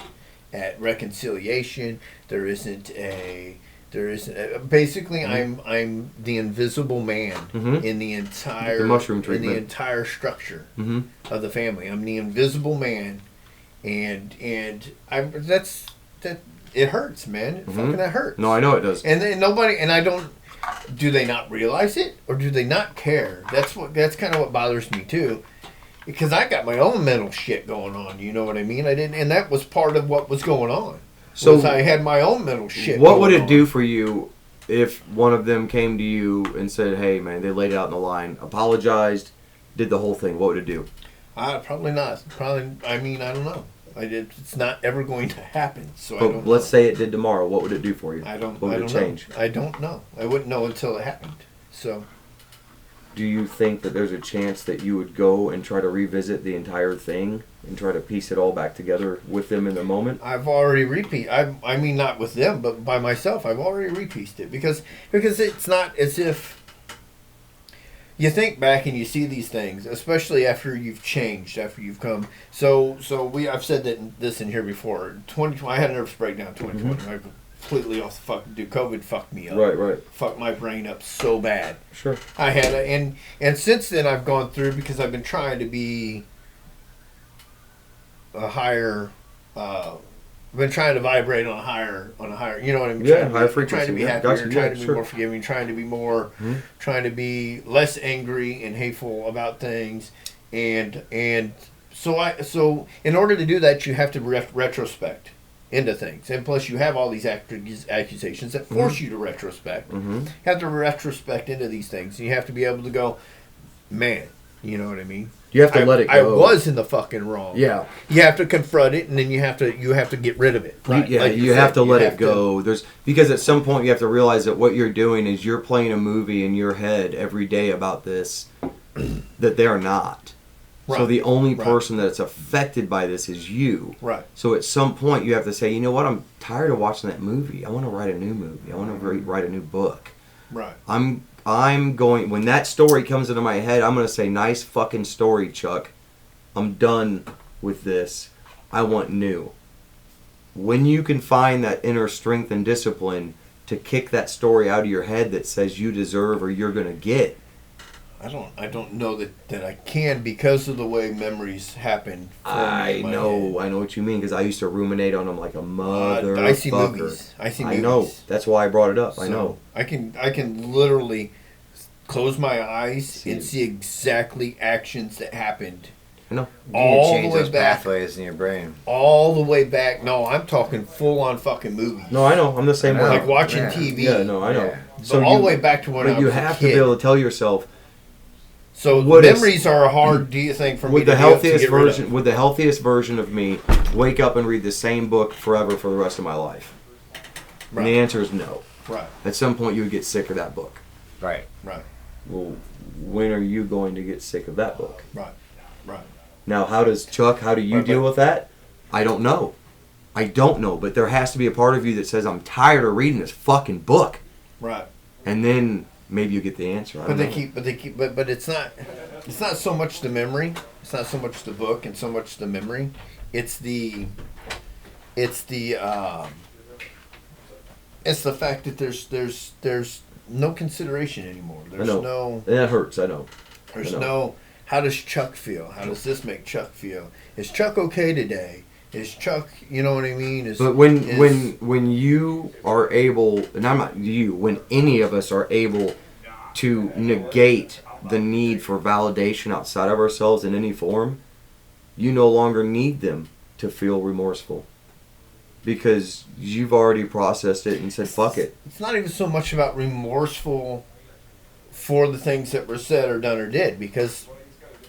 at reconciliation, there isn't basically I'm the invisible man in the entire the mushroom treatment. in the entire structure of the family. I'm the invisible man, and it hurts, man. It fucking hurts. No, I know it does. And then nobody, and I don't. Do they not realize it, or do they not care? That's kind of what bothers me too, because I got my own mental shit going on. You know what I mean? And that was part of what was going on. So I had my own mental shit. What would it do for you if one of them came to you and said, "Hey, man," they laid it out in the line, apologized, did the whole thing? What would it do? Probably not. Probably. I mean, I don't know. It's not ever going to happen. So but I don't. Let's say it did tomorrow. What would it do for you? What would it change? I don't know. I wouldn't know until it happened. So. Do you think that there's a chance that you would go and try to revisit the entire thing and try to piece it all back together with them in the moment? I've already I mean, not with them, but by myself. I've already repieced it because it's not as if you think back and you see these things, especially after you've changed, after you've come. So I've said this in here before. 2020, I had a nervous breakdown. 2020. I completely off the fucking. Dude, COVID fucked me up. Right. Fucked my brain up so bad. Sure. I had and since then I've gone through, because I've been trying to be a higher. I've been trying to vibrate on a higher. You know what I mean? Yeah, higher frequency. Trying to be happier. Trying to be more forgiving. Trying to be more. Trying to be less angry and hateful about things, and so in order to do that, you have to retrospect into things, and plus you have all these accusations that force you to retrospect. You have to retrospect into these things. You have to be able to go, man, you know what I mean? You have to let it go. I was in the fucking wrong. Yeah. You have to confront it, and then you have to get rid of it. Right? You have to let it go. Because at some point you have to realize that what you're doing is you're playing a movie in your head every day about this that they're not. Right. So the only person that's affected by this is you. Right. So at some point you have to say, you know what, I'm tired of watching that movie. I want to write a new movie. I want to write a new book. Right. I'm going, when that story comes into my head, I'm going to say, nice fucking story, Chuck. I'm done with this. I want new. When you can find that inner strength and discipline to kick that story out of your head that says you deserve or you're going to get. I don't know that I can because of the way memories happen. I know what you mean, because I used to ruminate on them like a motherfucker. I see movies. I know. That's why I brought it up. So I know. I can literally close my eyes and see exactly actions that happened. I know. You can change those pathways in your brain. All the way back. No, I'm talking full on fucking movies. No, I know. I'm the same way. Like watching TV. Yeah, no, I know. Yeah. So all the way back to when I was a kid. But you have to be able to tell yourself. So memories are hard, do you think, for me to get rid of? Would the healthiest version of me wake up and read the same book forever for the rest of my life? Right. And the answer is no. Right. At some point you would get sick of that book. Right. Right. Well, when are you going to get sick of that book? Right. Right. Now, how do you deal with that? I don't know. But there has to be a part of you that says, I'm tired of reading this fucking book. Right. And then maybe you get the answer. But it's not so much the memory. It's not so much the book and so much the memory. It's the fact that there's no consideration anymore. There's no. And that hurts. I know. There's no. How does Chuck feel? How does this make Chuck feel? Is Chuck okay today? Is Chuck, you know what I mean? But when you are able, and I'm not you, when any of us are able to negate the need for validation outside of ourselves in any form, you no longer need them to feel remorseful. Because you've already processed it and said, fuck it. It's not even so much about remorseful for the things that were said or done or did, because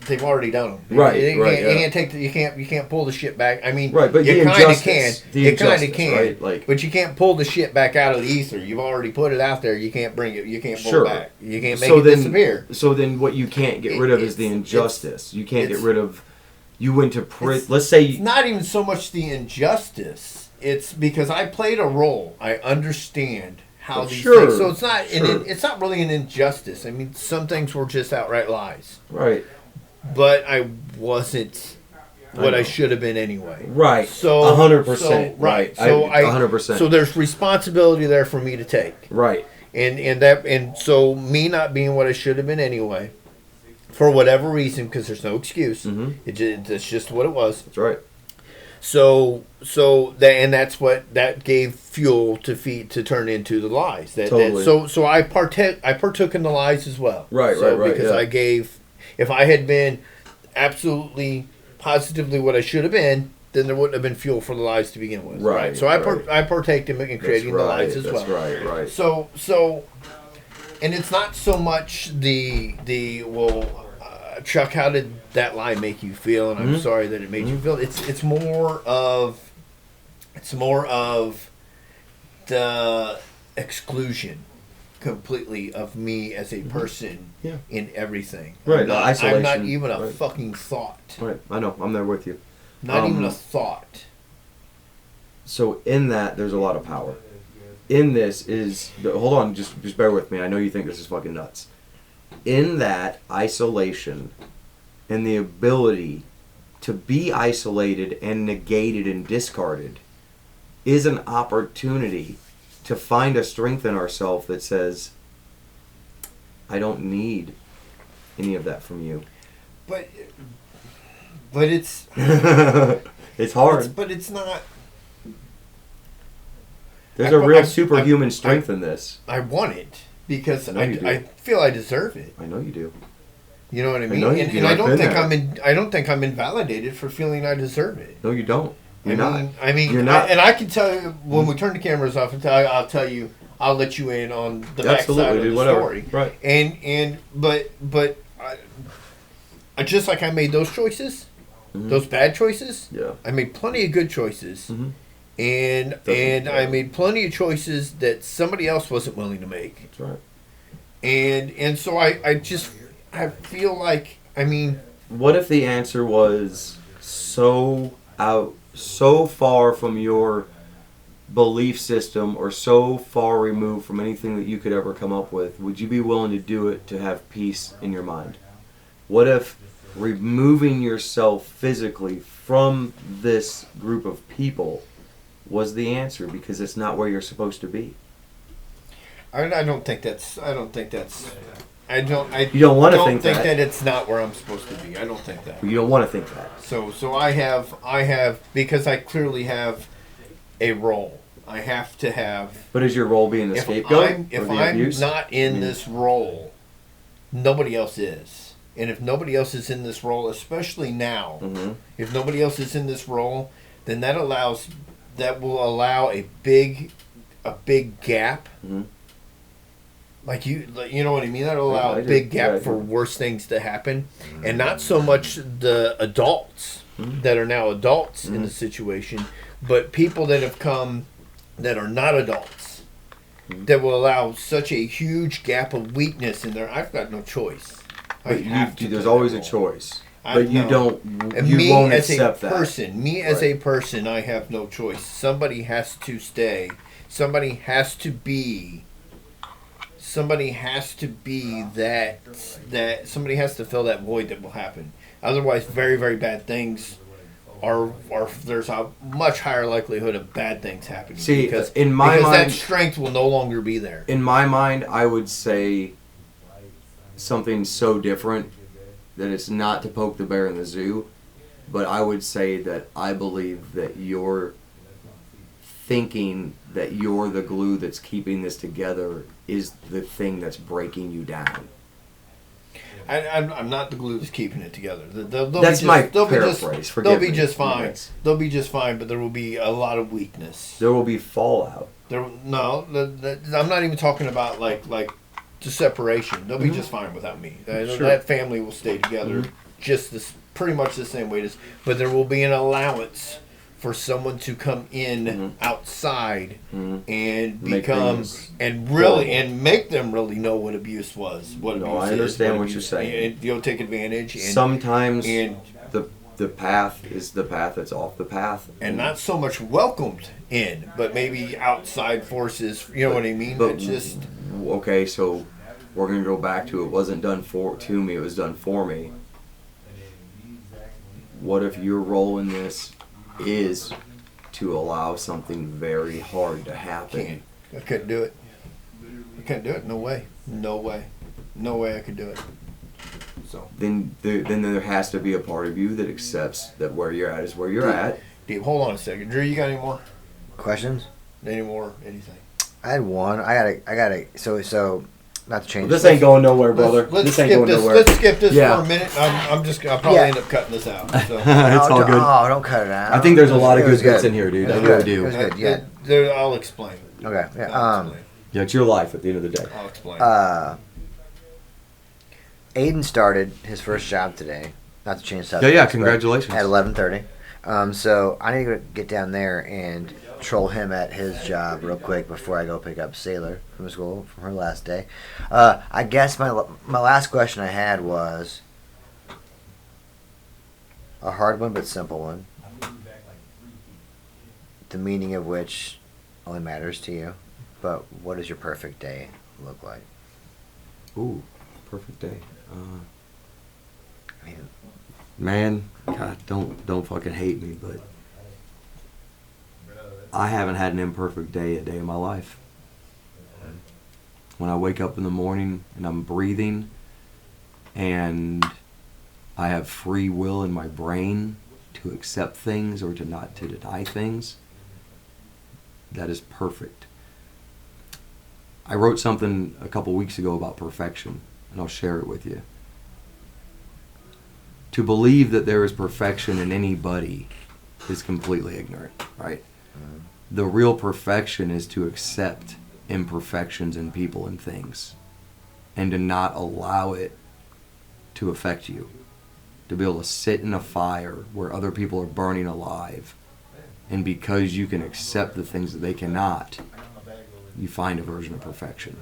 they've already done them. Right, You can't pull the shit back. I mean, right, but you kind of can. You kind of can, right? Like, but you can't pull the shit back out of the ether. You've already put it out there. You can't bring it. You can't pull it back. You can't make it disappear. So then, what you can't get rid of is the injustice. You can't get rid of. You went to prison. Let's say it's not even so much the injustice. It's because I played a role. I understand how these things. So it's not. It's not really an injustice. I mean, some things were just outright lies. Right. But I wasn't what I should have been anyway. Right. So 100%. Right. So 100%. So there's responsibility there for me to take. Right. And so me not being what I should have been anyway, for whatever reason, because there's no excuse. Mm-hmm. It's just what it was. That's right. So that's what that gave fuel to turn into the lies. Totally. So I partook in the lies as well. Right. Because I gave. If I had been absolutely, positively what I should have been, then there wouldn't have been fuel for the lies to begin with. Right. So I partaked in creating the lies as well. That's right. So, and it's not so much Chuck, how did that lie make you feel? And I'm sorry that it made you feel. It's more of the exclusion completely of me as a person in everything. Right, I'm not even a fucking thought. Right, I know. I'm there with you. Not even a thought. So in that, there's a lot of power. In this is... Hold on, just bear with me. I know you think this is fucking nuts. In that isolation and the ability to be isolated and negated and discarded is an opportunity to find a strength in ourselves that says, I don't need any of that from you. But it's... it's hard. But it's not... There's a real superhuman strength in this. I want it because I feel I deserve it. I know you do. You know what I mean? And I don't think I'm invalidated for feeling I deserve it. No, you don't. You're not. You're not. And I can tell you when we turn the cameras off, I'll tell you, I'll let you in on the backside of the story. Right. But just like I made those choices, those bad choices. Yeah. I made plenty of good choices, and Definitely. I made plenty of choices that somebody else wasn't willing to make. That's right. And so I feel like, I mean, What if the answer was so far from your belief system or so far removed from anything that you could ever come up with? Would you be willing to do it to have peace in your mind? What if removing yourself physically from this group of people was the answer because it's not where you're supposed to be? I don't think that's. I don't think that's. I don't. You don't want to don't think that. it's not where I'm supposed to be. I don't think that. You don't want to think that. So I have because I clearly have a role. I have to have. But is your role being the scapegoat If or the I'm abuse? not in this role, nobody else is. And if nobody else is in this role, especially now, if nobody else is in this role, then that will allow a big gap. Like you know what I mean? That'll allow a big gap for worse things to happen, and not so much the adults that are now adults in the situation, but people that have come that are not adults that will allow such a huge gap of weakness in there. I've got no choice. There's always a choice, but you don't. And you me won't as accept a that. person, me as a person, I have no choice. Somebody has to stay. Somebody has to be. Somebody has to be that somebody has to fill that void that will happen. Otherwise, very, very bad things are there's a much higher likelihood of bad things happening. See, because in my mind, that strength will no longer be there. In my mind, I would say something so different that it's not to poke the bear in the zoo, but I would say that I believe that you're thinking that you're the glue that's keeping this together is the thing that's breaking you down. I'm not the glue that's keeping it together. That's my paraphrase. They'll be just fine. They'll be just fine, but there will be a lot of weakness. There will be fallout. I'm not even talking about like the separation. They'll be just fine without me. That family will stay together pretty much the same way it is. But there will be an allowance for someone to come in outside and become and make them really know what abuse was. What abuse I understand what you're saying. And you'll take advantage. And, sometimes the path is the path that's off the path, and not so much welcomed in, but maybe outside forces. You know what I mean? But just okay, so we're gonna go back to it wasn't done to me; it was done for me. What if your role in this is to allow something very hard to happen? I couldn't do it. I couldn't do it. No way. No way. No way I could do it. So then there has to be a part of you that accepts that where you're at is where you're at. Dave, hold on a second. Drew, you got any more? Questions? Any more? Anything? I had one. I gotta. So not to change. This ain't going nowhere, brother. Let's this ain't going nowhere. Let's skip this for a minute. I'll probably end up cutting this out. So. It's all good. Oh, don't cut it out. I think there's a lot of good bits in here, dude. I really do. It was good. Yeah. I'll explain. Okay. Yeah. Yeah, it's your life at the end of the day. I'll explain. Aiden started his first job today. Not to change subjects. Yeah, congratulations. At 11:30. So I need to get down there and troll him at his job real quick before I go pick up Sailor from school from her last day. I guess my last question I had was a hard one but simple one. The meaning of which only matters to you. But what does your perfect day look like? Ooh, perfect day. I mean, man, God, don't fucking hate me, but I haven't had an imperfect day a day in my life. When I wake up in the morning and I'm breathing and I have free will in my brain to accept things or to not to deny things, that is perfect. I wrote something a couple weeks ago about perfection, and I'll share it with you. To believe that there is perfection in anybody is completely ignorant, right? The real perfection is to accept imperfections in people and things and to not allow it to affect you. to be able to sit in a fire where other people are burning alive. And because you can accept the things that they cannot, you find a version of perfection.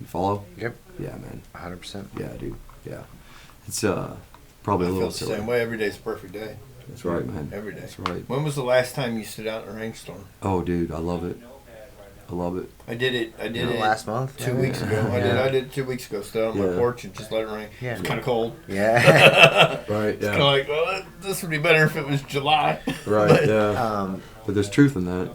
You follow? Yep. Yeah, man. 100%. Yeah, dude. Yeah. It's probably a I little feel the silly. same way. Every day's a perfect day. That's right, man. Every day. That's right. When was the last time you stood out in a rainstorm? Oh, dude, I love it. I love it. I did it Last month? 2 weeks ago. Yeah. I did it 2 weeks ago. Stood out on my Yeah. porch and just let it rain. Yeah. It was kind of cold. Yeah. Right, It's kind of like, well, this would be better if it was July. Right, But- yeah. But there's truth in that.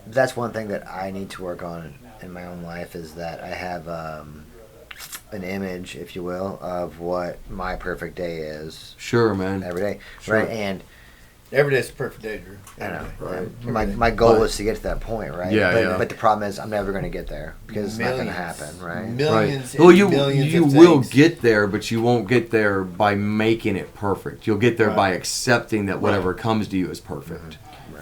That's one thing that I need to work on in my own life is that I have an image, if you will, of what my perfect day is Sure, man. every day. Sure. Right? And Every day's a perfect day, Drew. I know. Right. My goal But- is to get to that point, right? Yeah, but, yeah. But the problem is I'm never going to get there because it's not going to Millions. happen, right? Millions Right. Well, and you millions you of will things. get there, but you won't get there by making it perfect. You'll get there Right. by accepting that whatever comes to you is perfect.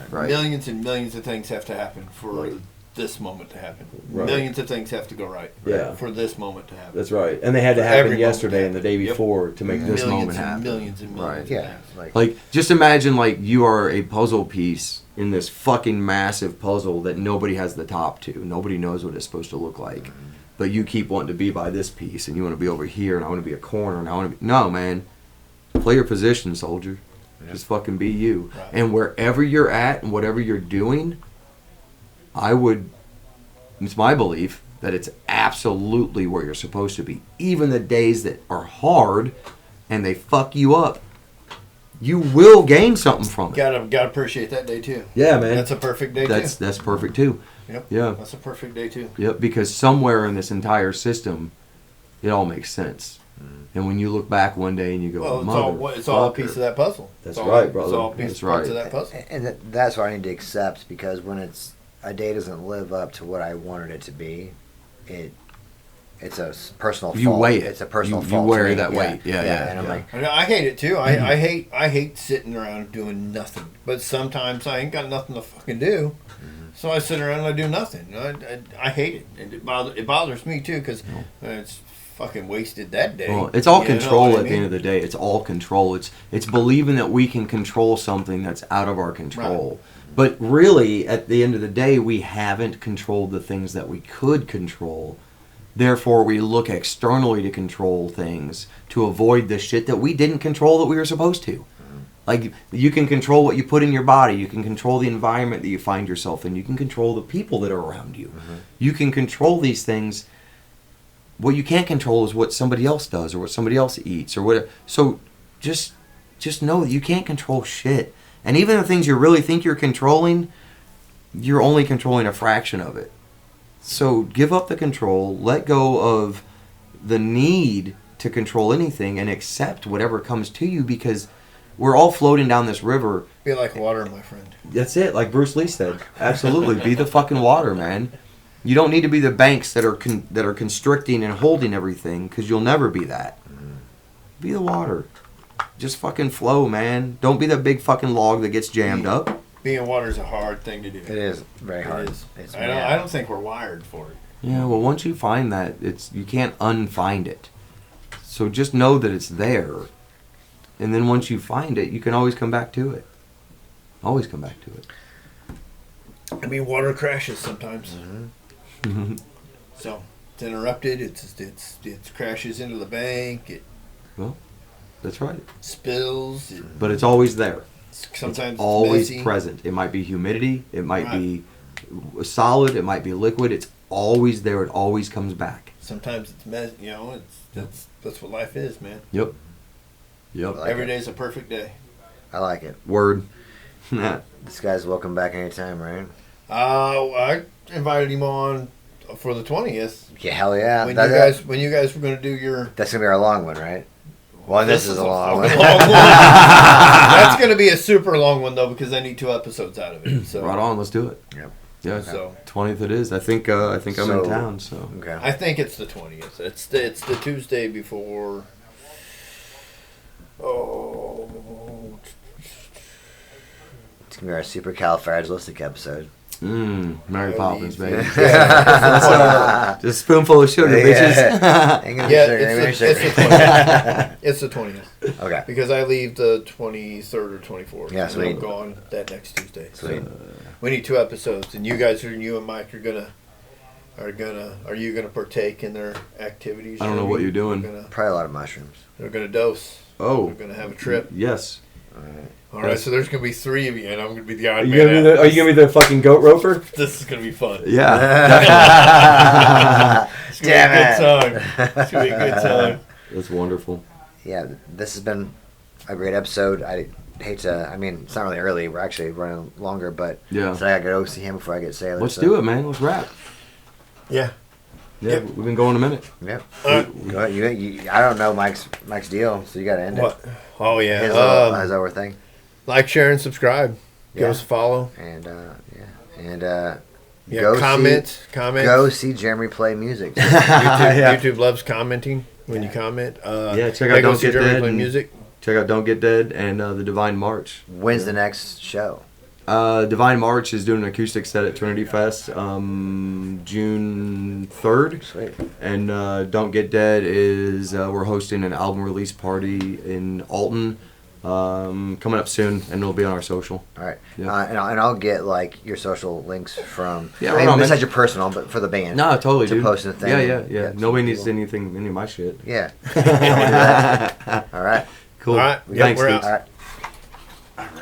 Right. Millions and millions of things have to happen for Right. this moment to happen. Right. Millions of things have to go right Yeah. for this moment to happen. That's right. And they had to For happen every yesterday moment. and the day Yep. before to make this millions moment and happen. millions and millions. Right. of Yeah. things. Like Just imagine like you are a puzzle piece in this fucking massive puzzle that nobody has the top to. Nobody knows what it's supposed to look like. But you keep wanting to be by this piece and you want to be over here and I want to be a corner and I want to be... No, man. Play your position, soldier. Just fucking be you. Right. And wherever you're at and whatever you're doing, it's my belief that it's absolutely where you're supposed to be. Even the days that are hard and they fuck you up, you will gain something from it. Gotta appreciate that day too. Yeah, man. That's a perfect day That's perfect too. too. Yep. Yeah. That's a perfect day too. Yep, because somewhere in this entire system, it all makes sense. And when you look back one day and you go, Well, it's all a piece of that puzzle. That's It's all- right, brother. It's all a piece That's parts right. of that puzzle. and that's what I need to accept because when a day doesn't live up to what I wanted it to be, it's a personal You fault. weigh it. It's a personal You fault. to wear me. that weight. Yeah, yeah, And I'm yeah. like, I hate it too. I hate sitting around doing nothing. But sometimes I ain't got nothing to fucking do, so I sit around and I do nothing. I hate it, and it bothers me too because it's fucking wasted that day. Well, it's all You know control what I at the end of mean? the day. It's all control. It's believing that we can control something that's out of our control. But really, at the end of the day, we haven't controlled the things that we could control. Therefore, we look externally to control things to avoid the shit that we didn't control that we were supposed to. Like, you can control what you put in your body. You can control the environment that you find yourself in. You can control the people that are around you. You can control these things. What you can't control is what somebody else does or what somebody else eats or whatever. So just know that you can't control shit. And even the things you really think you're controlling, you're only controlling a fraction of it. So give up the control, let go of the need to control anything, and accept whatever comes to you because we're all floating down this river. Be like water, my friend. That's it, like Bruce Lee said. Absolutely, be the fucking water, man. You don't need to be the banks that are constricting and holding everything because you'll never be that. Be the water. Just fucking flow, man. Don't be that big fucking log that gets jammed up. Being water is a hard thing to do. it is very hard. It is. It's I don't think we're wired for it. Yeah, well, once you find that, you can't unfind it. So just know that it's there. And then once you find it, you can always come back to it. Always come back to it. I mean, water crashes sometimes. So it's interrupted. It crashes into the bank. It Well, that's right. spills. But it's always there. Sometimes It's always messy. present. It might be humidity. It might Right. be solid. It might be liquid. It's always there. It always comes back. Sometimes it's messy. You know, that's what life is, man. Yep. Yep. Like Every it. day's a perfect day. I like it. Word. This guy's welcome back anytime, right? I invited him on for the 20th. Yeah, hell yeah. When you guys were going to do your. That's gonna be our long one, right? Well, this is a long one. fucking long one. That's going to be a super long one though because I need 2 episodes out of it. So Right on. Let's do it. Yep. Yeah. So 20th it is. I think I'm in So- town. So. Okay. I think it's the 20th. It's the Tuesday before. Oh. It's gonna be our supercalifragilistic episode. Mary Oh, Poppins, easy. baby. Yeah. Just a spoonful of sugar, bitches. Ain't gonna be Yeah, sugar, ain't gonna be it's sugar. the 20th. It's the 20th. Okay. Because I leave the 23rd or 24th. Yeah, and sweet. I'm gone that next Tuesday. Sweet. So we need 2 episodes, and you and Mike are you gonna partake in their activities? I don't know what you're doing. Probably a lot of mushrooms. They're gonna dose. Oh. They're gonna have a trip. Yes. All right, so there's gonna be 3 of you, and I'm gonna be the odd Are you man out. are you gonna be the fucking goat roper? This is gonna be fun. Yeah. It's gonna be a good time. It's gonna be a good time. That's wonderful. Yeah, this has been a great episode. I hate to. I mean, it's not really early. We're actually running longer, but Yeah. so I gotta go see him before I get Sailor. Let's do it, man. Let's wrap. Yeah. Yeah, Yep. we've been going a minute. Yep. All Go ahead. You, I don't know Mike's deal, so you gotta end What? Oh it. yeah. His over thing. Like, share, and subscribe. Give Yeah. us a follow. And Yeah. go Comment. Go see Jeremy play music. YouTube loves commenting when you comment. Yeah, check out go Don't see Get Jeremy Dead play and- music. Check out Don't Get Dead and The Divine March. When's the next show? Divine March is doing an acoustic set at Trinity Fest June 3rd. Sweet. And Don't Get Dead is we're hosting an album release party in Alton coming up soon, and it'll be on our social. All right. Yeah. And I'll get like your social links from. Yeah, I mean, right on, man. besides your personal, but for the band. No, totally, to dude. post the thing. Yeah. so Nobody needs people- any of my shit. Yeah. I'll do that. All right. Cool. All right. Thanks, we're Steve. out. All right.